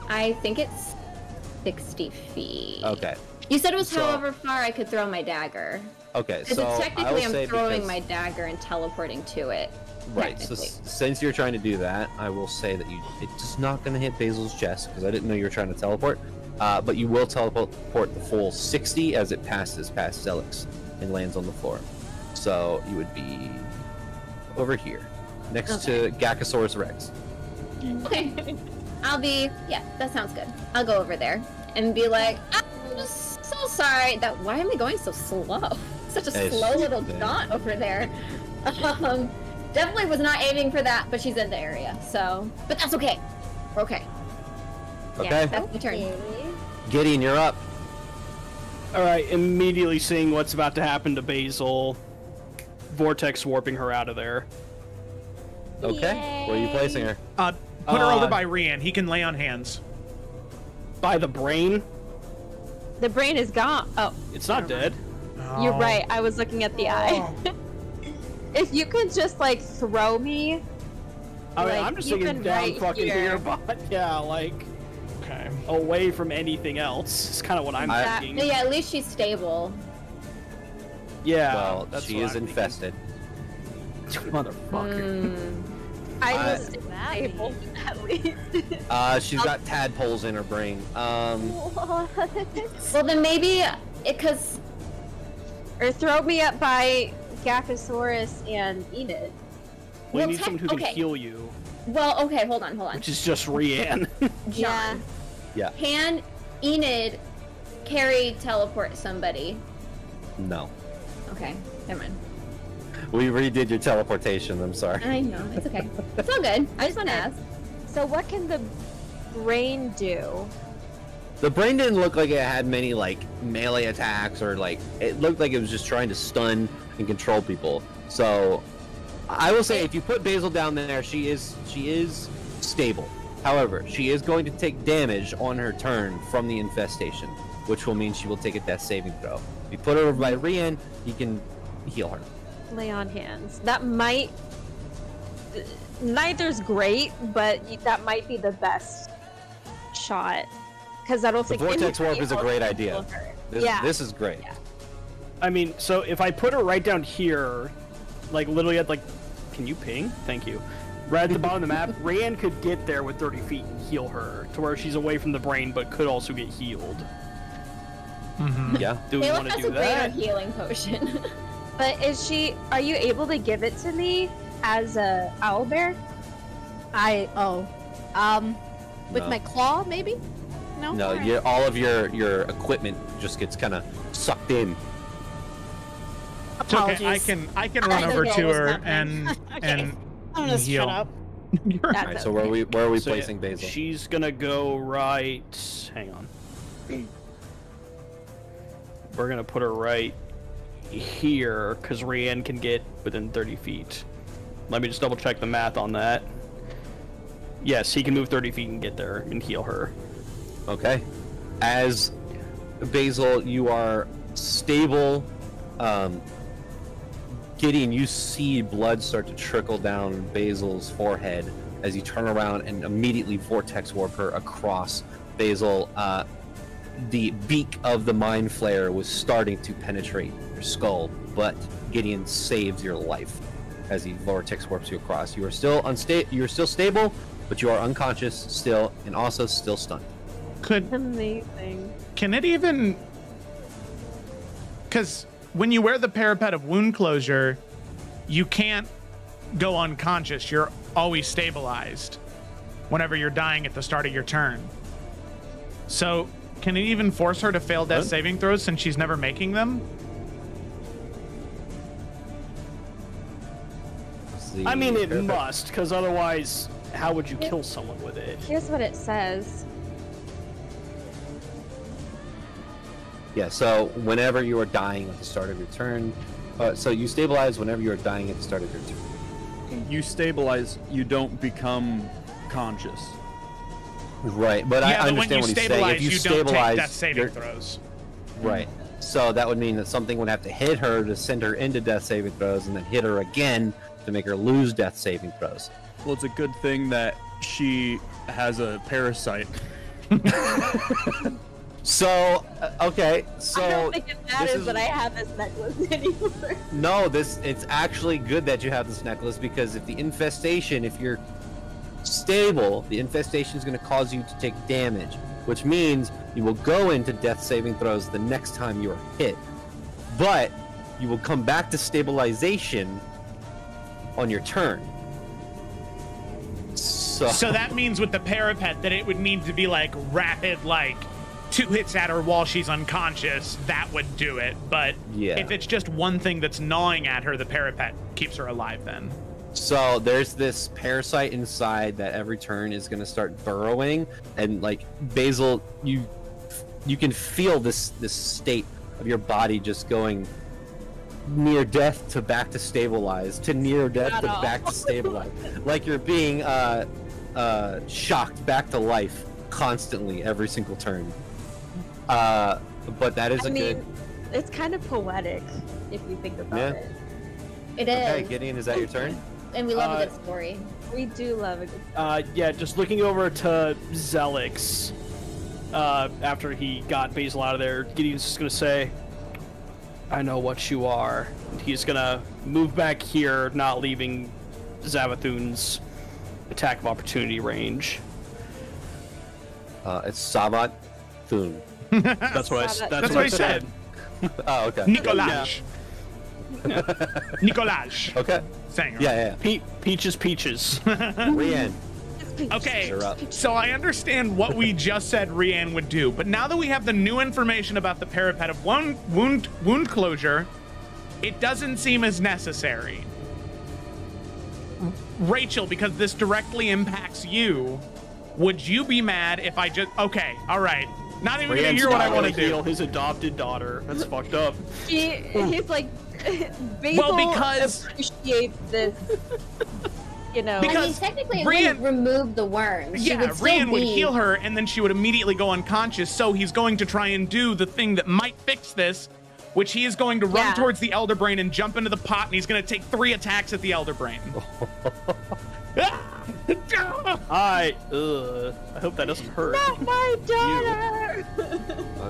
I think it's 60 feet. Okay. You said it was So- however far I could throw my dagger. Okay, Because so I technically will I'm say throwing because, my dagger and teleporting to it. right. So technically. since you're trying to do that, I will say that it's just not gonna hit Basil's chest because I didn't know you were trying to teleport. But you will teleport the full 60 as it passes past Zelix and lands on the floor. So you would be over here, next to Gakasaurus Rex. Okay. Yeah, that sounds good. I'll go over there and be like, I'm just so sorry that, why am I going so slow? Such a It's- slow little yeah. jaunt over there. Definitely was not aiming for that, but she's in the area, so, but that's okay. We're okay. Yeah, Okay. that's my turn. Gideon, you're up. All right, immediately seeing what's about to happen to Basil, vortex warping her out of there. Okay. Where are you placing her? Put her over by Rian. He can lay on hands. By the brain. the brain is gone. Oh, It's not dead. you're Oh. right. I was looking at the eye. If you could just like throw me. I mean, Like, I'm just even thinking down right fucking here. here, but yeah, like Okay. away from anything else. It's kind of what I'm thinking. Yeah, at least she's stable. Yeah, Well, that's she what is I'm infested. thinking. Motherfucker. I I- was stable at least. She's got tadpoles in her brain. Well, then maybe, because Or throw me up by Gakasaurus and Enid. We Well, need someone who can okay. heal you, well, okay, hold on. which is just Rian. John, Yeah. can Enid carry teleport somebody? No. Okay, never mind. We redid your teleportation. I'm sorry. I know, it's okay. It's all good. I just want to ask. So what can the brain do? The brain didn't look like it had many like melee attacks or like it looked like it was just trying to stun and control people. So I will say if you put Basil down there, she is stable. However, she is going to take damage on her turn from the infestation, which will mean she will take a death saving throw. If you put her over by Rian, you can heal her. Lay on hands. That might. Neither's great, but that might be the best shot. Because I don't The think vortex warp anybody is a else great can idea. heal her. This, Yeah. this is great. Yeah. I mean, so if I put her right down here, like literally at like, can you ping? Thank you. Right at the bottom of the map, Rian could get there with 30 feet and heal her to where she's away from the brain, but could also get healed. Yeah. Do we Caleb want to has do a greater that? healing potion. But are you able to give it to me as a owlbear? With No. my claw, maybe? No. No, Alright. all of your equipment just gets kind of sucked in. It's okay. Apologies. I can run I over know to what was her happening. and Okay. and I'm gonna heal. shut up. You're That's Alright, so where are we So, yeah, placing Basil? She's gonna go right. Hang on. We're gonna put her right here because Rian can get within 30 feet. Let me just double check the math on that. Yes, he can move 30 feet and get there and heal her. Okay. As Basil, you are stable, Gideon, you see blood start to trickle down Basil's forehead as you turn around and immediately vortex warp her across Basil. The beak of the Mind Flayer was starting to penetrate your skull, but Gideon saves your life as he vortex warps you across. You are still you're still stable, but you are unconscious still, and also still stunned. Amazing. Can it even? Because when you wear the parapet of wound closure, you can't go unconscious. You're always stabilized whenever you're dying at the start of your turn. So can it even force her to fail death saving throws since she's never making them? I mean, it must, because otherwise, how would you kill someone with it? Here's what it says. Yeah, so whenever you are dying at the start of your turn, so you stabilize whenever you are dying at the start of your turn. You stabilize, you don't become conscious. Right, but I understand what he's saying. If you don't take stabilize, death saving throws. Right. So that would mean that something would have to hit her to send her into death saving throws, and then hit her again to make her lose death saving throws. Well, it's a good thing that she has a parasite. So, okay, so... I don't think it matters that I have this necklace anymore. No, it's actually good that you have this necklace, because if the infestation, if you're stable, the infestation is going to cause you to take damage, which means you will go into death saving throws the next time you are hit, but you will come back to stabilization on your turn. So that means with the parapet that it would need to be like rapid, like 2 hits at her while she's unconscious. That would do it. But if it's just one thing that's gnawing at her, the parapet keeps her alive then. So there's this parasite inside that every turn is going to start burrowing, and like Basil, you can feel this state of your body just going near death to back to stabilize, to near death to back to stabilize, like you're being shocked back to life constantly every single turn. But that is good. It's kind of poetic if you think about it. It is. Okay, Gideon, is that your turn? And we love a good story. We do love a good story. Yeah, just looking over to Zelix, after he got Basil out of there, Gideon's just gonna say, I know what you are. And he's gonna move back here, not leaving Zavathun's attack of opportunity range. It's Savat Thun. That's what I said. Oh, okay. Nicolaj. Nicolaj. Okay. Sanger. Yeah. Peaches. Rian. Okay, so I understand what we just said Rian would do, but now that we have the new information about the parapet of wound closure, it doesn't seem as necessary. Rachel, because this directly impacts you, would you be mad if I just... Okay, all right. Not even gonna hear what I want to do. His adopted daughter. That's fucked up. He's like... Basil because... appreciates this... You know, because I mean, technically, it wouldn't remove the worm. Rian would heal her, and then she would immediately go unconscious. So he's going to try and do the thing that might fix this, which he is going to run towards the Elder Brain and jump into the pot, and he's going to take 3 attacks at the Elder Brain. I hope that doesn't hurt. Not my daughter.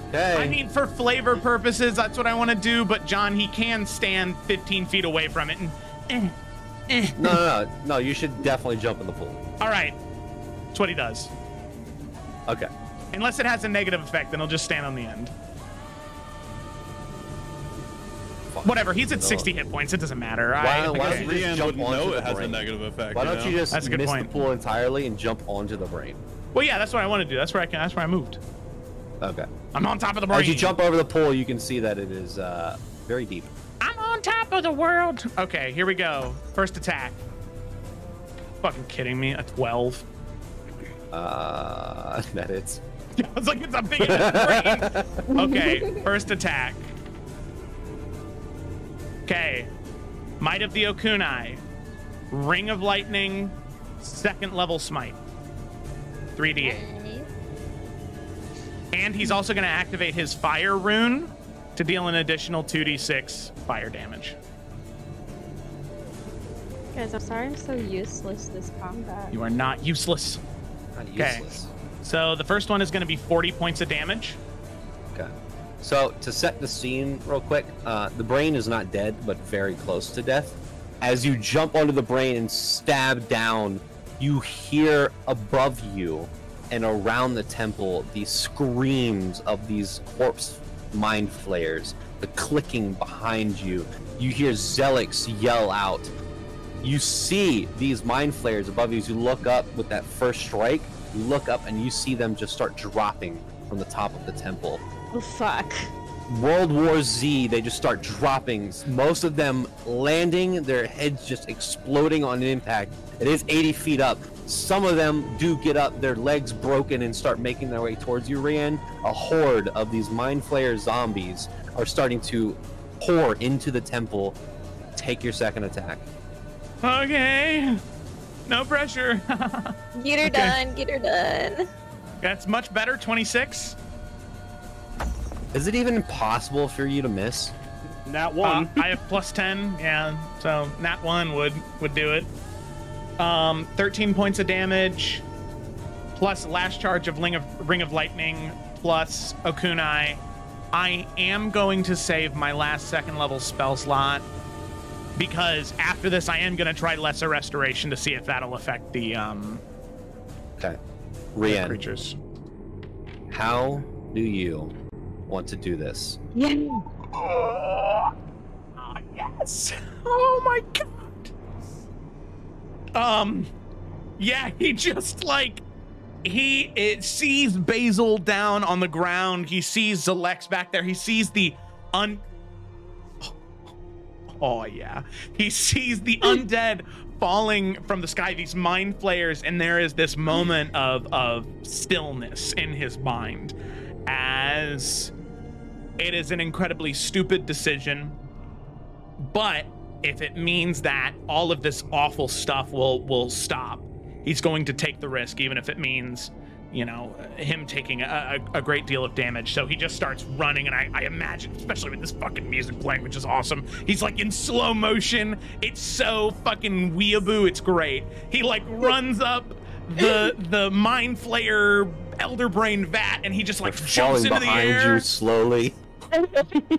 Okay. I mean, for flavor purposes, that's what I want to do. But John, he can stand 15 feet away from it, and. No, you should definitely jump in the pool. All right. That's what he does. Okay. Unless it has a negative effect, then he'll just stand on the end. Whatever, he's at 60 hit points. It doesn't matter. Why don't you Rian jump wouldn't know it has a brain? negative effect. Why don't you just That's a good miss point. the pool entirely and jump onto the brain? Well, yeah, that's what I want to do. That's where I moved. Okay. I'm on top of the brain. As you jump over the pool, you can see that it is very deep. I'm on top of the world. Okay, here we go. First attack. Fucking kidding me? A 12. That is. I was like, it's a big enough brain. Okay, first attack. Okay. Might of the Okunai. Ring of Lightning. 2nd level smite. 3d8. And he's also going to activate his fire rune to deal an additional 2d6 fire damage. Guys, I'm sorry I'm so useless this combat. You are not useless. Not Okay. useless. So the first one is going to be 40 points of damage. Okay. So to set the scene real quick, the brain is not dead, but very close to death. As you jump onto the brain and stab down, you hear above you and around the temple these screams of these corpse mind flayers, the clicking behind you. You hear Zelix yell out. You see these mind flayers above you as you look up with that first strike. You look up and you see them just start dropping from the top of the temple. Oh, fuck. World War Z, they just start dropping. Most of them landing, their heads just exploding on impact. It is 80 feet up. Some of them do get up, their legs broken, and start making their way towards you, Rian. A horde of these Mind Flayer zombies are starting to pour into the temple. Take your second attack. Okay. No pressure. Get her done. Get her done. That's much better. 26. Is it even possible for you to miss? Nat 1. I have plus 10. Yeah. So nat 1 would do it. 13 points of damage, plus last charge of Ring of Lightning, plus Okunai. I am going to save my last second level spell slot because after this I am going to try Lesser Restoration to see if that'll affect the Okay. Rian, creatures. how do you want to do this? Yeah. Yes. Oh my god. Yeah, he just like it sees Basil down on the ground. He sees Zelex back there. He sees the Oh yeah. He sees the undead falling from the sky, these mind flayers, and there is this moment of stillness in his mind as it is an incredibly stupid decision, but if it means that all of this awful stuff will stop, he's going to take the risk, even if it means, you know, him taking a great deal of damage. So he just starts running, and I imagine, especially with this fucking music playing, which is awesome, he's like in slow motion. It's so fucking weeaboo, it's great. He like runs up the Mind Flayer Elder Brain vat, and he just like jumps into the air. You slowly.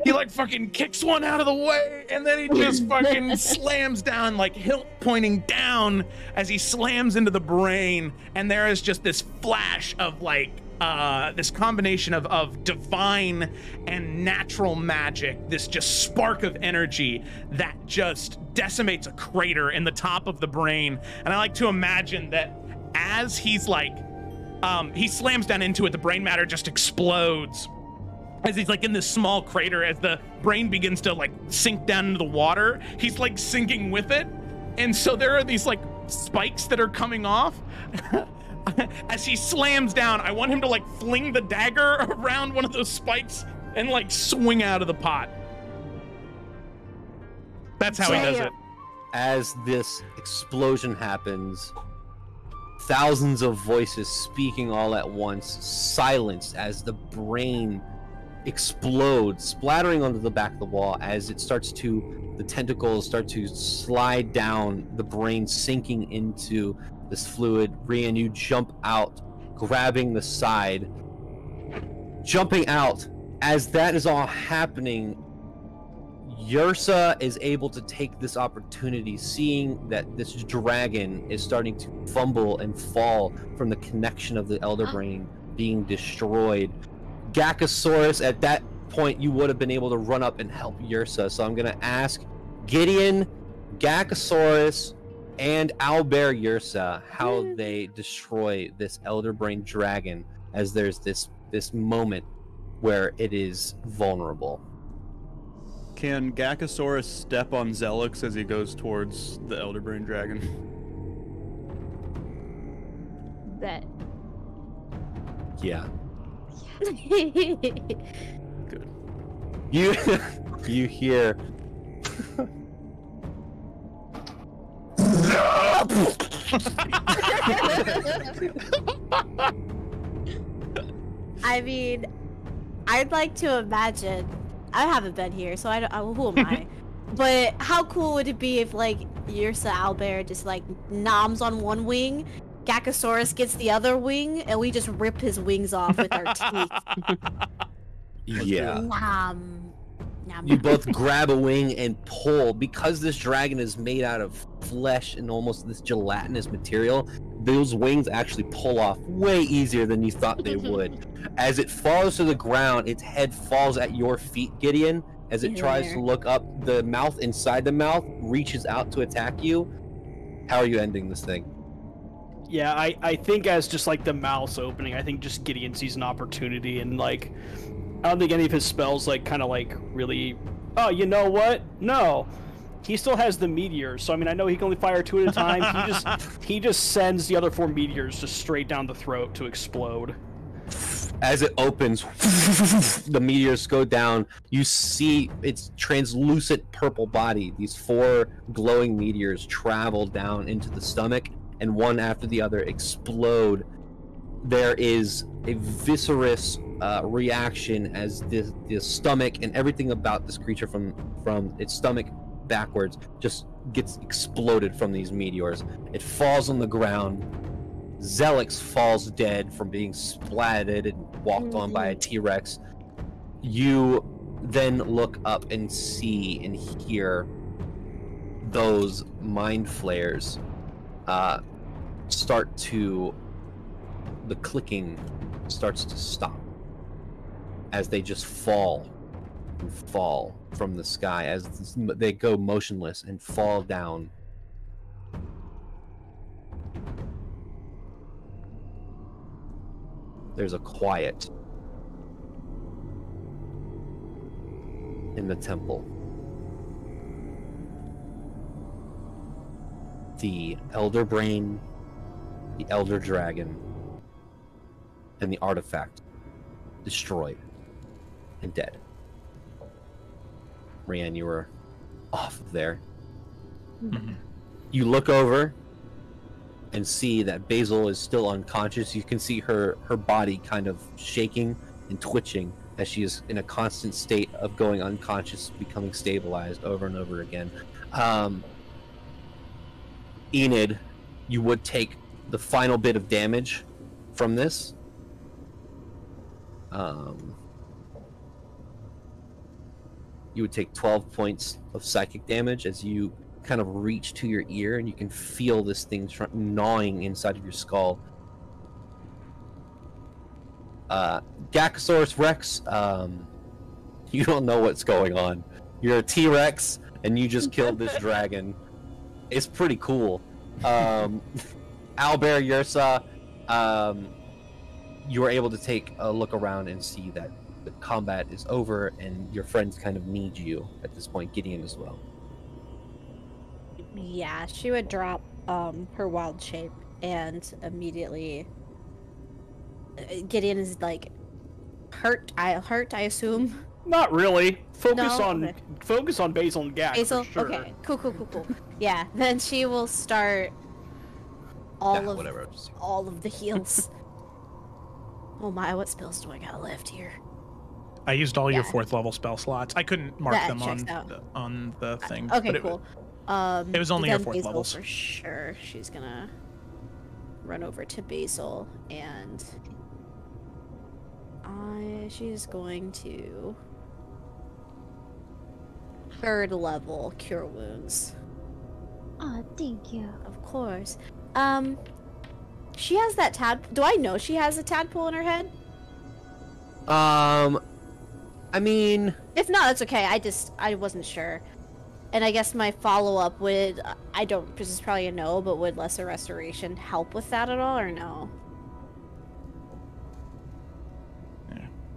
He like fucking kicks one out of the way, and then he just fucking slams down, like hilt pointing down as he slams into the brain. And there is just this flash of like this combination of divine and natural magic, this just spark of energy that just decimates a crater in the top of the brain. And I like to imagine that as he's like he slams down into it, the brain matter just explodes as he's like in this small crater. As the brain begins to like sink down into the water, he's like sinking with it. And so there are these like spikes that are coming off. As he slams down, I want him to like fling the dagger around one of those spikes and like swing out of the pot. That's how he does it. As this explosion happens, thousands of voices speaking all at once, silenced as the brain explodes, splattering onto the back of the wall as it starts to, the tentacles start to slide down, the brain sinking into this fluid. Rian, you jump out, grabbing the side, jumping out. As that is all happening, Yrsa is able to take this opportunity, seeing that this dragon is starting to fumble and fall from the connection of the Elder Brain being destroyed. Gakasaurus, at that point, you would have been able to run up and help Yrsa. So I'm going to ask Gideon, Gakasaurus, and Owlbear Yrsa how they destroy this Elder Brain dragon, as there's this moment where it is vulnerable. Can Gakasaurus step on Zelix as he goes towards the Elder Brain dragon? Bet. Yeah. Good. You hear. I mean, I'd like to imagine. I haven't been here, so who am I? But how cool would it be if, like, Yrsa Owlbear just like noms on one wing, Gakasaurus gets the other wing, and we just rip his wings off with our teeth. Yeah. Nom. Nom. You both grab a wing and pull. Because this dragon is made out of flesh and almost this gelatinous material, those wings actually pull off way easier than you thought they would. As it falls to the ground, its head falls at your feet, Gideon. As it tries to look up, the mouth inside the mouth reaches out to attack you. How are you ending this thing? Yeah, I think as just like the mouth's opening, I think just Gideon sees an opportunity, and like I don't think any of his spells like kind of like really. Oh, you know what? No, he still has the meteors. So I mean, I know he can only fire 2 at a time. He just sends the other 4 meteors just straight down the throat to explode. As it opens, the meteors go down. You see its translucent purple body. These 4 glowing meteors travel down into the stomach, and one after the other explode. There is a viscerous reaction as the stomach and everything about this creature from its stomach backwards just gets exploded from these meteors. It falls on the ground. Zelix falls dead from being splatted and walked on by a T-Rex. You then look up and see and hear those mind flares start to... The clicking starts to stop as they just fall and fall from the sky as they go motionless and fall down. There's a quiet in the temple. The Elder Brain, the Elder Dragon, and the artifact destroyed and dead. Rian, you were off of there. Mm-hmm. You look over and see that Basil is still unconscious. You can see her body kind of shaking and twitching as she is in a constant state of going unconscious, becoming stabilized over and over again. Enid, you would take the final bit of damage from this. You would take 12 points of psychic damage as you kind of reach to your ear and you can feel this thing gnawing inside of your skull. Gakasaurus Rex, you don't know what's going on. You're a T-Rex and you just killed this dragon. It's pretty cool. Owlbear, Yrsa, you were able to take a look around and see that the combat is over and your friends kind of need you at this point, Gideon as well. Yeah, she would drop her wild shape and immediately Gideon is like hurt, I assume. Not really. Focus No? on Basil and Gak. Basil? For sure. Okay, cool. Yeah, then she will start all of the heals. Oh my, what spells do I got left here? I used all your 4th level spell slots. I couldn't mark That them checks on the thing. Okay, but cool. It was only your then 4th Basil levels. for sure. She's gonna run over to Basil and she's going to 3rd level cure wounds. Oh, thank you. Of course. She has that do I know she has a tadpole in her head? I mean, if not, that's okay. I wasn't sure. And I guess my follow-up would, this is probably a no, but would Lesser Restoration help with that at all, or no?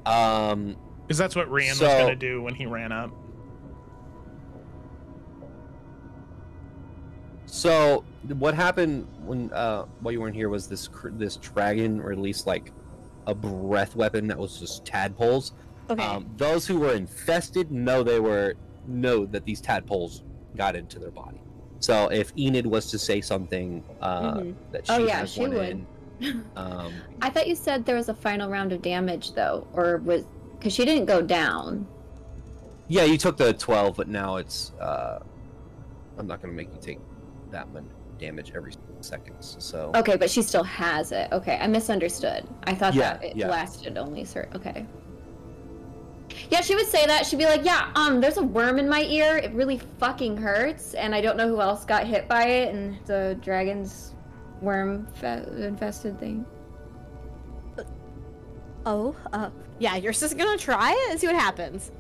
Because that's what Rian was going to do when he ran up. So, what happened when, while you weren't here was this dragon released, like, a breath weapon that was just tadpoles. Okay. Those who were infested know that these tadpoles got into their body. So if Enid was to say something that she has she one would. in, I thought you said there was a final round of damage though, or was because she didn't go down. Yeah, you took the 12, but now it's I'm not gonna make you take that much damage every seconds. So Okay, but she still has it. Okay, I misunderstood. I thought Yeah, that it yeah. lasted only certain. Okay. Yeah, she would say that. She'd be like, "Yeah, there's a worm in my ear. It really fucking hurts, and I don't know who else got hit by it, and the dragon's worm infested thing." Oh, yeah, you're just gonna try it and see what happens.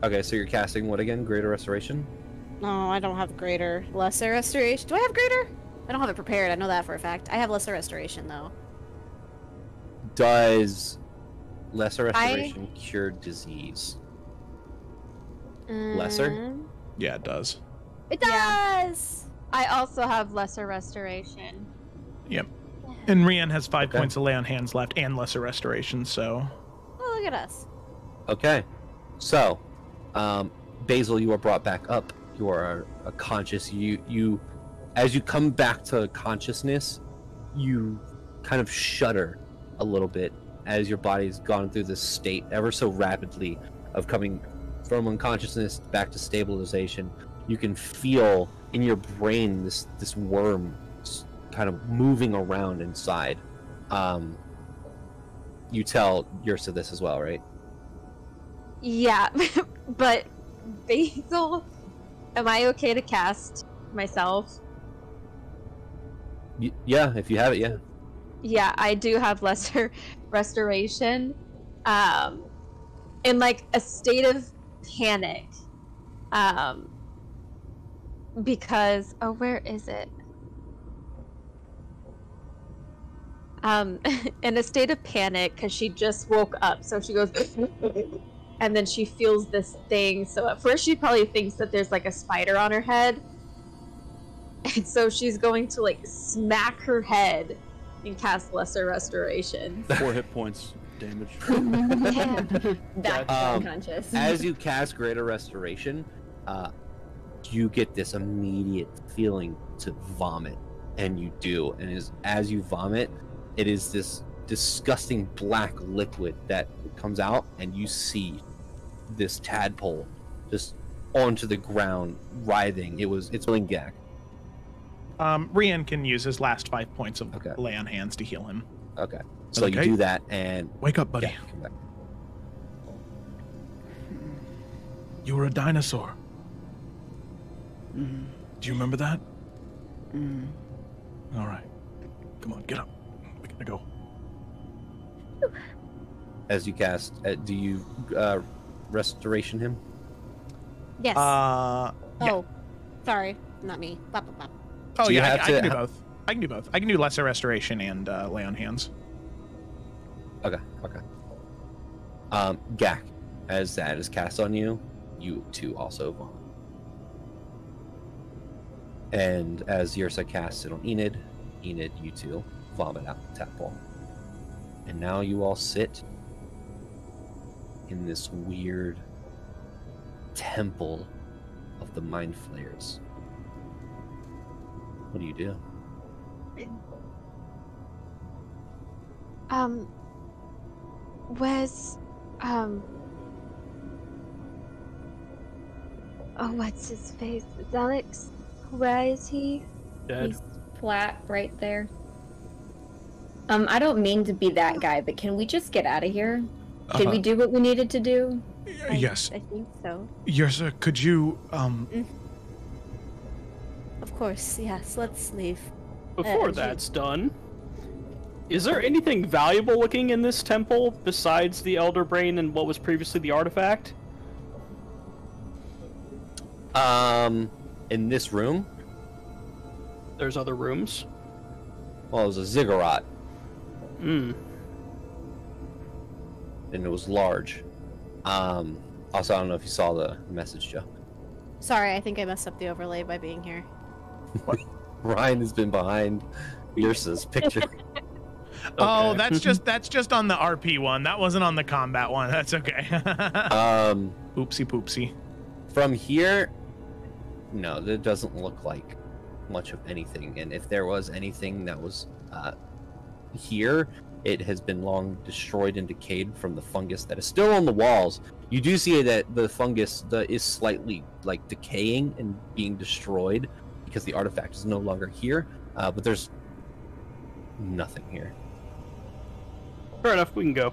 okay, so you're casting what again? Greater Restoration? No, I don't have greater. Lesser restoration. Do I have greater? I don't have it prepared. I know that for a fact. I have lesser restoration though. Does Lesser Restoration cure disease? Lesser? Yeah, it does. It does. I also have lesser restoration. Yep. And Rian has 5 Okay. points of lay on hands left and lesser restoration, so Oh, look at us. Okay, so Basil, you are brought back up. You are conscious. You as you come back to consciousness, you kind of shudder a little bit as your body's gone through this state ever so rapidly of coming from unconsciousness back to stabilization. You can feel in your brain this worm kind of moving around inside. You tell Yrsa this as well, right? Yeah, but Basil, am I okay to cast myself? Yeah, if you have it, yeah. Yeah, I do have lesser restoration. In like a state of panic. Because where is it? In a state of panic because she just woke up, so she goes and then she feels this thing. So at first she probably thinks that there's like a spider on her head, and so she's going to like smack her head and cast lesser restoration. 4 hit points damage. Back to unconscious. As you cast Greater Restoration, you get this immediate feeling to vomit, and you do. And as you vomit, it is this disgusting black liquid that comes out, and you see this tadpole just onto the ground, writhing. It's feeling gag. Rian can use his last 5 points of Okay. lay on hands to heal him. Okay, so Okay. you do that, and Wake up, buddy. yeah, come back. You were a dinosaur. Do you remember that? All right. Come on, get up. We gotta go. As you cast, do you restoration him? Yes. Yeah. Oh, sorry, not me. Bop, bop, bop. Oh Do you yeah, have I to can do ha- both. I can do both. I can do lesser restoration and lay on hands. Okay. Gak, as that is cast on you, you too also vomit. And as Yrsa casts it on Enid, you too vomit out the tadpole. And now you all sit in this weird temple of the Mind Flayers. What do you do? Where's what's his face? Is Alex? Where is he? Dead. He's flat right there. I don't mean to be that guy, but can we just get out of here? Did we do what we needed to do? Yes. I think so. Yrsa, could you Of course, yes. Let's leave. Before that's done, is there anything valuable looking in this temple besides the Elder Brain and what was previously the artifact? In this room, There's other rooms. well, it was a ziggurat, Hmm. and it was large. Also, I don't know if you saw the message, Joe. Sorry, I think I messed up the overlay by being here. Ryan has been behind Yrsa's picture. Oh, Okay. that's just on the RP one. That wasn't on the combat one. That's okay. Oopsie poopsie. From here, no, that doesn't look like much of anything. And if there was anything that was here, it has been long destroyed and decayed from the fungus that is still on the walls. You do see that the fungus is slightly like decaying and being destroyed. because the artifact is no longer here. But there's nothing here. Fair enough, we can go.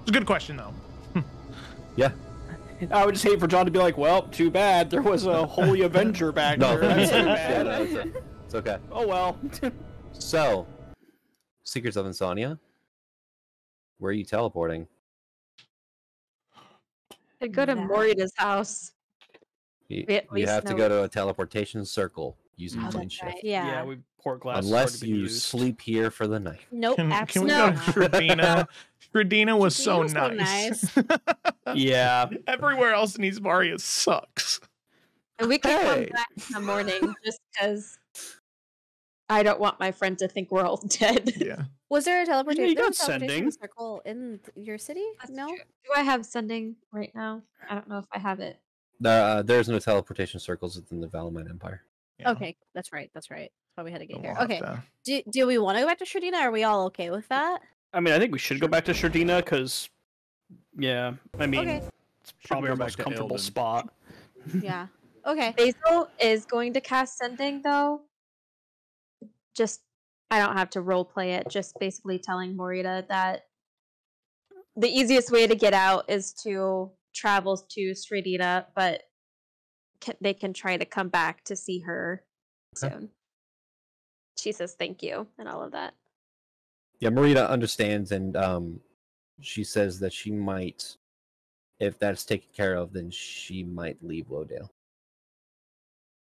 It's a good question, though. Yeah. I would just hate for John to be like, well, too bad. There was a holy Avenger back there. That's too bad. It's okay. Oh, well. So, Secrets of Insomnia, where are you teleporting? I'd go to Morita's house. You We at least have to know go to a teleportation circle using Oh, plane that's shift. right. Yeah. We port glass. Unless you sleep here for the night. Nope. Can we absolutely go to not. Shredina? Shredina was so Shredina's so nice. Yeah. Everywhere else in Eastvaria sucks. And we can Hey. come back in the morning just because I don't want my friend to think we're all dead. Yeah. Was there a teleportation, you there got was a teleportation sending. circle in your city? That's No. true. Do I have sending right now? I don't know if I have it. There's no teleportation circles within the Valamite Empire. Yeah. Okay, that's right. That's right. That's why we had to get We'll here. have Okay. to- Do we want to go back to Shredina? Are we all okay with that? I mean, I think we should go back to Shredina because, yeah, I mean, Okay. it's probably go our back most to comfortable Eldon. spot. Yeah. Okay. Basil is going to cast sending though. Just I don't have to role play it. Just basically telling Morita that the easiest way to get out is to travel to Stradina, but they can try to come back to see her soon. She says thank you and all of that. Yeah, Marita understands, and she says that she might, if that's taken care of, then she might leave Lowdale.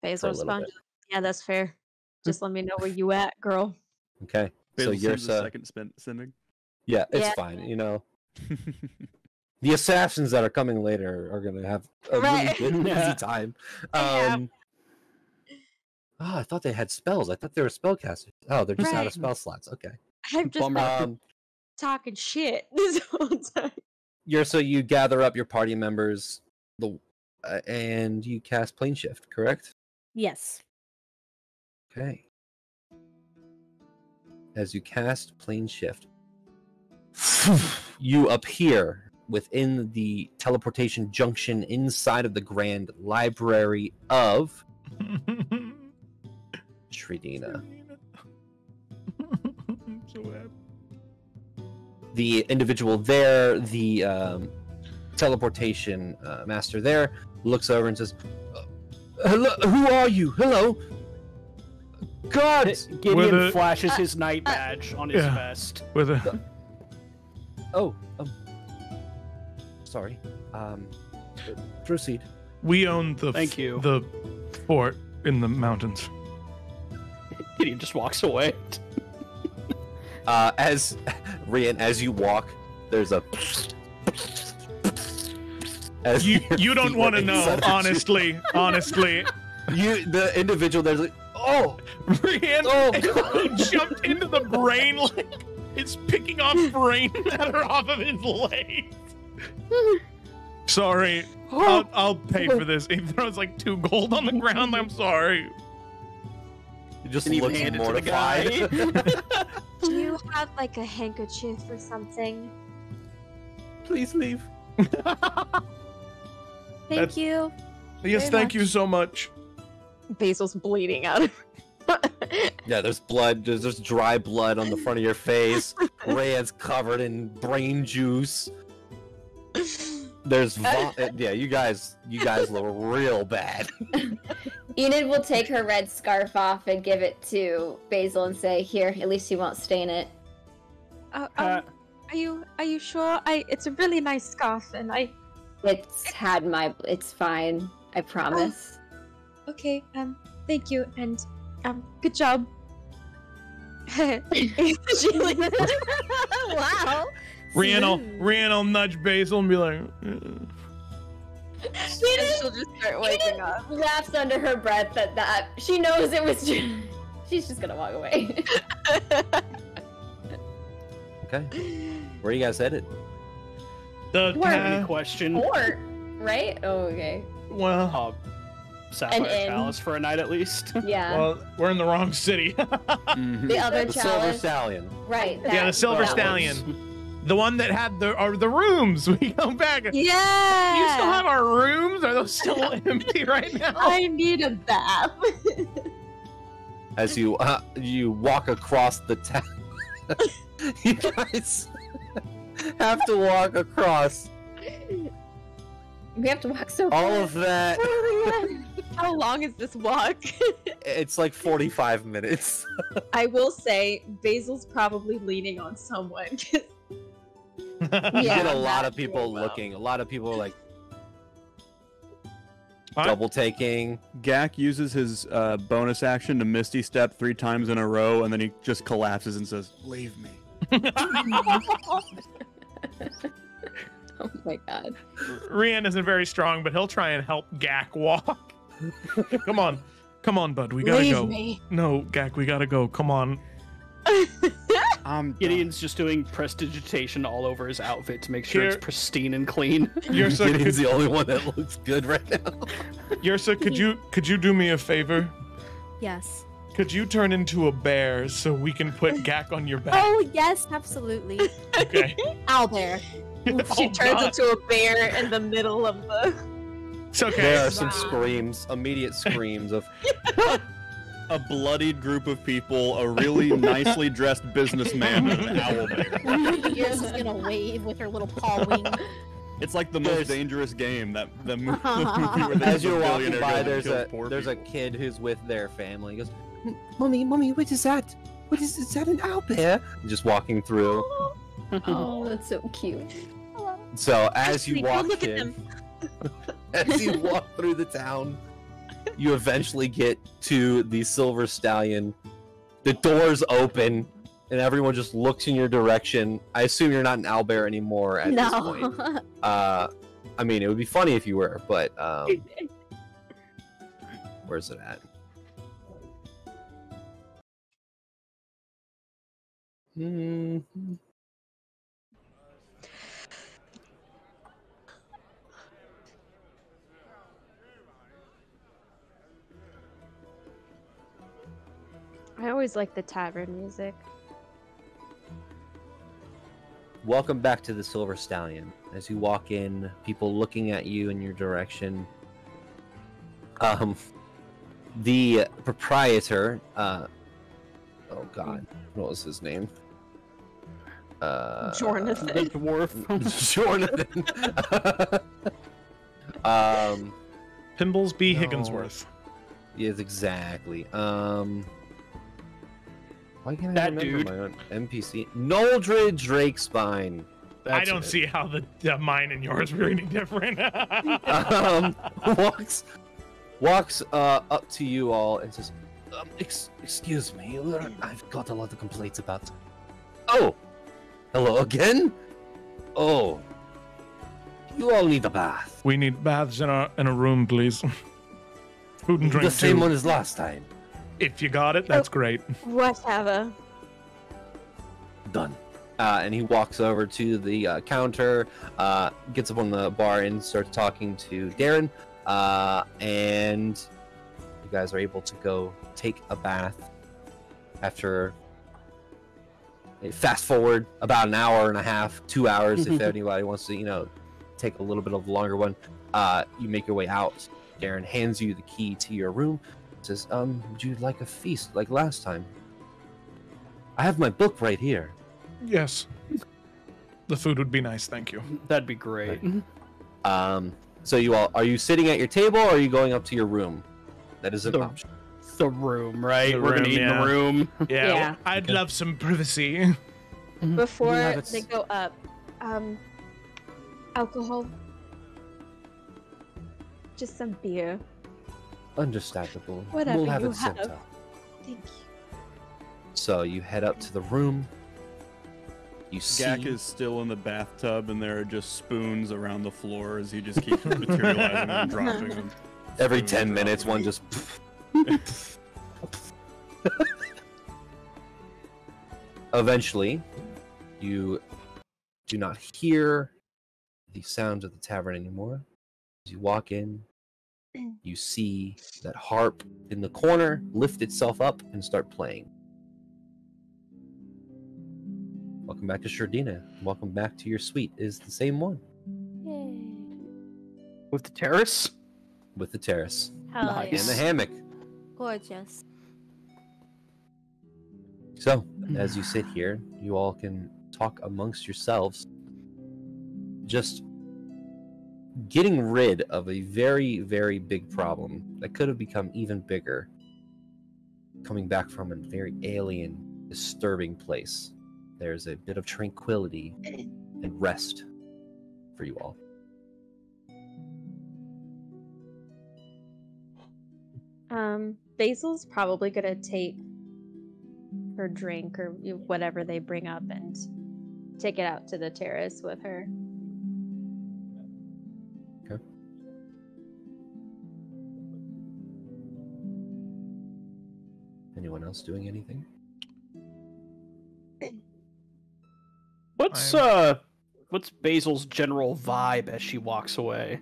Basil a little responds, yeah, that's fair. Just let me know where you at, girl. Okay, Basil so you're sends a second sending. yeah, it's Yeah. fine. You know, the assassins that are coming later are gonna have a Right. really good, Yeah. easy time. Yeah. I thought they had spells. I thought they were spellcasters. Oh, they're just out of Right. spell slots. Okay. I've just Bummer. been talking shit this whole time. So you gather up your party members, and you cast plane shift, correct? Yes. Okay. As you cast plane shift, you appear within the teleportation junction inside of the Grand Library of Shredina. I'm so happy. The individual there, the teleportation master there, looks over and says, "Hello, who are you? Hello, gods." Gideon flashes his knight badge on his yeah. vest. With a Oh, sorry. Proceed. we own the Thank you. the fort in the mountains. Gideon just walks away. As Rian, as you walk, there's a. As You your don't feet want to are know, inside of honestly. the individual there's like, oh, Rian Oh, jumped into the brain like it's picking off brain matter off of his legs. Sorry, I'll pay for this. He throws like 2 gold on the ground. I'm sorry. he just And you looks hand it to the mortified. Do you have like a handkerchief or something? Please leave. Thank you. Yes, Very thank you much. so much. Basil's bleeding out of Yeah, there's blood. There's dry blood on the front of your face. Rand's covered in brain juice. There's yeah. You guys look real bad. Enid will take her red scarf off and give it to Basil and say, "Here, at least you won't stain it." Are you sure? It's a really nice scarf, and It's fine. I promise. okay. Thank you, and good job. Wow. Rian will nudge Basil and be like, She'll just start waking up. Laughs under her breath at that. She knows it was just... She's just gonna walk away. Okay. Where are you guys headed? Any question? Port, right? Oh, okay. well, Sapphire An inn. Chalice for a night at least. Yeah. well, we're in the wrong city. the other The Silver chalice. Stallion. Right. Yeah, the Silver that Stallion. one. The one that had the rooms. We go back. Yeah. You still have our rooms? Are those still empty right now? I need a bath. As you walk across the town, you guys have to walk across We have to walk so all far. of that. How long is this walk? It's like 45 minutes. I will say, Basil's probably leaning on someone. You get a I'm lot not of people doing well. looking. A lot of people are like Alright. double taking. Gak uses his bonus action to Misty Step 3 times in a row, and then he just collapses and says, "Leave me." Oh my god. Rian isn't very strong, but he'll try and help Gak walk. Come on, bud. We gotta Leave go. me. No, Gak, we gotta go. Come on. Gideon's just doing prestidigitation all over his outfit to make sure Here- it's pristine and clean. Yersa, Gideon's the only one that looks good right now. Yersa, could you do me a favor? Yes. Could you turn into a bear so we can put Gak on your back? Oh yes, absolutely. Okay. Owlbear. She Oh, turns God. into a bear in the middle of the. It's okay. There are some Wow. screams, immediate screams of A bloodied group of people, a really nicely dressed businessman, and an owlbear. Yours is gonna wave with her little paw wing. It's like the most dangerous game, the movie where as there's a you're walking billionaire by. goes and There's a kills poor there's a people. kid who's with their family. He goes, "Mommy, what is that? What is that? An owlbear?" Just walking through. Oh, that's so cute. So as you Ashley, go walk look at in, as you walk through the town, you eventually get to the Silver Stallion. The doors open, and everyone just looks in your direction. I assume you're not an owlbear anymore at this point. No. I mean, it would be funny if you were, but where's it at? I always like the tavern music. Welcome back to the Silver Stallion. As you walk in, people looking at you in your direction. The proprietor, oh god, what was his name? Jonathan. The dwarf. Jonathan. Pimbles B. No. Higginsworth. Yes, exactly. Why can't I That remember dude. my own NPC? Noldred Drakespine. I don't see how the mine and yours are any different. Walks up to you all and says, excuse me, I've got a lot of complaints about... Oh! Hello again? Oh. You all need a bath. We need baths in a room, please. Food and drink The same too. one as last time. If you got it, that's great. Whatever. Done. And he walks over to the counter, gets up on the bar and starts talking to Darren. And you guys are able to go take a bath after... Fast forward about an hour and a half, 2 hours, if anybody wants to, take a little bit of a longer one. You make your way out. Darren hands you the key to your room. Says, would you like a feast like last time? I have my book right here. Yes. The food would be nice, thank you. That'd be great. So you all, are you sitting at your table or are you going up to your room? That is an The- option. The room, right? The We're gonna room, eat in yeah. the room. Yeah, Yeah. I'd love some privacy. Before have it- they go up, alcohol. Just some beer. Understandable. Whatever we'll have you it sent have. up. Thank you. So you head up to the room. You see... Gak is still in the bathtub, and there are just spoons around the floor as he just keeps materializing and dropping them. Every Spoons 10 dropping minutes, them. one just... Eventually, you do not hear the sounds of the tavern anymore. As you walk in, you see that harp in the corner lift itself up and start playing. Welcome back to Shardina. Welcome back to your suite. It is the same one. Yay. With the terrace? With the terrace. Hell Nice. And the hammock. Gorgeous. So, as you sit here, you all can talk amongst yourselves. Just getting rid of a very, very big problem that could have become even bigger. Coming back from a very alien, disturbing place. There's a bit of tranquility and rest for you all. Basil's probably gonna take her drink or whatever they bring up and take it out to the terrace with her. Okay. Anyone else doing anything? What's Basil's general vibe as she walks away?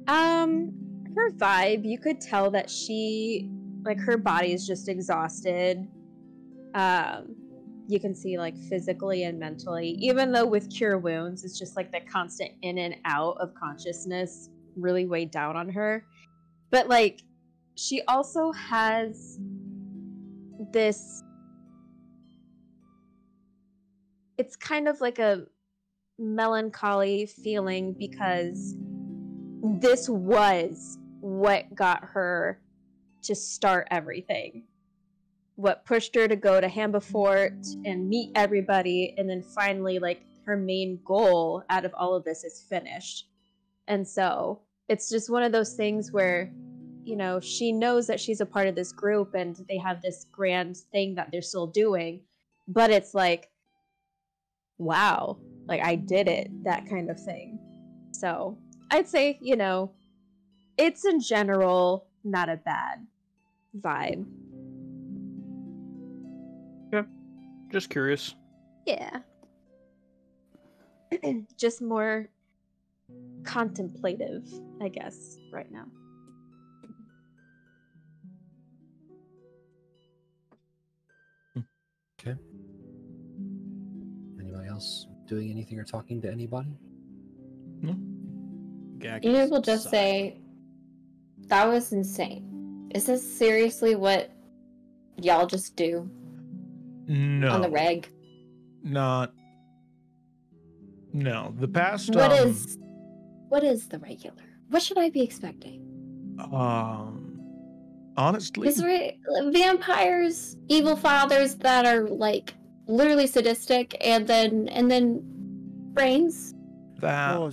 Her vibe, you could tell that she, like, her body is just exhausted. You can see, like, physically and mentally, even though with cure wounds, it's just like the constant in and out of consciousness really weighed down on her. But, like, she also has this, it's kind of like a melancholy feeling because this was what got her to start everything. What pushed her to go to Hamba Fort and meet everybody, and then finally, like, her main goal out of all of this is finished. And so it's just one of those things where, you know, she knows that she's a part of this group and they have this grand thing that they're still doing, but it's like, wow, like, I did it, that kind of thing. So I'd say, you know, it's in general not a bad vibe. Yeah, just curious. Yeah. Just more contemplative, I guess, right now. Okay. Anybody else doing anything or talking to anybody? No. You will just say, that was insane. Is this seriously what y'all just do? No. On the reg? Not. No. The past. What is the regular? What should I be expecting? Honestly. Is there vampires, evil fathers that are like literally sadistic, and then brains? That. Well,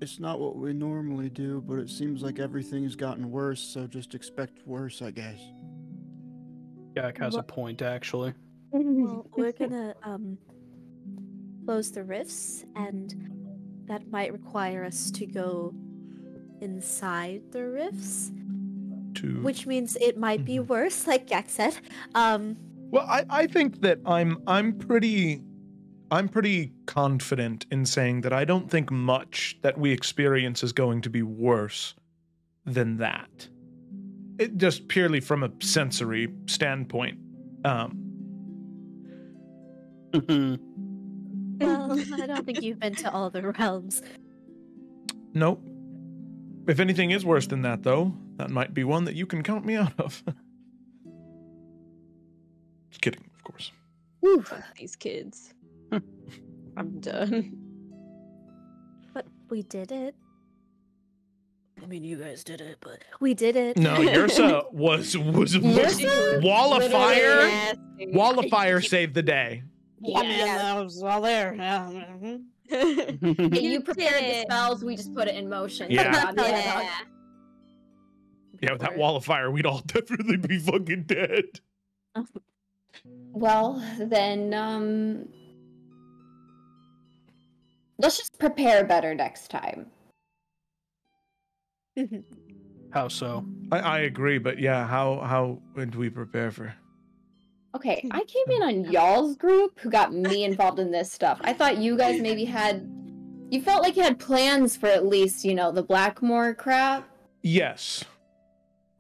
it's not what we normally do, but it seems like everything's gotten worse, so just expect worse, I guess. Gak has a point, actually. Well, we're gonna close the rifts, and that might require us to go inside the rifts, which means it might be worse, like Gak said. Well, I think that I'm pretty confident in saying that I don't think much that we experience is going to be worse than that. It just purely from a sensory standpoint. Well, I don't think you've been to all the realms. Nope. If anything is worse than that, though, that might be one that you can count me out of. Just kidding, of course. Whew, these kids. I'm done. But we did it. I mean, you guys did it, but we did it. No, Yrsa was wall of fire. Wall of fire saved the day. Yeah, that was all there. You prepared the spells, we just put it in motion. Yeah. Yeah, with that wall of fire, we'd all definitely be fucking dead. Well, then, let's just prepare better next time. How so? I agree, but yeah, how do we prepare for? Okay, I came in on y'all's group who got me involved in this stuff. I thought you guys maybe you felt like you had plans for at least, you know, the Blackmore crap. Yes.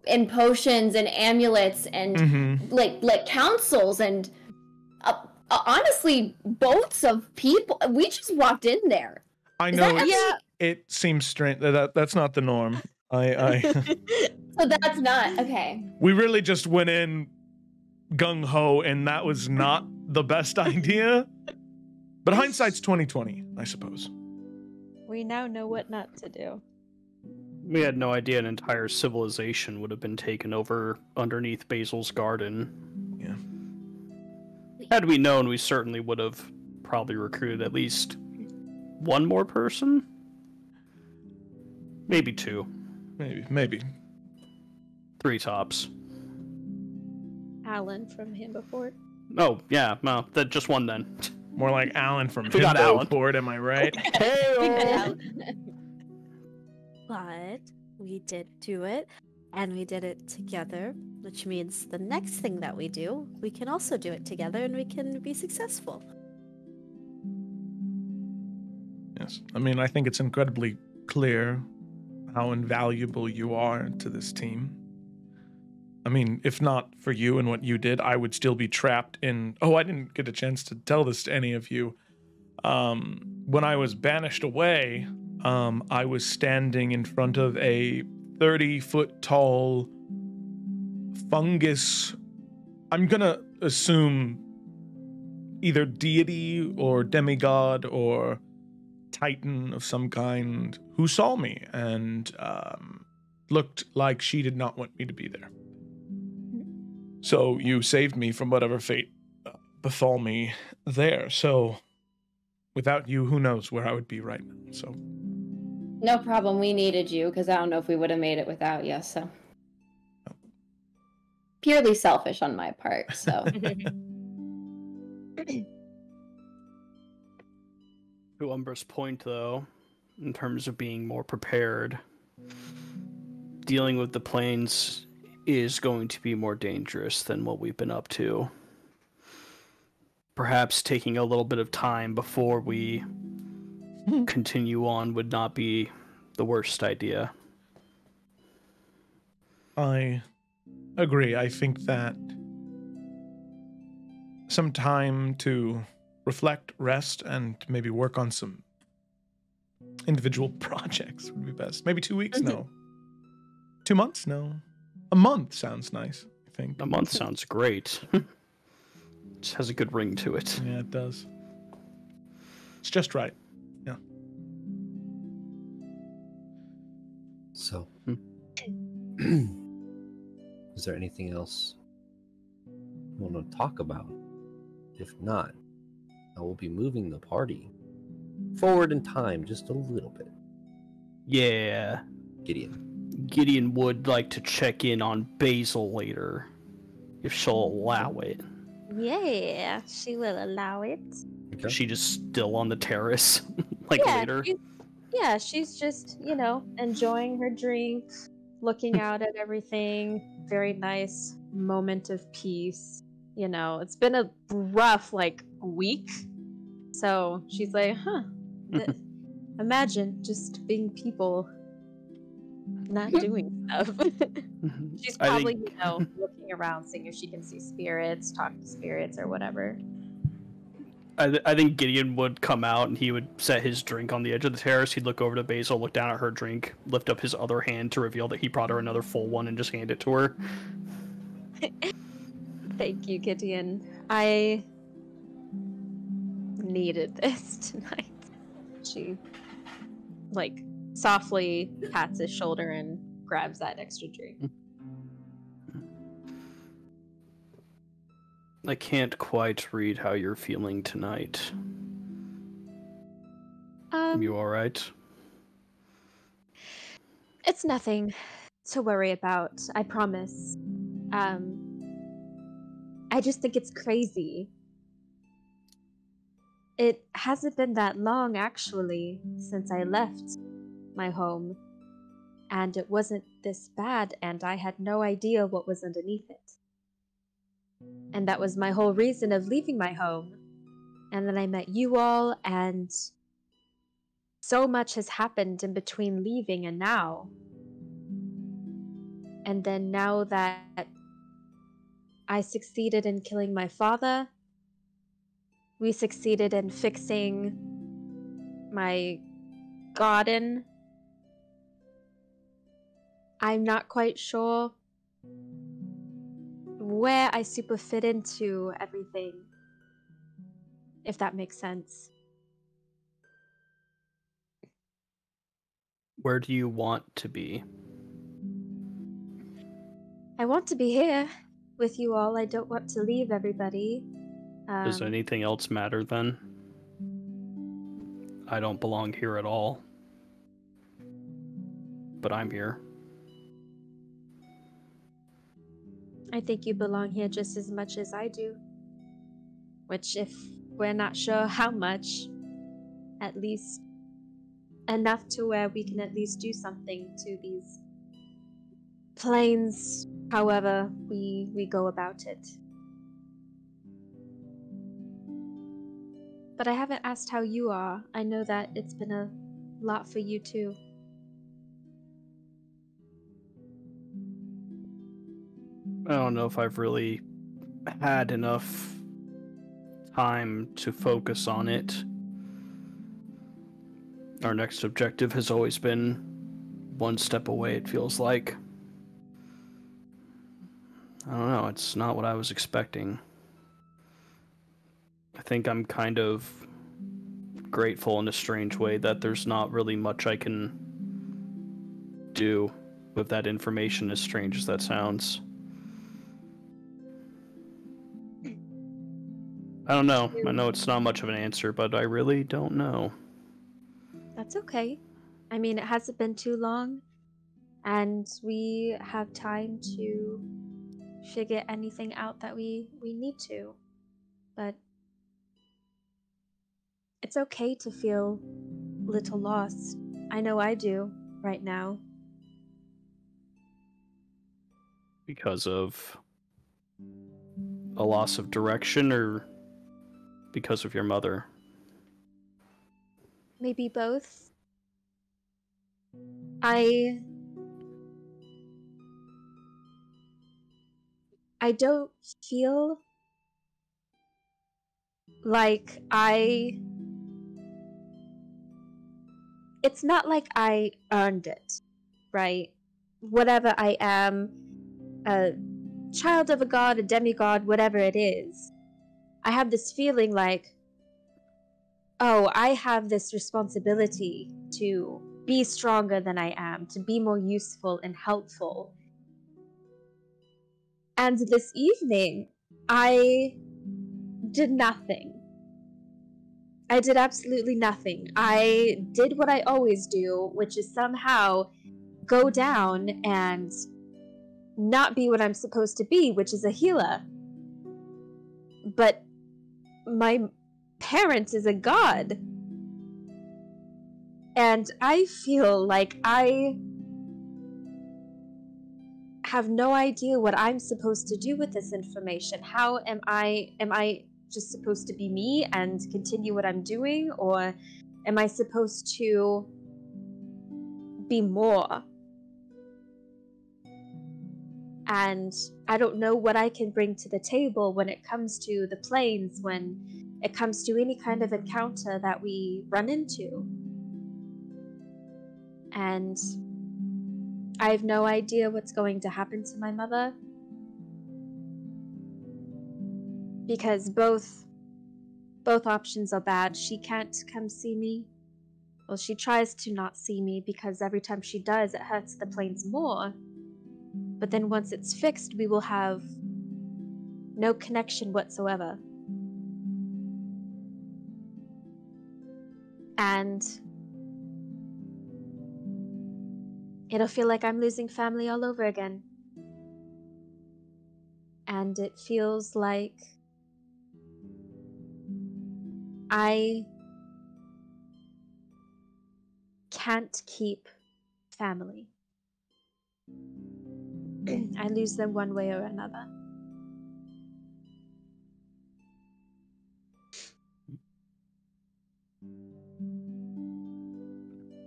And potions and amulets and like councils and honestly, boats of people. We just walked in there. I know. Yeah. It seems strange. That's not the norm. So that's not okay. We really just went in gung ho, and that was not the best idea. But hindsight's 20/20, I suppose. We now know what not to do. We had no idea an entire civilization would have been taken over underneath Basil's garden. Yeah. Had we known, we certainly would have probably recruited at least one more person. Maybe two. Maybe. 3 tops. Alan from Himbleford. Oh, yeah, no, that just one then. More like Alan from We got Alan. Himbleford, am I right? But we did do it, and we did it together, which means the next thing that we do, we can also do it together, and we can be successful. Yes. I mean, I think it's incredibly clear how invaluable you are to this team. I mean, if not for you and what you did, I would still be trapped in... Oh, I didn't get a chance to tell this to any of you. When I was banished away, I was standing in front of a 30-foot-tall fungus. I'm gonna assume either deity or demigod or titan of some kind who saw me and looked like she did not want me to be there. So you saved me from whatever fate befall me there. So without you, who knows where I would be right now. So No problem. We needed you because I don't know if we would have made it without you. So purely selfish on my part. So To Umbra's point, though, in terms of being more prepared, dealing with the planes is going to be more dangerous than what we've been up to. Perhaps taking a little bit of time before we continue on would not be the worst idea. I agree. I think that some time to reflect, rest, and maybe work on some individual projects would be best. Maybe 2 weeks? No. 2 months? No. A month sounds nice, I think. A month sounds great. Just has a good ring to it. Yeah, it does. It's just right. Yeah. So, is there anything else you want to talk about? If not, I will be moving the party forward in time just a little bit. Yeah. Gideon would like to check in on Basil later, if she'll allow it. Yeah, she will allow it. Okay. She just still on the terrace, later. She's just, enjoying her drink, looking out at everything. Very nice moment of peace. It's been a rough, week. So she's like, imagine just being people not doing stuff. She's probably, looking around, seeing if she can see spirits, talk to spirits, or whatever. I think Gideon would come out and he would set his drink on the edge of the terrace. He'd look over to Basil, look down at her drink, lift up his other hand to reveal that he brought her another full one, and just hand it to her. Thank you, Gideon. I needed this tonight. She, softly pats his shoulder and grabs that extra drink. I can't quite read how you're feeling tonight. You alright? It's nothing to worry about, I promise. I just think it's crazy. It hasn't been that long, actually, since I left my home. And it wasn't this bad, and I had no idea what was underneath it. And that was my whole reason of leaving my home. And then I met you all, and so much has happened in between leaving and now. And then now that I succeeded in killing my father, we succeeded in fixing my garden. I'm not quite sure where I super fit into everything, if that makes sense. Where do you want to be? I want to be here with you all. I don't want to leave everybody. Does anything else matter then? I don't belong here at all. But I'm here. I think you belong here just as much as I do. Which, if we're not sure how much, at least enough to where we can at least do something to these planes, however we go about it. But I haven't asked how you are. I know that it's been a lot for you too. I don't know if I've really had enough time to focus on it. Our next objective has always been one step away, it feels like. I don't know, it's not what I was expecting. I think I'm kind of grateful in a strange way that there's not really much I can do with that information, as strange as that sounds. I don't know. I know it's not much of an answer, but I really don't know. That's okay. I mean, it hasn't been too long, and we have time to figure anything out that we need to. But it's okay to feel a little lost. I know I do right now. Because of a loss of direction, or because of your mother? Maybe both. I don't feel like it's not like I earned it, right? Whatever I am, a child of a god, a demigod, whatever it is, I have this feeling like, oh, I have this responsibility to be stronger than I am, to be more useful and helpful. And this evening, I did nothing. I did absolutely nothing. I did what I always do, which is somehow go down and not be what I'm supposed to be, which is a healer. But my parent is a god. And I feel like I have no idea what I'm supposed to do with this information. How am I just supposed to be me and continue what I'm doing, or am I supposed to be more? And I don't know what I can bring to the table when it comes to the planes, when it comes to any kind of encounter that we run into. And I have no idea what's going to happen to my mother, because both options are bad. She can't come see me. Well, she tries to not see me, because every time she does, it hurts the planes more. But then once it's fixed, we will have no connection whatsoever. And it'll feel like I'm losing family all over again. And it feels like I can't keep family. I lose them one way or another.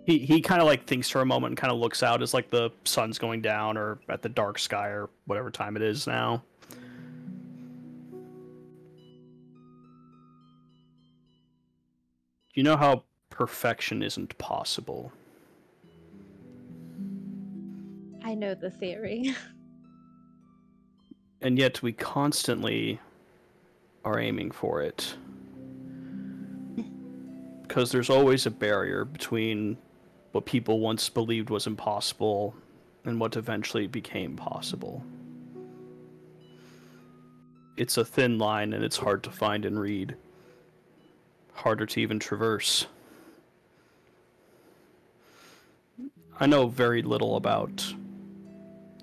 He kind of like thinks for a moment and kind of looks out as like the sun's going down, or at the dark sky, or whatever time it is now. You know how perfection isn't possible. I know the theory. And yet we constantly are aiming for it. Because there's always a barrier between what people once believed was impossible and what eventually became possible. It's a thin line and it's hard to find and read. Harder to even traverse. I know very little about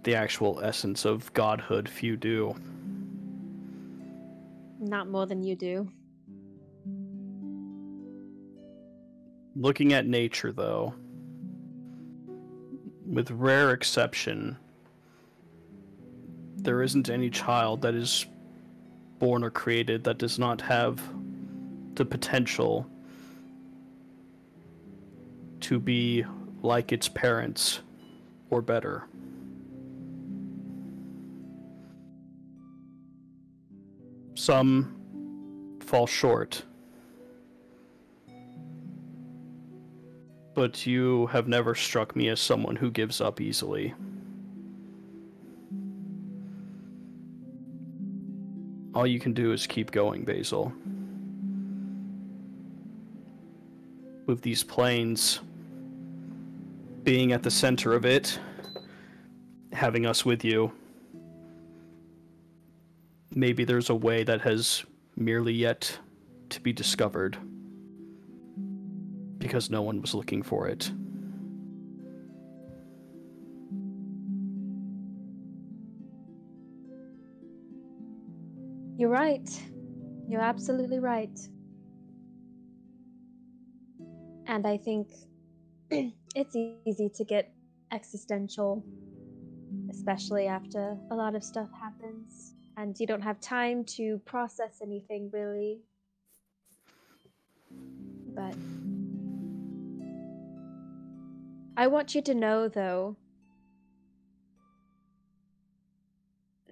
the actual essence of godhood, few do. Not more than you do. Looking at nature, though, with rare exception, there isn't any child that is born or created that does not have the potential to be like its parents or better. Some fall short, but you have never struck me as someone who gives up easily. All you can do is keep going, Basil. With these planes being at the center of it, having us with you, maybe there's a way that has merely yet to be discovered because no one was looking for it. You're right. You're absolutely right. And I think it's easy to get existential, especially after a lot of stuff happens and you don't have time to process anything really. But I want you to know, though,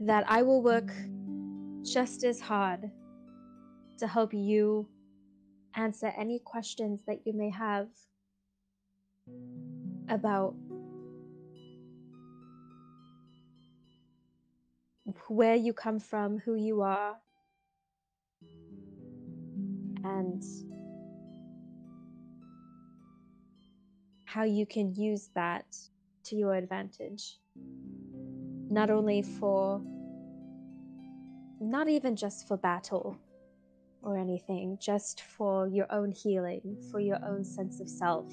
that I will work just as hard to help you answer any questions that you may have about where you come from, who you are, and how you can use that to your advantage. Not only for, not even just for battle or anything, just for your own healing, for your own sense of self.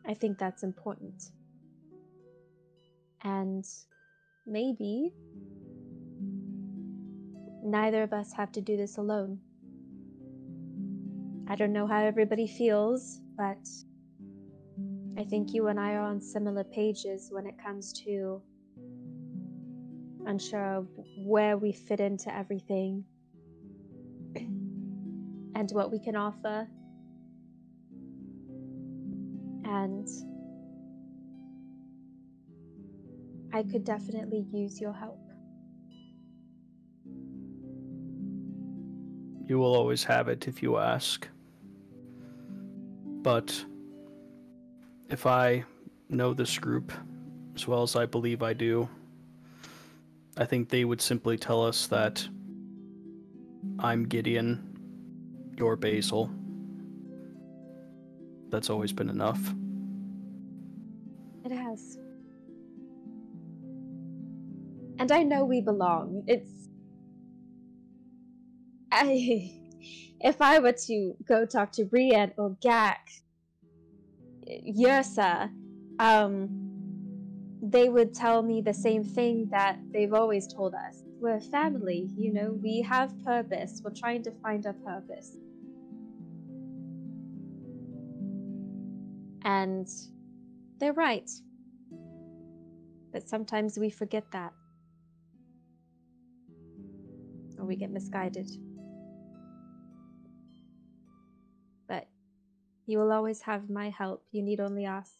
I think that's important. And maybe neither of us have to do this alone. I don't know how everybody feels, but I think you and I are on similar pages when it comes to unsure of where we fit into everything and what we can offer. And I could definitely use your help. You will always have it if you ask. But if I know this group as well as I believe I do, I think they would simply tell us that I'm Gideon, you're Basil. That's always been enough. It has. And I know we belong. If I were to go talk to Brienne or Gak, Yersa, they would tell me the same thing that they've always told us. We're a family, you know, we have purpose. We're trying to find our purpose. And they're right. But sometimes we forget that. Or we get misguided. But you will always have my help. You need only ask.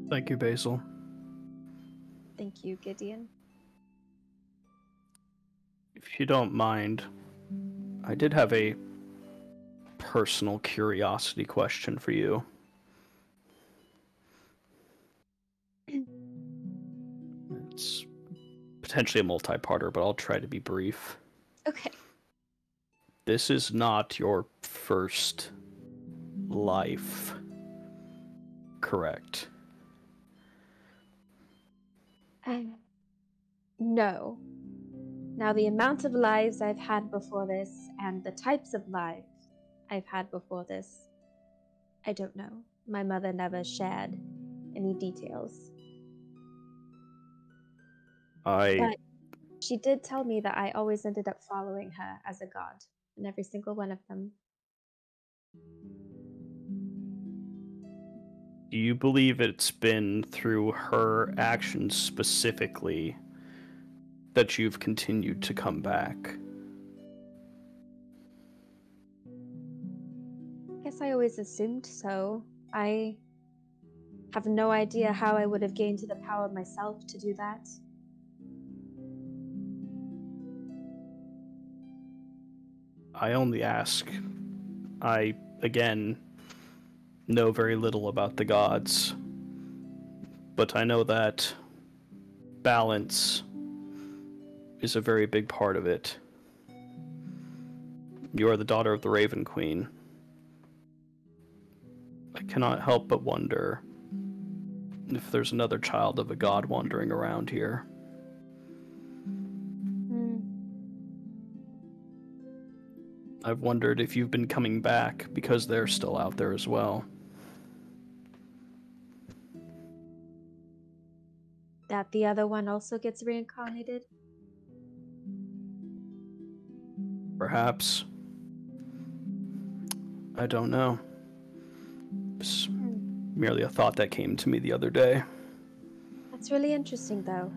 Thank you, Basil. Thank you, Gideon. If you don't mind, I did have a personal curiosity question for you. It's potentially a multi-parter, but I'll try to be brief. Okay. This is not your first life, correct? No. Now, the amount of lives I've had before this and the types of lives I've had before this, I don't know. My mother never shared any details. But she did tell me that I always ended up following her as a god in every single one of them. Do you believe it's been through her actions specifically that you've continued to come back? I guess I always assumed so. I have no idea how I would have gained the power myself to do that. I only ask. I, again, know very little about the gods, but I know that balance is a very big part of it. You are the daughter of the Raven Queen. I cannot help but wonder if there's another child of a god wandering around here. I've wondered if you've been coming back because they're still out there as well. That the other one also gets reincarnated? Perhaps. I don't know. It's merely a thought that came to me the other day. That's really interesting, though.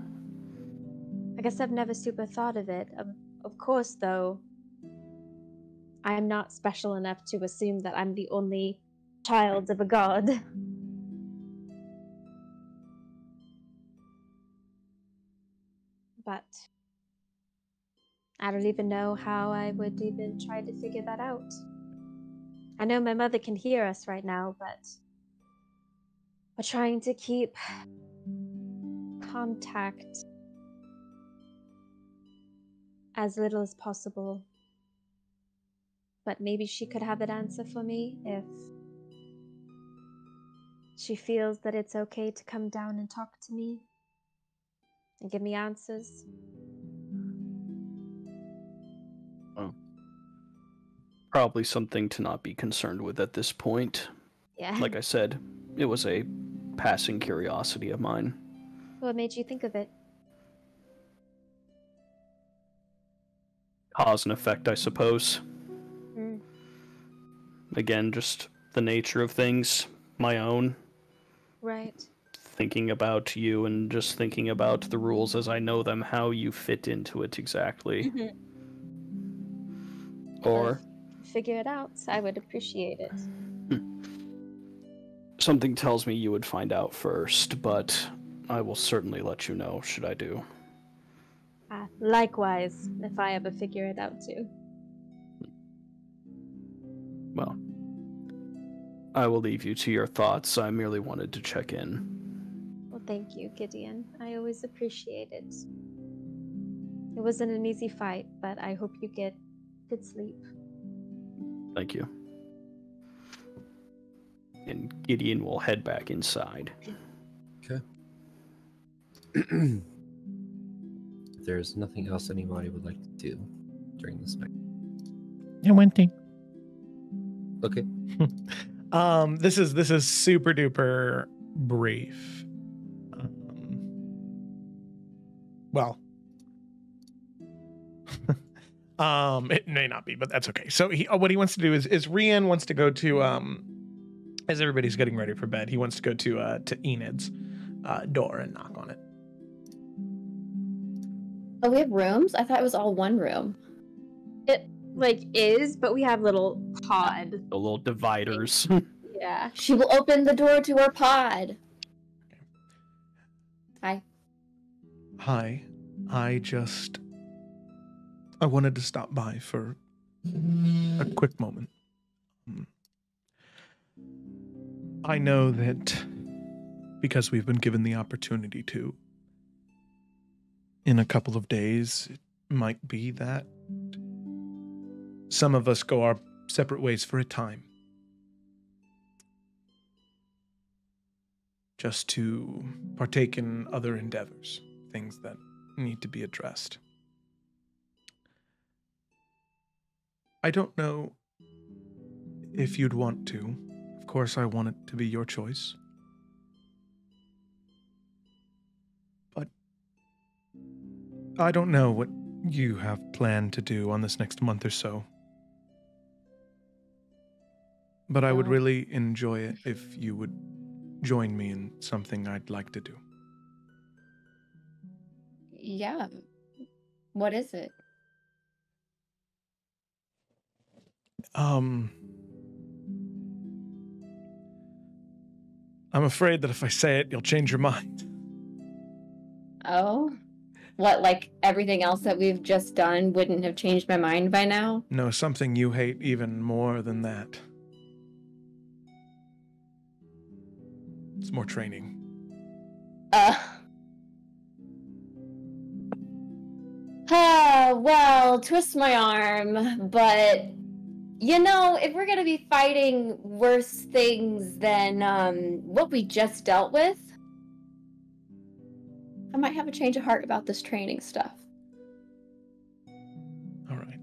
I guess I've never super thought of it. Of course, though, I'm not special enough to assume that I'm the only child of a god. But I don't even know how I would even try to figure that out. I know my mother can hear us right now, but we're trying to keep contact as little as possible. But maybe she could have an answer for me if she feels that it's okay to come down and talk to me and give me answers. Oh. Probably something to not be concerned with at this point. Yeah. Like I said, it was a passing curiosity of mine. What made you think of it? Cause and effect, I suppose. Mm. Again, just the nature of things, my own. Right. Thinking about you and just thinking about the rules as I know them, how you fit into it exactly. Or figure it out. I would appreciate it. Something tells me you would find out first, but I will certainly let you know should I do. Likewise, if I ever figure it out too. Well, I will leave you to your thoughts. I merely wanted to check in. Well, thank you, Gideon. I always appreciate it. It wasn't an easy fight, but I hope you get good sleep. Thank you. And Gideon will head back inside. Okay. If there's nothing else anybody would like to do during this night. Yeah, one thing. Okay. This is super duper brief. Well, it may not be, but that's okay. So what he wants to do is Rian wants to go to as everybody's getting ready for bed, he wants to go to Enid's door and knock on it. Oh, we have rooms? I thought it was all one room. It is, but we have little pod. The little dividers. Yeah. She will open the door to her pod. Hi. Hi. I wanted to stop by for a quick moment. I know that because we've been given the opportunity to, in a couple of days, it might be that some of us go our separate ways for a time. Just to partake in other endeavors, things that need to be addressed. I don't know if you'd want to. Of course, I want it to be your choice. But I don't know what you have planned to do on this next month or so. But I would really enjoy it if you would join me in something I'd like to do. Yeah. What is it? I'm afraid that if I say it, you'll change your mind. Oh? What, like everything else that we've just done wouldn't have changed my mind by now? No, something you hate even more than that. It's more training. Well, twist my arm, but you know, if we're gonna be fighting worse things than what we just dealt with, I might have a change of heart about this training stuff. All right.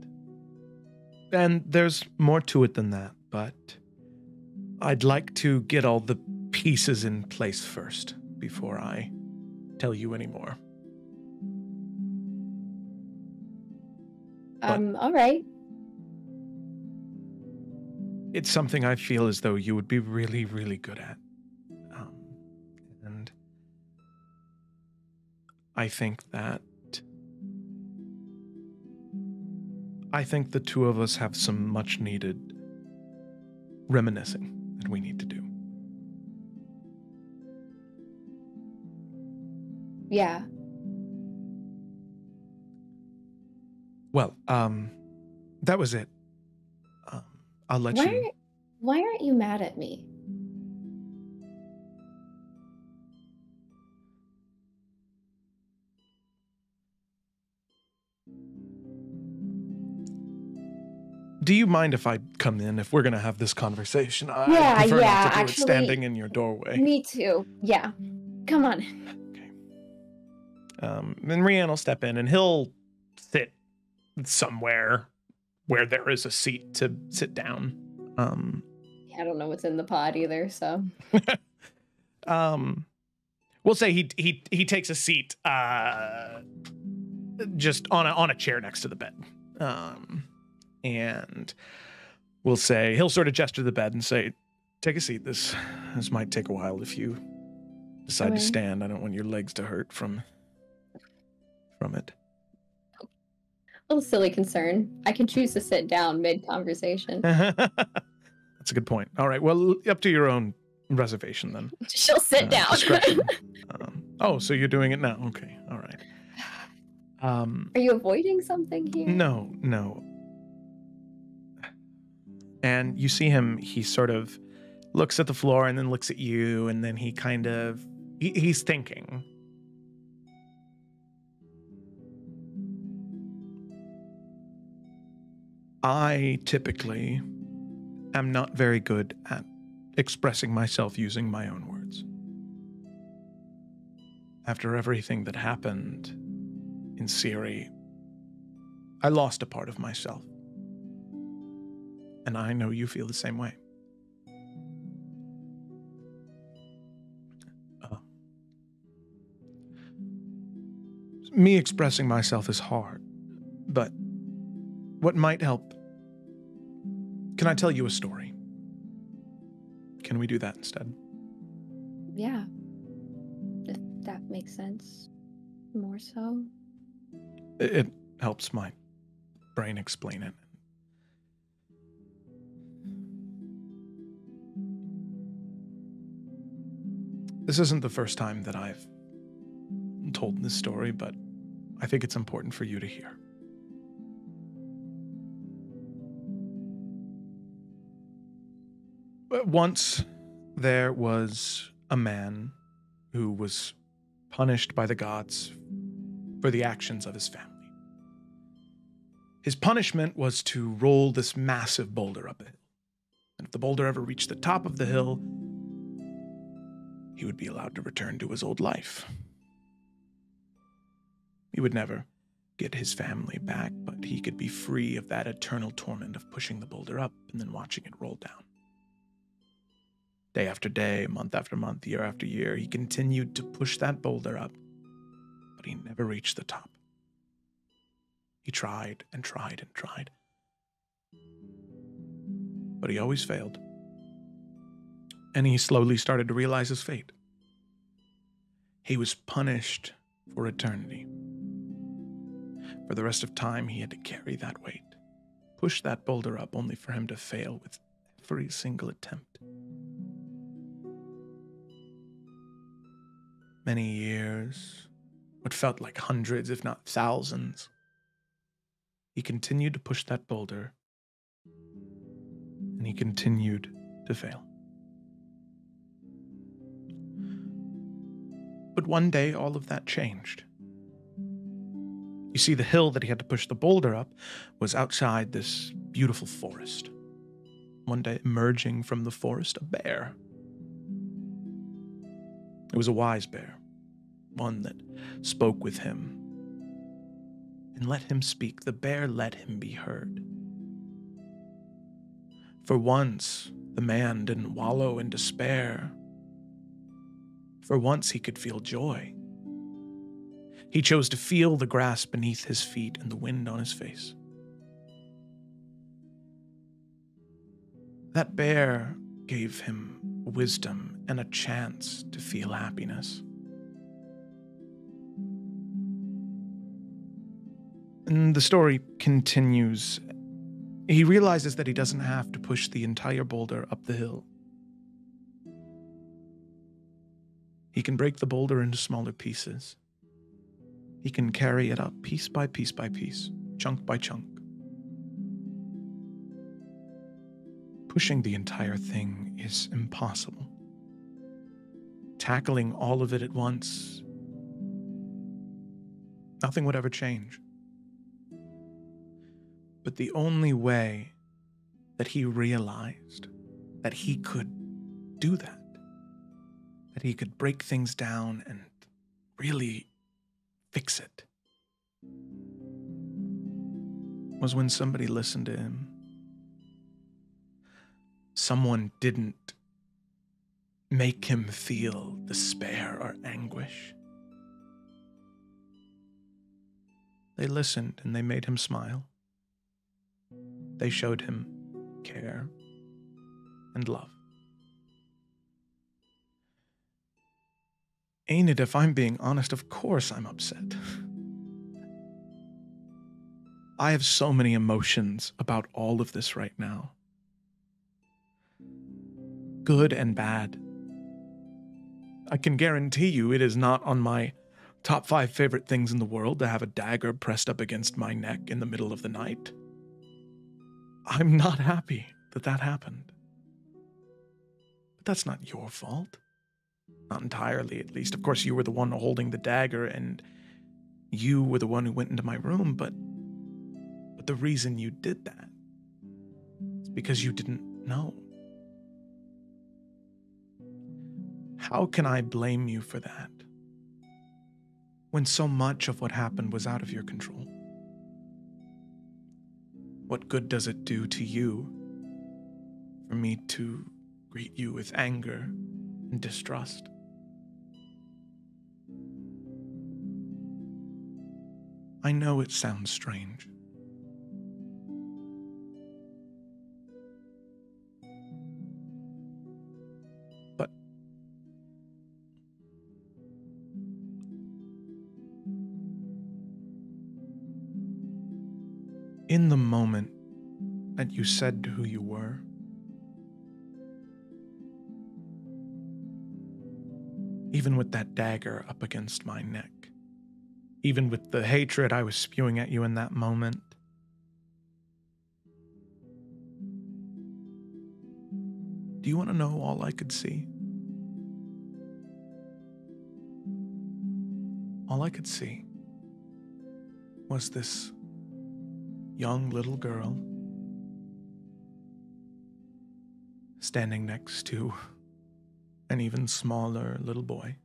And there's more to it than that, but I'd like to get all the pieces in place first before I tell you any more. All right. It's something I feel as though you would be really, really good at. And I think the two of us have some much needed reminiscing that we need to do. Yeah. Well, that was it. I'll let you... Why aren't you mad at me? Do you mind if I come in if we're going to have this conversation? I prefer not to do it standing in your doorway. Me too. Yeah. Come on. Okay. Then Rian will step in and he'll sit somewhere where there is a seat to sit down. I don't know what's in the pod either, so. We'll say he takes a seat just on a chair next to the bed. And we'll say he'll sort of gesture to the bed and say, "Take a seat. This might take a while if you decide to stand. I don't want your legs to hurt from it." A little silly concern. I can choose to sit down mid-conversation. That's a good point. All right. Well, up to your own reservation then. She'll sit down. Oh, so you're doing it now? Okay. All right. Are you avoiding something here? No. And you see him, he sort of looks at the floor and then looks at you, and then he kind of, he's thinking. I typically am not very good at expressing myself using my own words. After everything that happened in Siri, I lost a part of myself. And I know you feel the same way. Me expressing myself is hard, but what might help? Can I tell you a story? Can we do that instead? Yeah. If that makes sense. More so. It helps my brain explain it. This isn't the first time that I've told this story, but I think it's important for you to hear. Once there was a man who was punished by the gods for the actions of his family. His punishment was to roll this massive boulder up a hill. And if the boulder ever reached the top of the hill, he would be allowed to return to his old life. He would never get his family back, but he could be free of that eternal torment of pushing the boulder up and then watching it roll down. Day after day, month after month, year after year, he continued to push that boulder up, but he never reached the top. He tried and tried and tried, but he always failed. And he slowly started to realize his fate. He was punished for eternity. For the rest of time, he had to carry that weight, push that boulder up only for him to fail with every single attempt. Many years, what felt like hundreds, if not thousands, he continued to push that boulder, and he continued to fail. But one day, all of that changed. You see, the hill that he had to push the boulder up was outside this beautiful forest. One day, emerging from the forest, a bear. It was a wise bear, one that spoke with him and let him speak. The bear let him be heard. For once, the man didn't wallow in despair. For once, he could feel joy. He chose to feel the grass beneath his feet and the wind on his face. That bear gave him wisdom and a chance to feel happiness. And the story continues. He realizes that he doesn't have to push the entire boulder up the hill. He can break the boulder into smaller pieces. He can carry it up piece by piece by piece, chunk by chunk. Pushing the entire thing is impossible. Tackling all of it at once, nothing would ever change. But the only way that he realized that he could do that he could break things down and really fix it, was when somebody listened to him. Someone didn't make him feel despair or anguish. They listened and they made him smile. They showed him care and love. Ain't it, if I'm being honest, of course I'm upset. I have so many emotions about all of this right now. Good and bad. I can guarantee you it is not on my top 5 favorite things in the world to have a dagger pressed up against my neck in the middle of the night. I'm not happy that that happened. But that's not your fault. Not entirely, at least. Of course, you were the one holding the dagger, and you were the one who went into my room, but the reason you did that is because you didn't know. How can I blame you for that when so much of what happened was out of your control? What good does it do to you for me to greet you with anger and distrust? I know it sounds strange. But in the moment that you said who you were, even with that dagger up against my neck, even with the hatred I was spewing at you in that moment, Do you want to know all I could see? All I could see was this young little girl standing next to an even smaller little boy,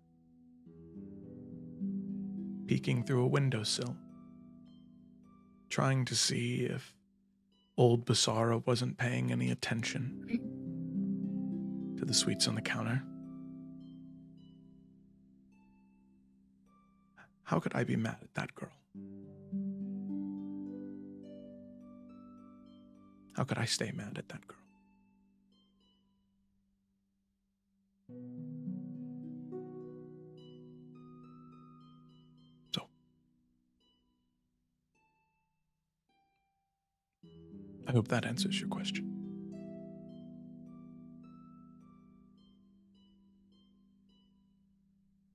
peeking through a windowsill, trying to see if old Basara wasn't paying any attention to the sweets on the counter. How could I be mad at that girl? How could I stay mad at that girl? So, I hope that answers your question.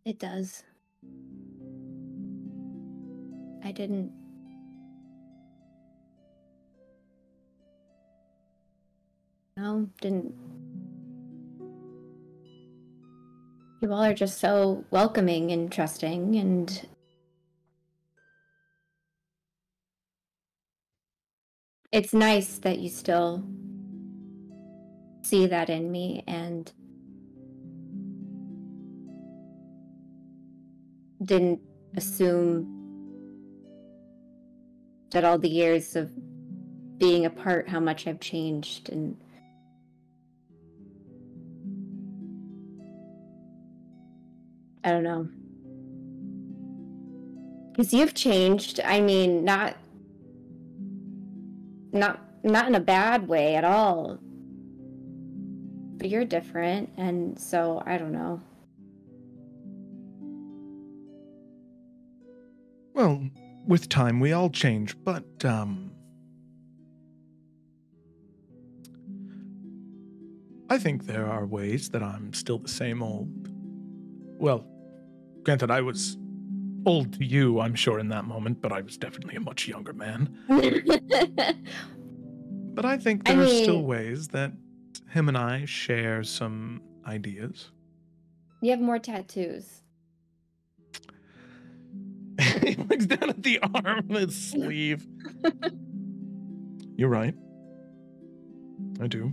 It does. I didn't. No, didn't. You all are just so welcoming and trusting, and it's nice that you still see that in me and didn't assume that all the years of being apart, how much I've changed. And I don't know. Because you've changed. I mean, not in a bad way at all. But you're different, and so I don't know. Well, with time we all change, but I think there are ways that I'm still the same old. Well, granted, I was old to you, I'm sure, in that moment, but I was definitely a much younger man. But I think there are still ways that him and I share some ideas. You have more tattoos. He looks down at the arm of his sleeve. You're right. I do.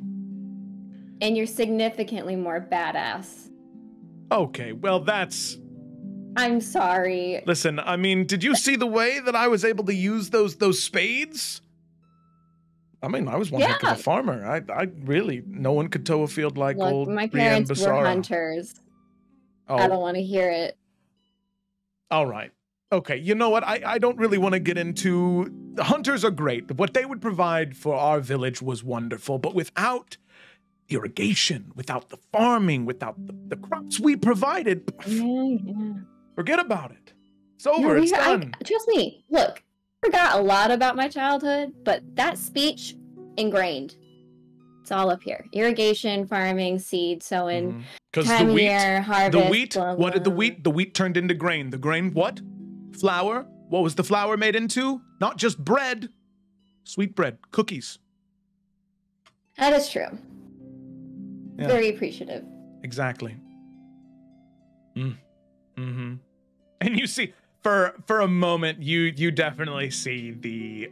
And you're significantly more badass. Okay, well, that's... I'm sorry. Listen, I mean, did you see the way that I was able to use those spades? I mean, I was one heck of a farmer. I really, no one could tow a field like old my parents Brienne were Basara. hunters. Oh. I don't want to hear it. All right. Okay, you know what? I don't really want to get into... The hunters are great. What they would provide for our village was wonderful, but without irrigation, without the farming, without the crops we provided, forget about it. It's over. It's done. Trust me. Look, I forgot a lot about my childhood, but that speech ingrained. It's all up here. Irrigation, farming, seed, sowing, time of year, harvest. The wheat, blah, blah. what did the wheat? The wheat turned into grain. The grain, what? Flour. What was the flour made into? Not just bread. Sweet bread. Cookies. That is true. Yeah. Very appreciative. Exactly. And you see, for a moment, you definitely see the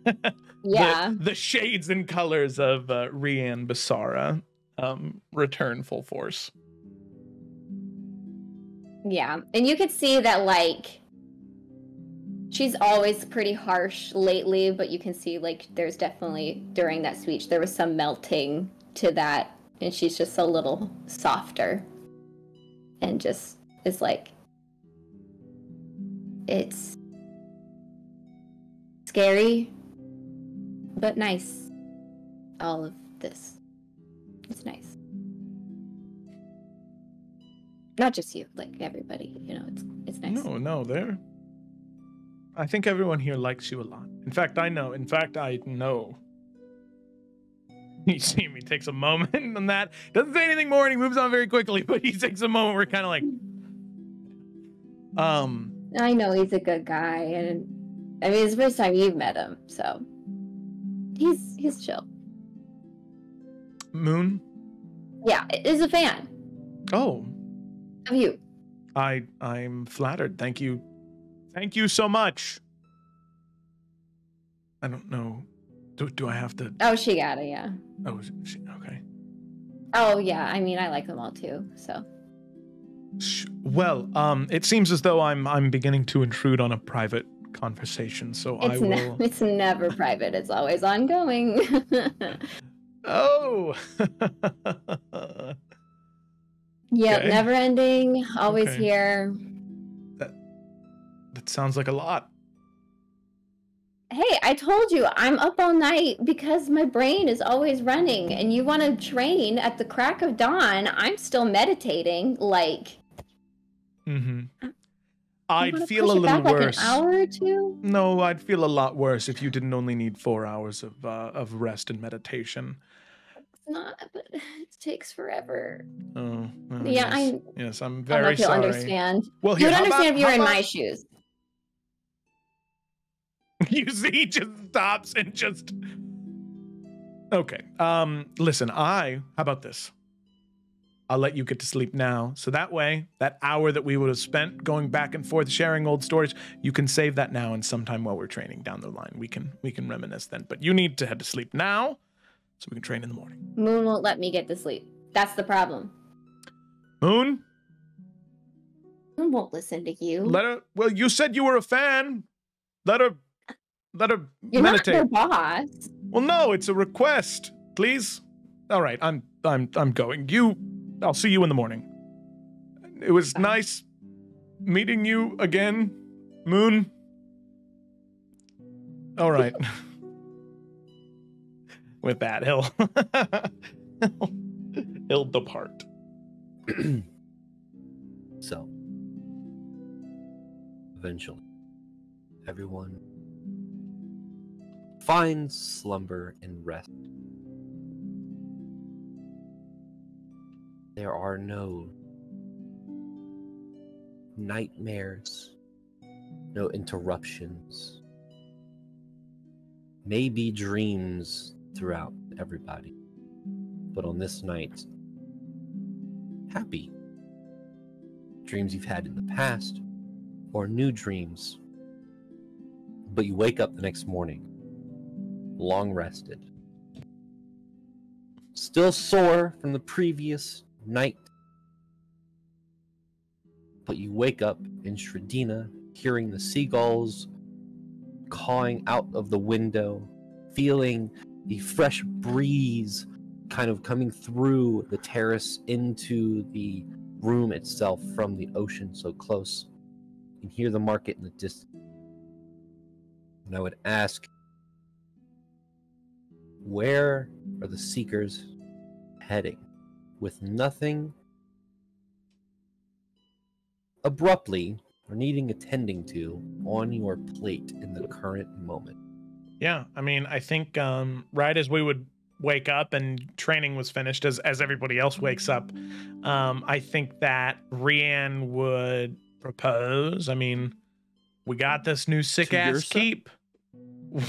the shades and colors of Rian Basara return full force. Yeah, and you could see that, like, she's always pretty harsh lately, but you can see, like, there's definitely, during that speech, there was some melting to that, and she's just a little softer. And just is like, it's scary, but nice. All of this. It's nice. Not just you, like everybody, you know, it's nice. No, there. I think everyone here likes you a lot. In fact, I know. You see him, he takes a moment on that. Doesn't say anything more and he moves on very quickly, but he takes a moment where kind of like... I know he's a good guy, and I mean, it's the first time you've met him, so he's chill. Moon, Yeah, is a fan. Oh. Of you. I'm flattered. Thank you. Thank you so much. I don't know. Do I have to? Oh, she got it, yeah. Oh, okay. Oh, yeah. I mean, I like them all too, so. Well, it seems as though I'm beginning to intrude on a private conversation, so I will... It's never private. It's always ongoing. Oh! Yep, Okay. never ending, always Okay. here. That sounds like a lot. Hey, I told you, I'm up all night because my brain is always running, and you want to train at the crack of dawn. I'm still meditating, like... Mm-hmm. I'd wanna feel push a it little back worse. Like an hour or two? No, I'd feel a lot worse if you didn't only need 4 hours of rest and meditation. It's not, but it takes forever. Oh, well, Yeah, yes, I'm I don't know very if you'll sorry. understand. Well, You here, would how understand about- if you were how in my about- shoes. You see, he just stops and just... Okay, listen, how about this? I'll let you get to sleep now, so that way, that hour that we would have spent going back and forth sharing old stories, you can save that now, and sometime while we're training down the line, we can reminisce then. But you need to head to sleep now, so we can train in the morning. Moon won't let me get to sleep. That's the problem. Moon? Moon won't listen to you. Let her... Well, you said you were a fan. Let her You're meditate. not their boss. Well, no, it's a request. Please? All right, I'm going. I'll see you in the morning. It was nice meeting you again, Moon. All right. With that, he'll depart. So, eventually, everyone finds slumber and rest. There are no nightmares, no interruptions, maybe dreams throughout everybody, but on this night, happy. Dreams you've had in the past, or new dreams, but you wake up the next morning, long rested, still sore from the previous night, but you wake up in Shredina, hearing the seagulls cawing out of the window, feeling the fresh breeze kind of coming through the terrace into the room itself from the ocean so close. You can hear the market in the distance. And I would ask, where are the seekers heading? With nothing abruptly or needing attending to on your plate in the current moment. Yeah, I mean, I think right as we would wake up and training was finished, as everybody else wakes up, I think that Rianne would propose. I mean, we got this new sick ass keep. Whoa,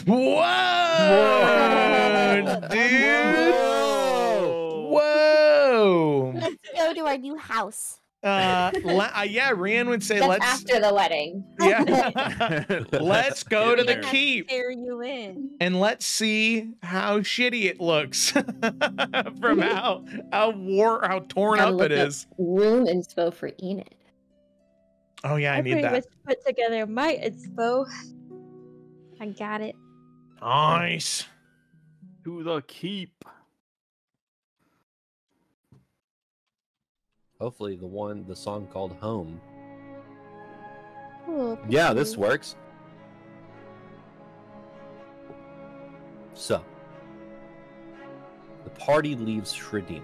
dude! Whoa! Let's go to our new house. Yeah, Rianne would say, That's let's after the wedding. Yeah. Let's go to the keep Steer you in. and let's see how shitty it looks from how torn Gotta up look it is. Room inspo for Enid. Oh yeah, I need pretty that. much put together my inspo. I got it. Nice. To the keep. Hopefully the song called Home. Oh, Yeah, this works. So, the party leaves Shredina,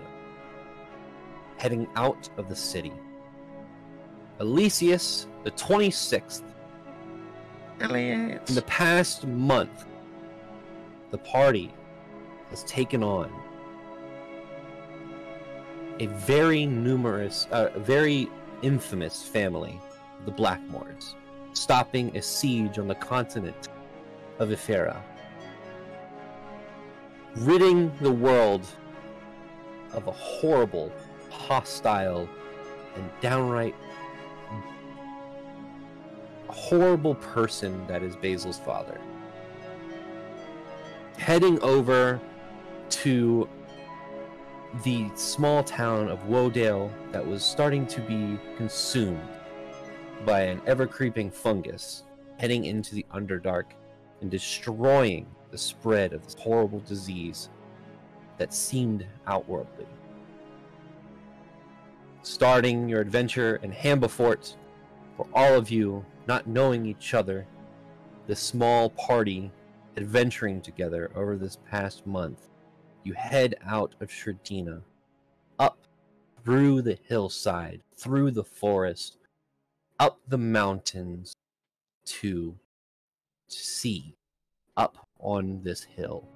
heading out of the city. Elysius, the 26th. In the past month, the party has taken on a very infamous family, the Blackmoors, stopping a siege on the continent of Ifera, ridding the world of a horrible, hostile, and downright horrible person that is Basil's father. Heading over to the small town of Wodale that was starting to be consumed by an ever-creeping fungus, heading into the Underdark and destroying the spread of this horrible disease that seemed outworldly. Starting your adventure in Hambafort, for all of you not knowing each other, this small party adventuring together over this past month, you head out of Shredina, up through the hillside, through the forest, up the mountains to sea, up on this hill,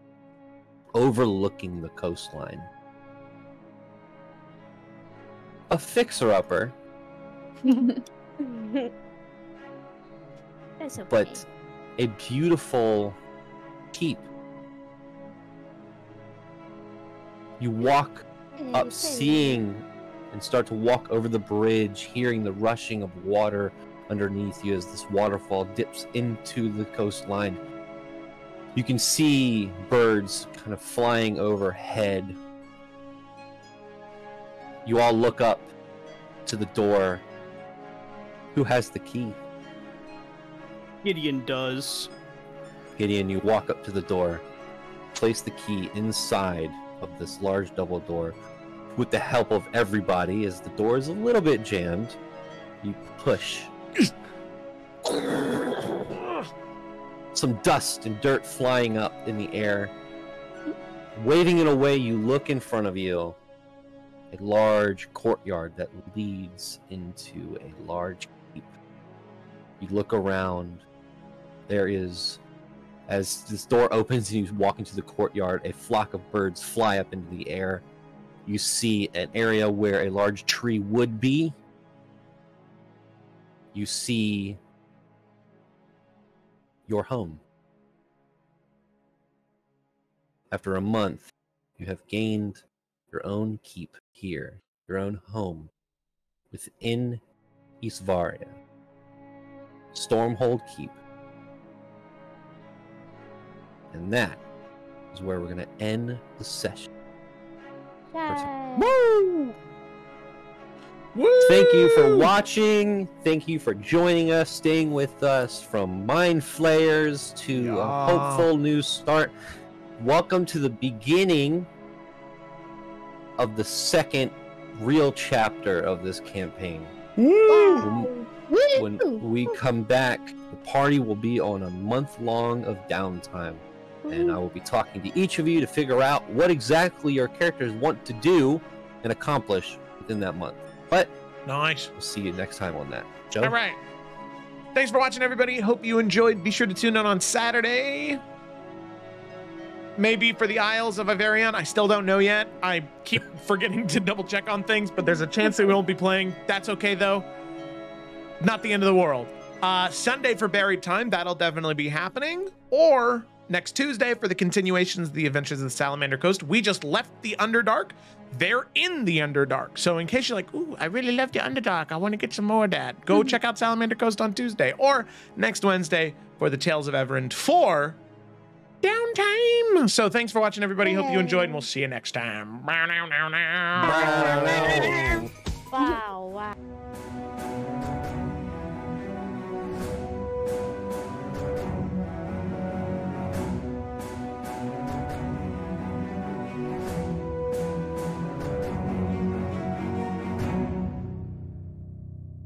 overlooking the coastline. A fixer-upper, That's okay. but a beautiful keep. You walk up, seeing and start to walk over the bridge, hearing the rushing of water underneath you as this waterfall dips into the coastline. You can see birds kind of flying overhead. You all look up to the door. Who has the key? Gideon does. Gideon, you walk up to the door, place the key inside of this large double door. With the help of everybody, as the door is a little bit jammed, you push. Some dust and dirt flying up in the air. Waving it away, you look in front of you. A large courtyard that leads into a large keep. You look around. There is, as this door opens and you walk into the courtyard, a flock of birds fly up into the air. You see an area where a large tree would be. You see your home. After a month, you have gained your own keep here, your own home within Isvaria. Stormhold Keep. And that is where we're going to end the session. Woo! Woo! Thank you for watching. Thank you for joining us, staying with us from Mind Flayers to a hopeful new start. Welcome to the beginning of the second real chapter of this campaign. Woo! When we come back, the party will be on a month long of downtime. And I will be talking to each of you to figure out what exactly your characters want to do and accomplish within that month. But nice. We'll see you next time on that. Joe? All right. Thanks for watching, everybody. Hope you enjoyed. Be sure to tune in on Saturday. Maybe for the Isles of Iverion. I still don't know yet. I keep forgetting to double check on things, but there's a chance that we won't be playing. That's okay, though. Not the end of the world. Sunday for Buried Time. That'll definitely be happening. Or next Tuesday for the continuations of the Adventures of the Salamander Coast. We just left the Underdark. They're in the Underdark. So in case you're like, ooh, I really love the Underdark, I want to get some more of that, go check out Salamander Coast on Tuesday. Or next Wednesday for the Tales of Evrand 4 downtime. So thanks for watching, everybody. Hope you enjoyed, and we'll see you next time. Wow, wow.